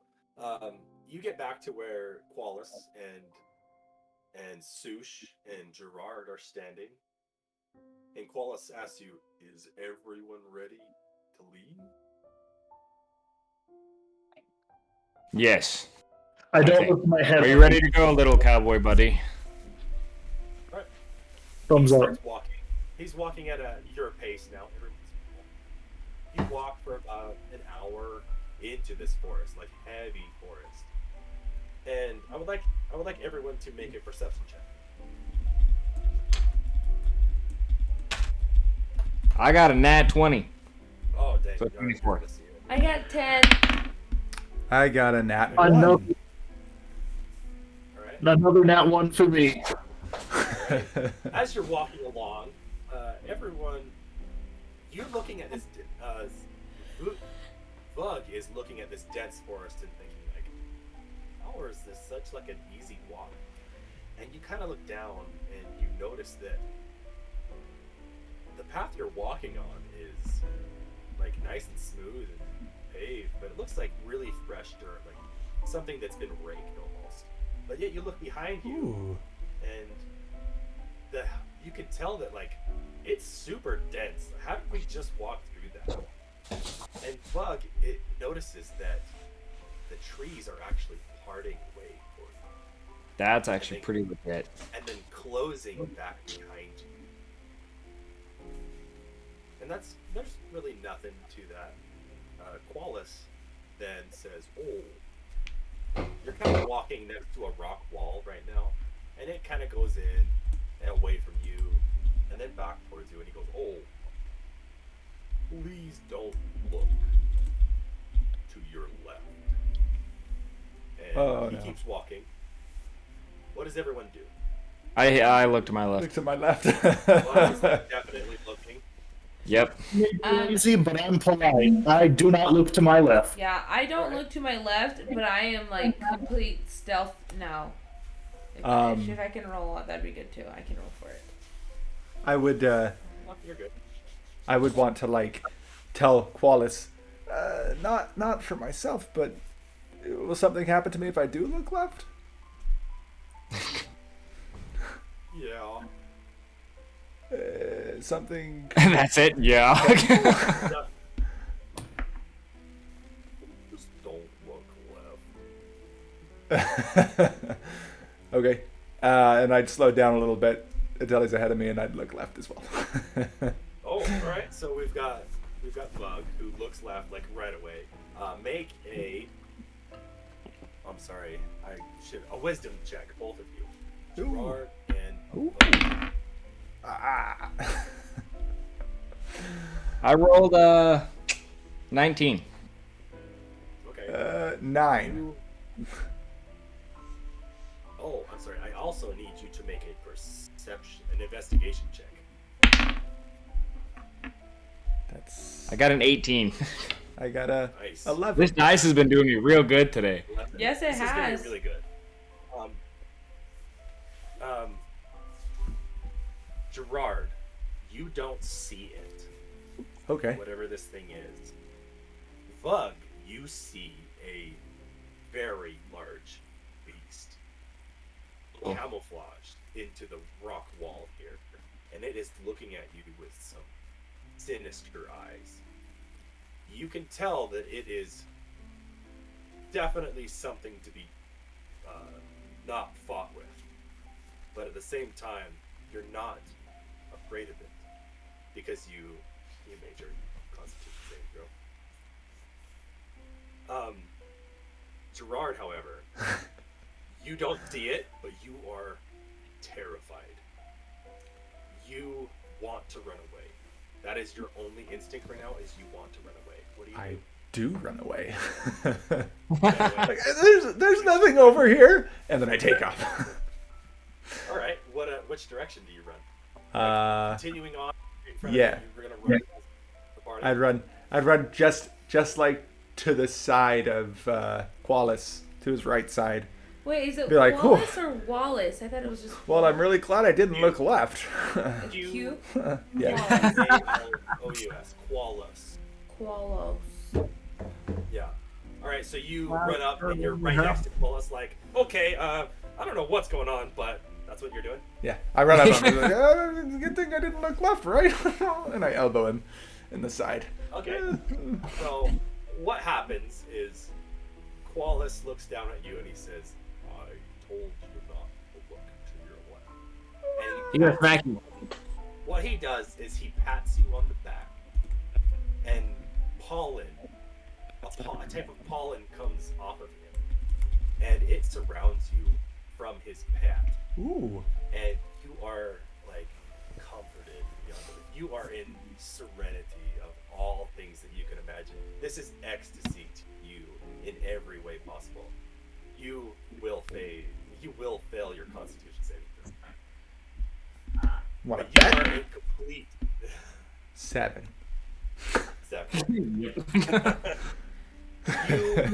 You get back to where Qualis and Sush and Gerard are standing, and Qualis asks you, "Is everyone ready to leave?" Yes. I don't Okay. look my head. Are you ready to go, little cowboy buddy? Right. Thumbs He up. starts walking. He's walking at your pace now. You walk for about an hour into this forest, like heavy forest. And I would like everyone to make a perception check. I got a nat 20. Oh dang! So you already 24. got to see it. I got 10. I got a nat Another, 1. All right. another nat 1 for me. As you're walking along, everyone, you're looking at this. Bug is looking at this dense forest and thinking like, "How is this such like an easy walk?" And you kind of look down and you notice that the path you're walking on is like nice and smooth and paved, but it looks like really fresh dirt, like something that's been raked almost. But yet you look behind you Ooh. and you can tell that like it's super dense. How did we just walk through that? And Bug it notices that the trees are actually parting way toward you, That's actually pretty legit. and then closing back behind you. And there's really nothing to that. Qualis then says, "Oh, you're kind of walking next to a rock wall right now, and it kind of goes in and away from you, and then back towards you." And he goes, "Oh, please don't look to your left." And Oh, he no. keeps walking. What does everyone do? I look to my left. Look to my left. Well, he's definitely looking. Yep. Lazy, but I'm polite. I do not look to my left. Yeah, I don't Alright. look to my left, but I am like complete stealth now. If I can roll, that'd be good too. I can roll for it. I would Oh, you're good. I would want to like tell Qualis, not for myself, but will something happen to me if I do look left? Yeah. Something. That's it. Yeah. Just don't look left. Okay. And I'd slow down a little bit until he's ahead of me, and I'd look left as well. Oh, all right. So we've got Bug who looks left like right away. Make a. I'm sorry. A wisdom check, both of you. Ooh. Gerard and Ooh. Bug. Ah. I rolled 19. Okay. 9. Oh, I'm sorry. I also need you to make an investigation check. That's. I got an 18. I got a Nice. 11. This dice has been doing me real good today. Yes, it This is gonna has. be really good. Gerard, you don't see it. Okay. Whatever this thing is. Vug, you see a very large beast Oh. camouflaged into the rock wall here, and it is looking at you with some sinister eyes. You can tell that it is definitely something to be not fought with, but at the same time, you're not afraid of it because you made your Constitution saving throw. Gerard, however, you don't see it, but you are terrified. You want to run away. That is your only instinct right now. Is you want to run away. What do you I do? do run away. Run away? there's nothing over here, and then I take off. All right. Which direction do you run? Continuing on in front yeah. of you, you're gonna run the barn. I'd run just like to the side of Qualis, to his right side. Wait, is it Be like, Wallace or Wallace? I thought it was just. Well, I'm really glad I didn't look left. It's You- Q. Yeah. Qualous. Qualous. Qualos. Yeah. All right. So you run up and you're right next to Qualous. Like, okay. I don't know what's going on, but that's what you're doing. Yeah, I run up. I'm like, oh, good thing I didn't look left, right? And I elbow him in the side. Okay. So what happens is Qualous looks down at you and he says, "I told you not to look to your left." And You got smack you. what he does is he pats you on the back, and pollen, a type of pollen comes off of him, and it surrounds you from his pat, Ooh. and you are like comforted beyond belief. You are in serenity of all things that you can imagine. This is ecstasy to you in every way possible. You will fail your Constitution saving throw. What a But you bet. are in complete 7. separation. You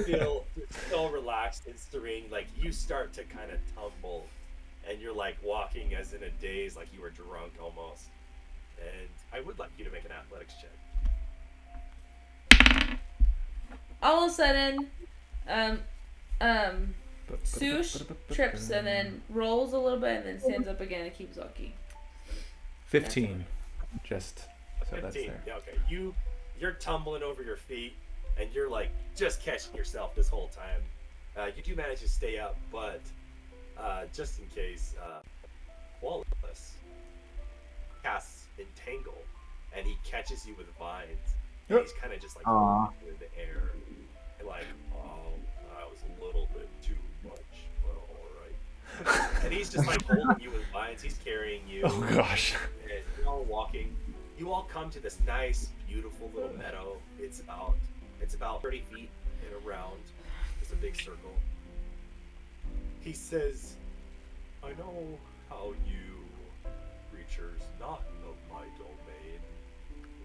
feel so relaxed and serene, like you start to kind of tumble, and you're like walking as in a daze, like you were drunk almost. And I would like you to make an athletics check. All of a sudden, Sush trips and then rolls a little bit and then stands up again and keeps walking. 15. Just so that's 15. there. Yeah, okay. You're tumbling over your feet, and you're like just catching yourself this whole time. You do manage to stay up, but just in case, Wallace casts Entangle, and he catches you with vines. And he's kind of just like Aw. holding you in the air, and like, oh, that was a little bit too much, but all right. And he's just like holding you with vines. He's carrying you. Oh gosh. And you're all walking. You all come to this nice, beautiful little meadow. It's about 30 feet in a round. It's a big circle. He says, "I know how you creatures not of my domain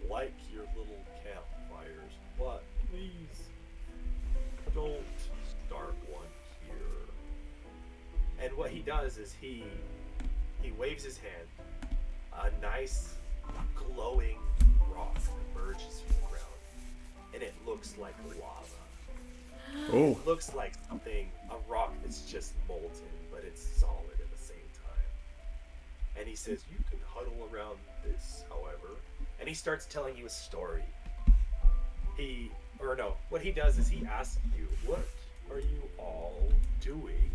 like your little campfires, but please don't start one here." And what he does is he waves his hand. A nice glowing rock emerges from the ground, and it looks like lava. Oh. It looks like a rock that's just molten, but it's solid at the same time. And he says, "You can huddle around this, however." And he starts telling you a story. What he does is he asks you, "What are you all doing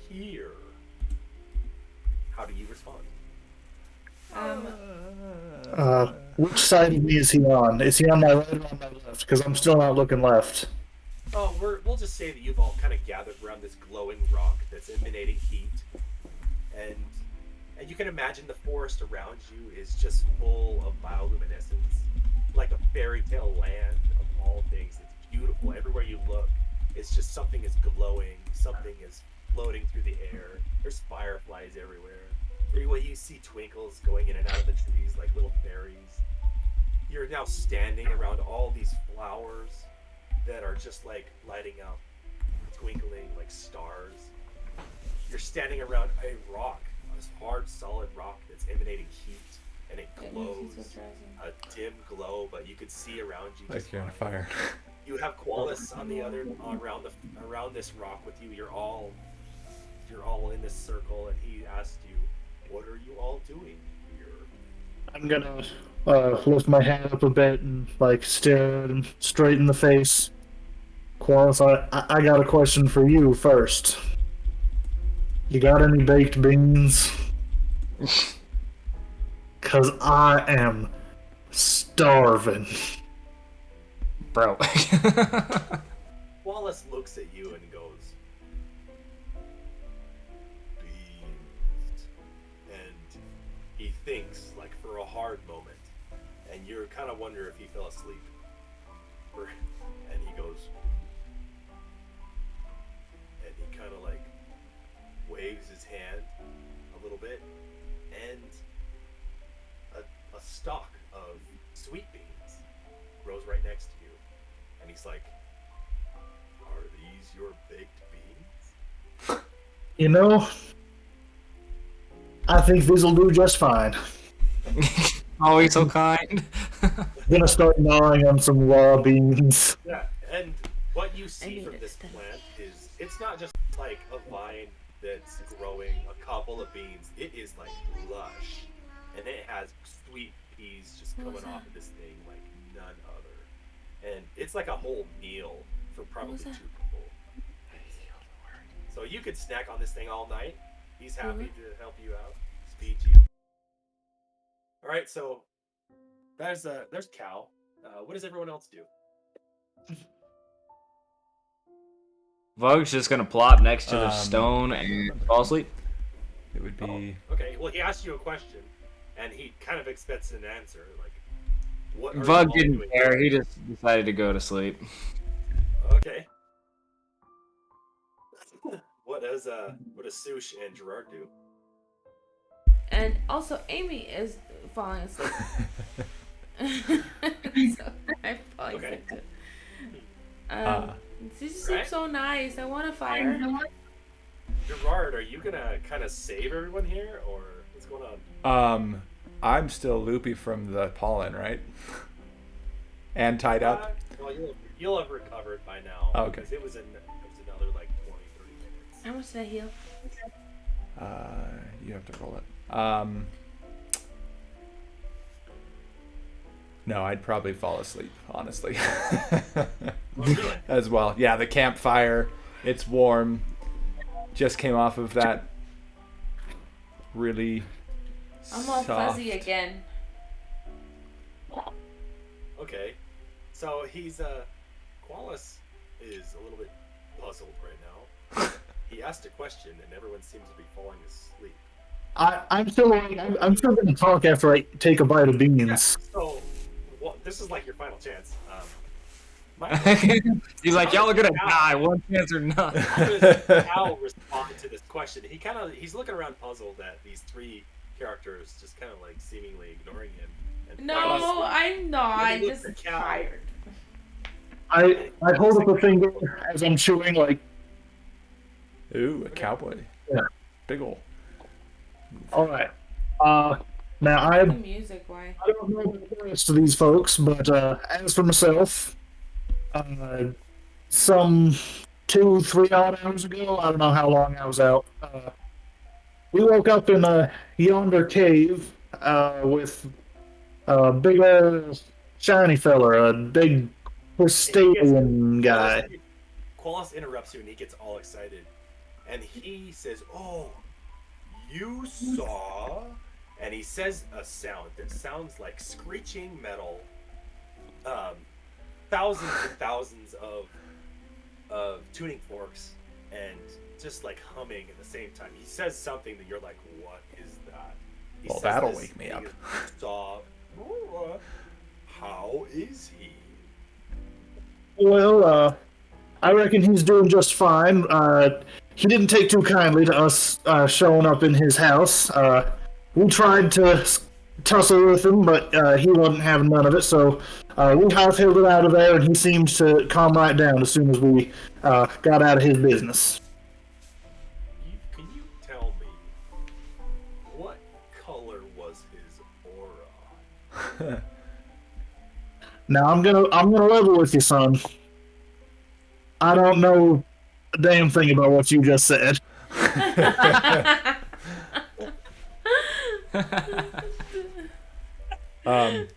here?" How do you respond? Which side of me is he on? Is he on my right or on my left? Because I'm still not looking left. Oh, we'll just say that you've all kind of gathered around this glowing rock that's emanating heat, and And you can imagine the forest around you is just full of bioluminescence, like a fairy tale land of all things. It's beautiful. Everywhere you look, it's just something is glowing, something is floating through the air. There's fireflies everywhere. Everywhere you see twinkles going in and out of the trees like little fairies. You're now standing around all these flowers that are just like lighting up, twinkling like stars. You're standing around a rock, this hard, solid rock that's emanating heat, and it glows a dim glow, but you can see around you. Like you're on fire. You have Qualis on the other around this rock with you. You're all in this circle, and he asked you, "What are you all doing here?" I'm gonna lift my hand up a bit and like stare at him straight in the face. Qualis, I got a question for you first. You got any baked beans? Cause I am starving. Bro. Wallace looks at you and goes, "Beans," and he thinks like for a hard moment, and you're kind of wonder if he fell asleep. And he goes, and he kind of like waves his hand a little bit, and a stalk of sweet beans grows right next to you, and he's like, "Are these your baked beans?" You know, I think this'll do just fine. Always so kind. I'm gonna start gnawing on some raw beans. Yeah, and what you see made from it this stunning. plant is it's not just like a vine that's growing a couple of beans. It is like lush, and it has sweet peas just What coming was off that? of this thing like none other. And it's like a whole meal for probably was 2 that? people. So you could snack on this thing all night. He's happy to help you out, speed you. All right, so there's Cal. What does everyone else do? Vogue's just gonna plop next to the Um, stone and fall asleep. It would be. Okay, well, he asked you a question, and he kind of expects an answer. Like, what are you Vogue all didn't doing? care. He just decided to go to sleep. Okay. What does Sush and Gerard do? And also, Amy is falling asleep. So I'm falling Okay. asleep too. Ah. This is Right. so nice. I want a fire. Gerard, are you gonna kind of save everyone here, or what's going on? I'm still loopy from the pollen, right? And tied up. Well, you'll have recovered by now. Oh, okay. Because it was another like 20, 30 minutes. How much did I heal? You have to roll it. No, I'd probably fall asleep, honestly. Really? As well. Yeah, the campfire. It's warm. Just came off of that really I'm all soft. fuzzy again. Okay. So he's Qualis is a little bit puzzled right now. He asked a question, and everyone seems to be falling asleep. I'm still awake. I'm still gonna talk after I take a bite of beans. So, this is like your final chance. He's like, y'all are gonna die, one chance or not. How does Cal respond to this question? He's looking around puzzled at these 3 characters just kind of like seemingly ignoring him. And No, Qualis- I'm not. I'm look just at Cal. tired. I hold up a finger as I'm chewing, like, Ooh, a cowboy. Yeah. Big ol'. all right. Now The music, why? I don't know about the rest of these folks, but as for myself, some 2-3 odd hours ago, I don't know how long I was out. We woke up in a yonder cave with a big old shiny feller, a big crustacean guy. Qualis interrupts you and he gets all excited. And he says, "Oh, you saw?" And he says a sound that sounds like screeching metal. Thousands and thousands of tuning forks and just like humming at the same time. He says something that you're like, what is that? He Well, says that'll this wake me thing up. is, Saw. How is he? Well, I reckon he's doing just fine. He didn't take too kindly to us showing up in his house. We tried to tussle with him, but he wasn't having none of it, so we hightailed it out of there, and he seemed to calm right down as soon as we got out of his business. Can you tell me what color was his aura? Now I'm gonna level with you, son. I don't know a damn thing about what you just said. Um,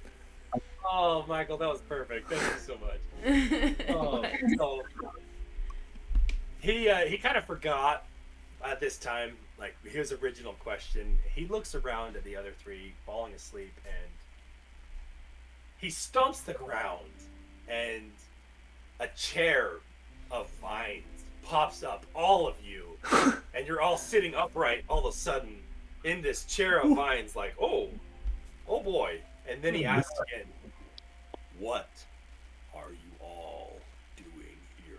Oh, Michael, that was perfect. Thank you so much. So he kind of forgot at this time, like his original question. He looks around at the other three falling asleep, and he stomps the ground, and a chair of vines pops up, all of you, and you're all sitting upright all of a sudden in this chair of vines, like, oh boy. And then he asks again, what are you all doing here?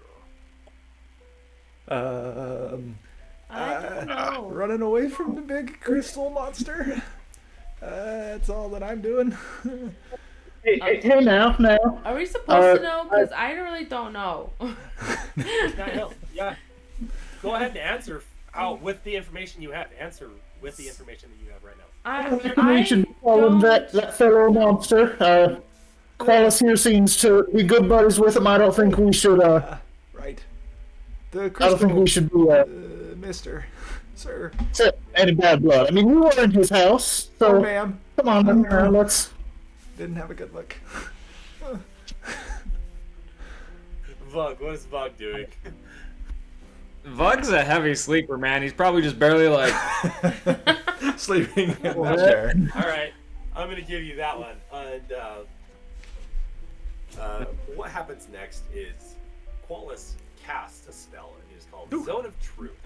I don't know. Running away from the big crystal monster. That's all that I'm doing. Hey, now. Are we supposed to know? Because I really don't know. Yeah. Go ahead and answer out with the information you have. Answer with the information that you have right now. We should follow that fellow monster. Qualis here seems to be good buddies with him. I don't think we should. Right. The I crystal, don't think we should be Mister, sir. any bad blood. I mean, we were in his house, so Oh, ma'am. come on, let's. Didn't have a good look. Vug, what is Vug doing? Vug's a heavy sleeper, man. He's probably just barely like. Sleeping in that chair. All right, I'm gonna give you that one. And what happens next is Qualis casts a spell, and it is called Zone of Truth.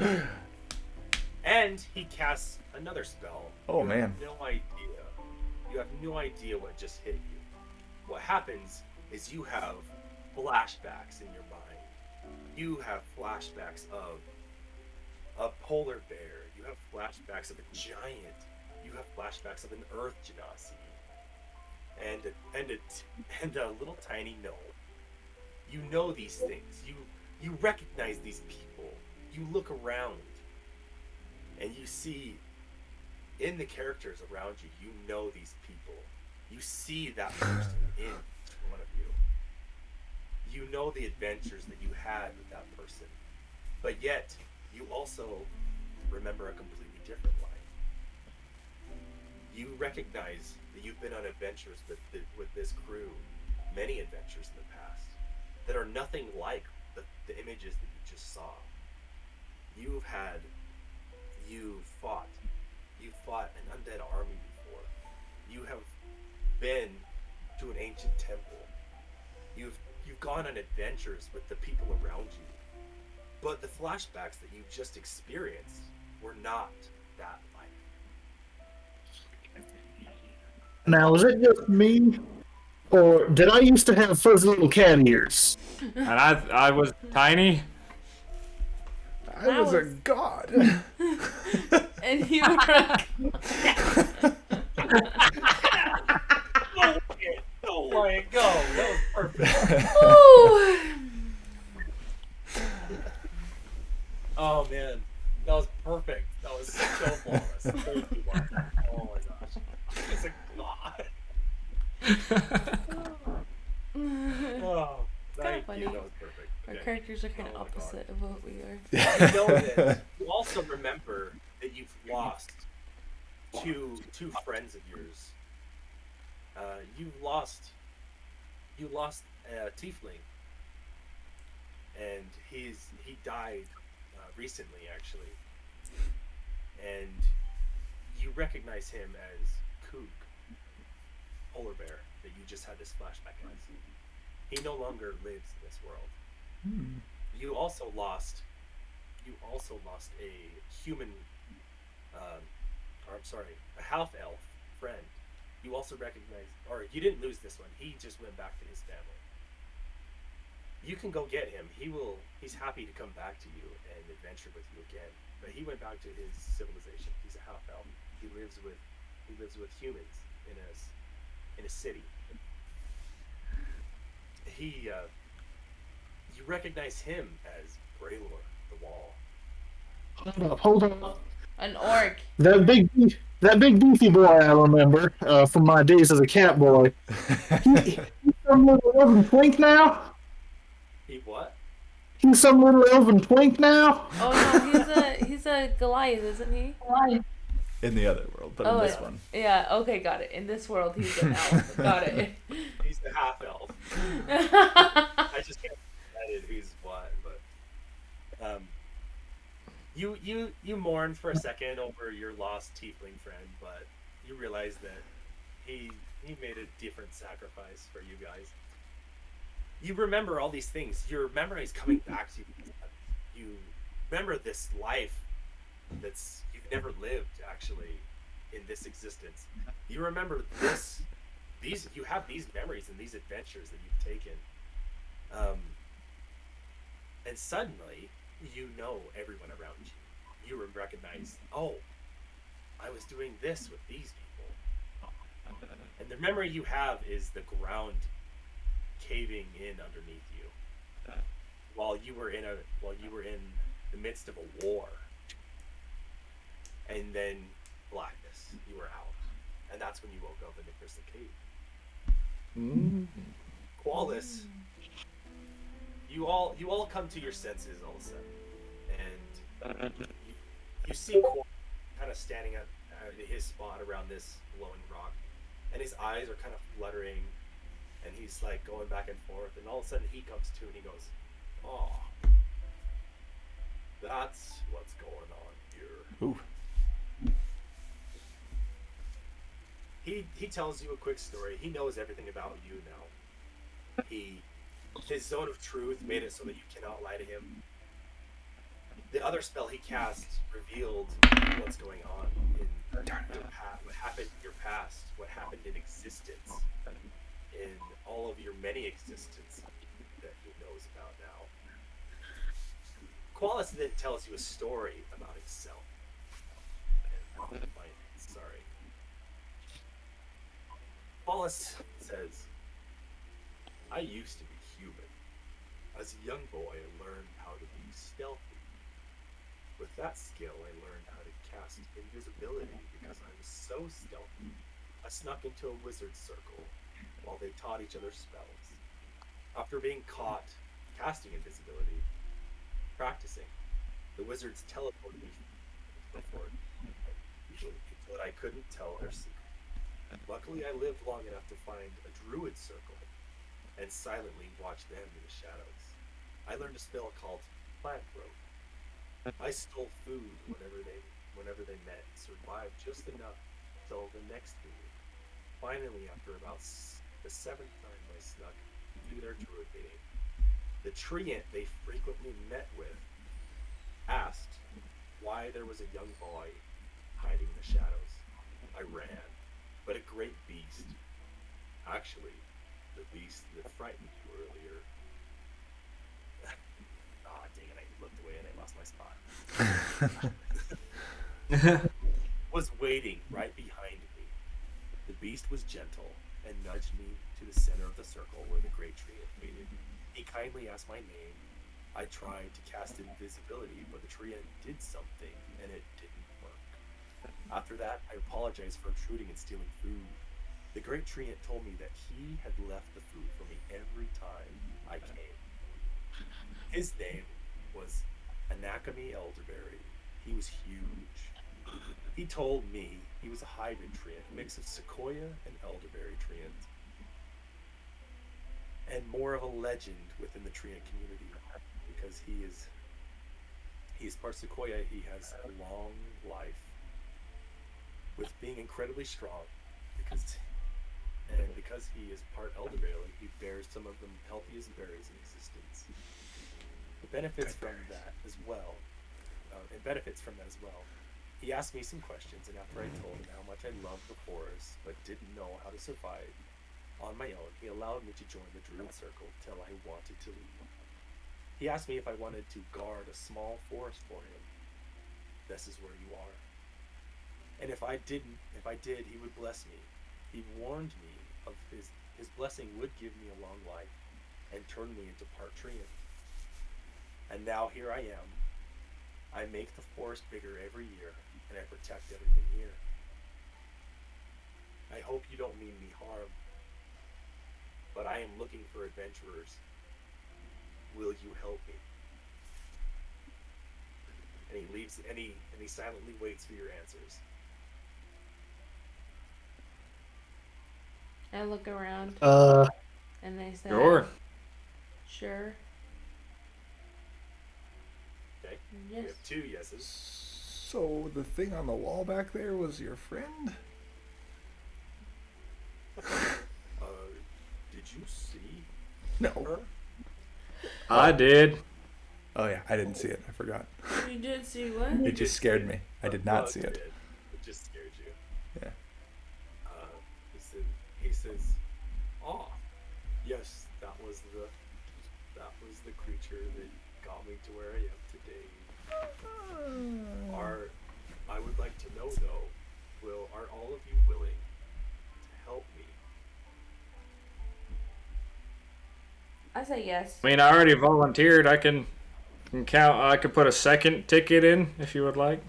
And he casts another spell. Oh, You have man. no idea. You have no idea what just hit you. What happens is you have flashbacks in your mind. You have flashbacks of a polar bear. You have flashbacks of a giant. You have flashbacks of an earth genasi. And a little tiny gnome. You know these things. You recognize these people. You look around and you see in the characters around you, you know these people. You see that person in front of you. You know the adventures that you had with that person. But yet, you also remember a completely different life. You recognize that you've been on adventures with this crew, many adventures in the past, that are nothing like the images that you just saw. You've fought an undead army before. You have been to an ancient temple. You've gone on adventures with the people around you. But the flashbacks that you just experienced were not that life. Now, is it just me, or did I used to have fuzzy little cat ears? And I was tiny. I was a god. And you were. No way, go. That was perfect. Ooh. Oh man, that was perfect. That was so flawless. Thank you, Mark. Oh my gosh, he's a god. Oh, thank funny. you. That was perfect. Our Okay. characters are kind of Oh my God. opposite of what we are. You know that. You also remember that you've lost two friends of yours. You lost a tiefling, and he died recently, actually. And you recognize him as Koog, polar bear that you just had this flashback as. He no longer lives in this world. You also lost you also lost a human, or I'm sorry, a half elf friend. You also recognize, or you didn't lose this one. He just went back to his family. You can go get him. He's happy to come back to you and adventure with you again. But he went back to his civilization. He's a half elf. He lives with humans in a city. You recognize him as Braylor the Wall. Hold up. An orc. That big beefy boy I remember from my days as a cat boy. He's some little elven twink now. He what? He's some little elven twink now. Oh no, he's a Goliath, isn't he? In the other world, but Oh, in this one. Yeah, okay, got it. In this world, he's an elf. Got it. He's the half elf. I just can't decide who's what, but you mourn for a second over your lost tiefling friend, but you realize that he made a different sacrifice for you guys. You remember all these things. Your memory is coming back to you. You remember this life that's you've never lived actually in this existence. You remember you have these memories and these adventures that you've taken. And suddenly you know everyone around you. You recognize, oh, I was doing this with these people. And the memory you have is the ground caving in underneath you while you were in the midst of a war. And then blackness. You were out. And that's when you woke up in the crystal cave. Qualis, you all come to your senses all of a sudden. And you see Qualis kind of standing at his spot around this glowing rock. And his eyes are kind of fluttering. And he's like going back and forth. And all of a sudden he comes to and he goes, "Oh, that's what's going on here." Ooh. He tells you a quick story. He knows everything about you now. His zone of truth made it so that you cannot lie to him. The other spell he cast revealed what's going on in your past, what happened in your past, what happened in existence, in all of your many existences that he knows about now. Qualis then tells you a story about himself. Sorry. Qualis says, "I used to be human. As a young boy, I learned how to be stealthy. With that skill, I learned how to cast invisibility because I was so stealthy. I snuck into a wizard's circle while they taught each other spells. After being caught casting invisibility, practicing, the wizards teleported me before but I couldn't tell their secret. Luckily, I lived long enough to find a druid circle and silently watch them in the shadows. I learned a spell called plant growth. I stole food whenever they met, survived just enough till the next meeting. Finally, after about the 7th time I snuck through their druid meeting, the treant they frequently met with asked why there was a young boy hiding in the shadows. I ran, but a great beast, actually, the beast that frightened you earlier." Ah, dang it, I looked away and I lost my spot. "Was waiting right behind me. The beast was gentle and nudged me to the center of the circle where the great tree had waited. He kindly asked my name. I tried to cast invisibility, but the tree did something and it didn't work. After that, I apologized for intruding and stealing food. The great treant told me that he had left the food for me every time I came. His name was Anakami Elderberry. He was huge. He told me he was a hybrid treant, a mix of sequoia and elderberry treant, and more of a legend within the treant community because he is part sequoia. He has a long life with being incredibly strong because he is part elderberry, he bears some of the healthiest berries in existence. The benefits from that as well and benefits from that as well. He asked me some questions, and after I told him how much I loved the forest but didn't know how to survive on my own, he allowed me to join the Druid Circle till I wanted to leave. He asked me if I wanted to guard a small forest for him. This is where you are. And if I did, he would bless me. He warned me of his blessing would give me a long life and turn me into part Treant. And now here I am. I make the forest bigger every year, and I protect everything here. I hope you don't mean me harm, but I am looking for adventurers. Will you help me? And he leaves, and he silently waits for your answers. I look around and they say, Sure. Sure. Okay. We Yes. have 2 yeses. So the thing on the wall back there was your friend? Did you see No. her? I did. Oh yeah, I didn't see it. I forgot. You did see what? It just scared me. I did not see It it. did. It just scared you. Yeah. He says, "Ah, yes, that was the creature that got me to where I am today. I would like to know though, are all of you willing to help me?" I say yes. I mean, I already volunteered. I can count. I could put a second ticket in if you would like.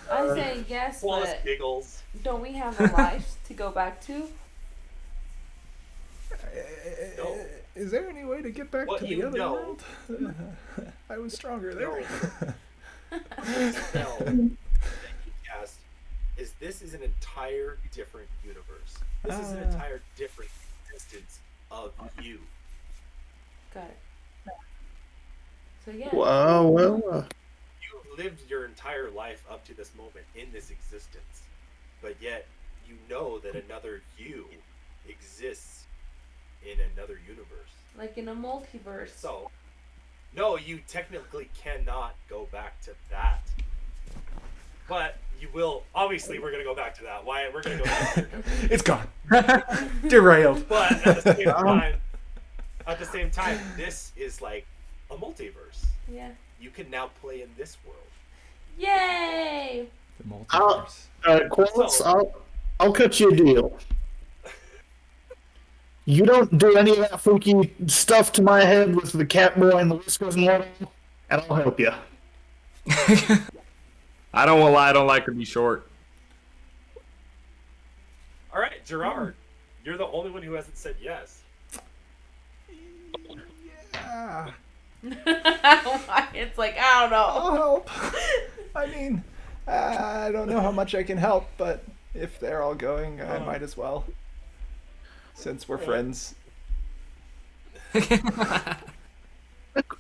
I say yes, Wallace but giggles. don't we have a life to go back to? No. Is there any way to get back What to you the other know- world? I was stronger there. Spell that he cast is this is an entire different universe. This is an entire different existence of you. Got it. So yeah. Well, You've lived your entire life up to this moment in this existence, but yet you know that another you exists in another universe. Like in a multiverse. So, no, you technically cannot go back to that. But you will. Obviously, we're gonna go back to that. Why? We're gonna go back to your company. It's gone. Derailed. But at the same time, this is like a multiverse. Yeah. You can now play in this world. Yay! The multiverse. Quartz, I'll cut you a deal. You don't do any of that freaky stuff to my head with the cat boy and the whiskers and whatnot, and I'll help you. I don't want to lie. I don't like to be short. All right, Gerard, you're the only one who hasn't said yes. Yeah. It's like, I don't know. I'll help. I mean, I don't know how much I can help, but if they're all going, I might as well. Since we're friends.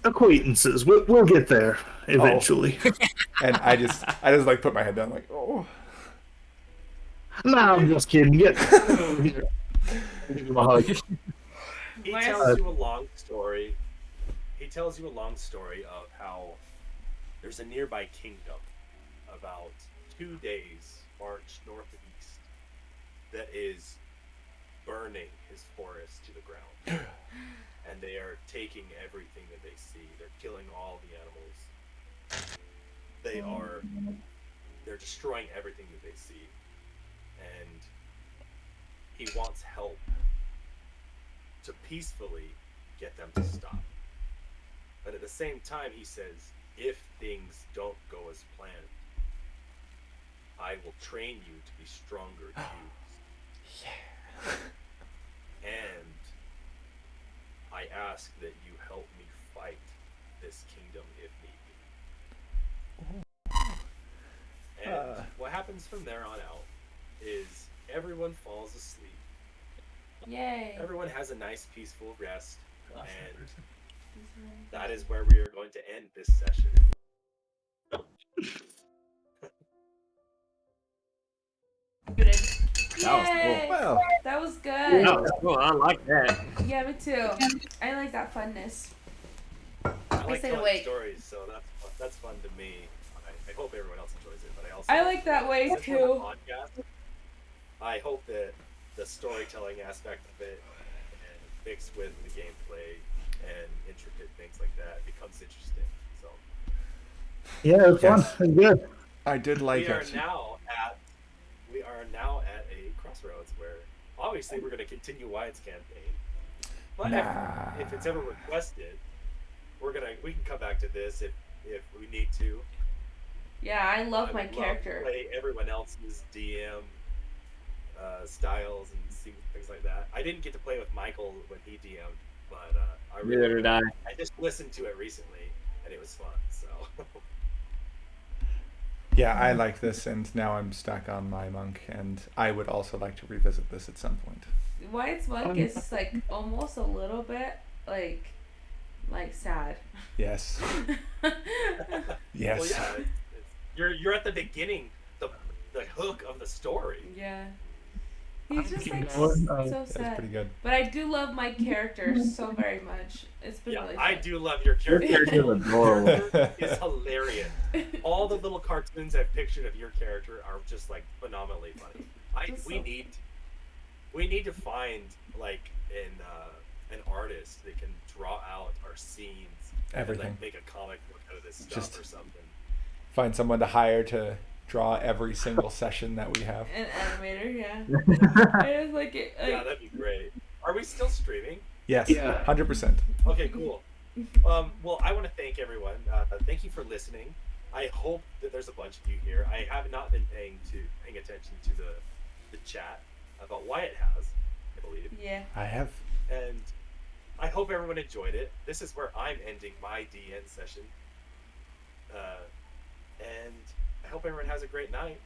Acquaintances. We'll get there eventually. And I just like put my head down like, oh. No, I'm just kidding. Get here. Give him a hug. He Where's- tells you a long story. He tells you a long story of how there's a nearby kingdom about 2 days march north and east that is burning his forest to the ground. And they are taking everything that they see. They're killing all the animals. They're destroying everything that they see. And he wants help to peacefully get them to stop. But at the same time, he says, if things don't go as planned, I will train you to be stronger Jews. Yeah. And I ask that you help me fight this kingdom if need be. And what happens from there on out is everyone falls asleep. Yay. Everyone has a nice peaceful rest. And that is where we are going to end this session. Good. That was cool. Yay. Well, That was good. That was cool. I like that. Yeah, me too. I like that funness. I like stayed telling awake. stories, so that's fun. that's fun to me. I hope everyone else enjoys it, but I also I like that way since we're too. a podcast, I hope that the storytelling aspect of it and mixed with the gameplay and intricate things like that becomes interesting. So Yeah, it's fun. Yes. It's good. I did like we are it. now at a crossroads where obviously we're going to continue Wyatt's campaign, but Nah. if it's ever requested, we can come back to this if we need to. Yeah, I love my would character. to play everyone else's DM styles and see things like that. I didn't get to play with Michael when he DM'd, but Neither did I. I just listened to it recently and it was fun. So Yeah, I like this, and now I'm stuck on my monk, and I would also like to revisit this at some point. Wyatt's monk is like almost a little bit like sad. Yes. Yes. well, yeah, you're at the beginning, the hook of the story. Yeah. He's just like going. so That's sad. pretty good. But I do love my character so very much. It's been Yeah, really I fun. do love your Your character. character's adorable. It's hilarious. All the little cartoons I've pictured of your character are just like phenomenally funny. We need to find like an artist that can draw out our scenes Everything. and like make a comic book out of this stuff Just- or something. Find someone to hire to draw every single session that we have. An animator, yeah. I just like it. Yeah, that'd be great. Are we still streaming? Yes. Yeah. 100%. Okay, cool. Well, I want to thank everyone. Thank you for listening. I hope that there's a bunch of you here. I have not been paying attention to the chat about Wyatt has, I believe, Yeah. I have. and I hope everyone enjoyed it. This is where I'm ending my DN session, and I hope everyone has a great night.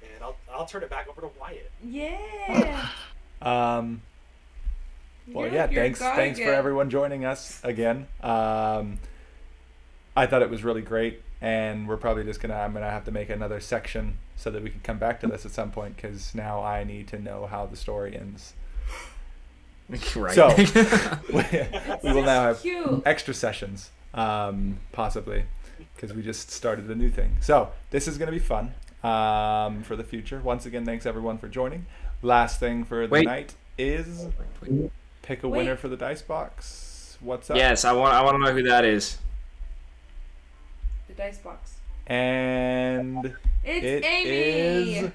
And I'll turn it back over to Wyatt. Yeah. Well, yeah. Thanks for everyone joining us again. I thought it was really great, and we're probably just I'm gonna have to make another section so that we can come back to this at some point, because now I need to know how the story ends. Right. So we will now have Cute. extra sessions, possibly, because we just started a new thing. So this is going to be fun for the future. Once again, thanks everyone for joining. Last thing for the Wait. night is pick a Wait. winner for the dice box. What's up? Yes, I want to know who that is. The dice box. And It's it Amy. is.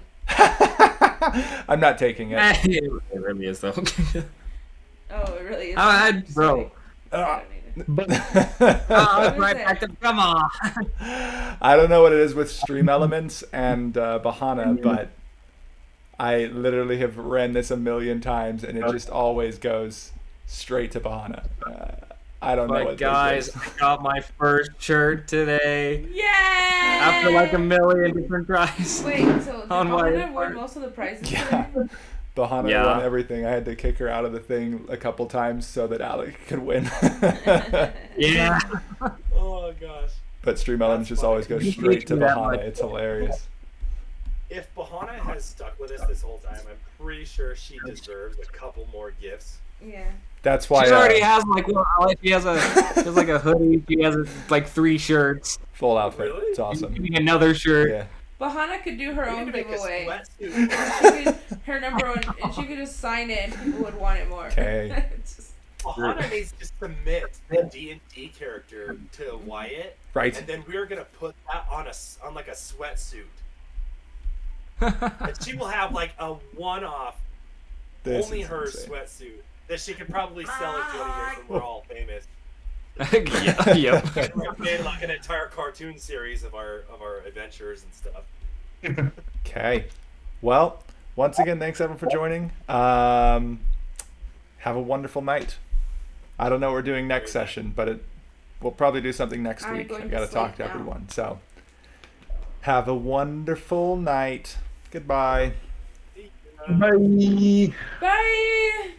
I'm not taking it. It really is though. Oh, it really is. Bro. I don't need it. But Oh, is right it? back to come on. I don't know what it is with Stream Elements and Bahana, but I literally have ran this a million times, and it just always goes straight to Bahana. I don't know But what guys, this is. I got my first shirt today. Yay! After like a million different tries. Wait, so did On Bahana my win most of the prizes Yeah. today? Bahana Yeah. won everything. I had to kick her out of the thing a couple times so that Alec could win. Yeah. Oh gosh. But Stream Elements just funny. always goes You straight to teach me that Bahana. much. It's hilarious. If Bahana has stuck with us this whole time, I'm pretty sure she deserves a couple more gifts. Yeah. That's why She already has like she has like a hoodie. She has like 3 shirts. full outfit. Really? It's awesome. Giving another shirt. Yeah. Bahana could do her We need own to make a giveaway. sweatsuit. She could, her number one, and she could just sign it, and people would want it more. Okay. It's just- Bahana needs to submit the D&D character to Wyatt, Right. and then we're gonna put that on like a sweatsuit, and she will have like a one-off, This only is her insane. sweatsuit that she could probably sell in 20 years when we're all famous. Yeah, yep. And we're gonna make like an entire cartoon series of our adventures and stuff. Okay. Well, once again, thanks everyone for joining. Have a wonderful night. I don't know what we're doing next session, but we'll probably do something next I'm week. going I to got to talk sleep to now. everyone. So, have a wonderful night. Goodbye. bye. Bye!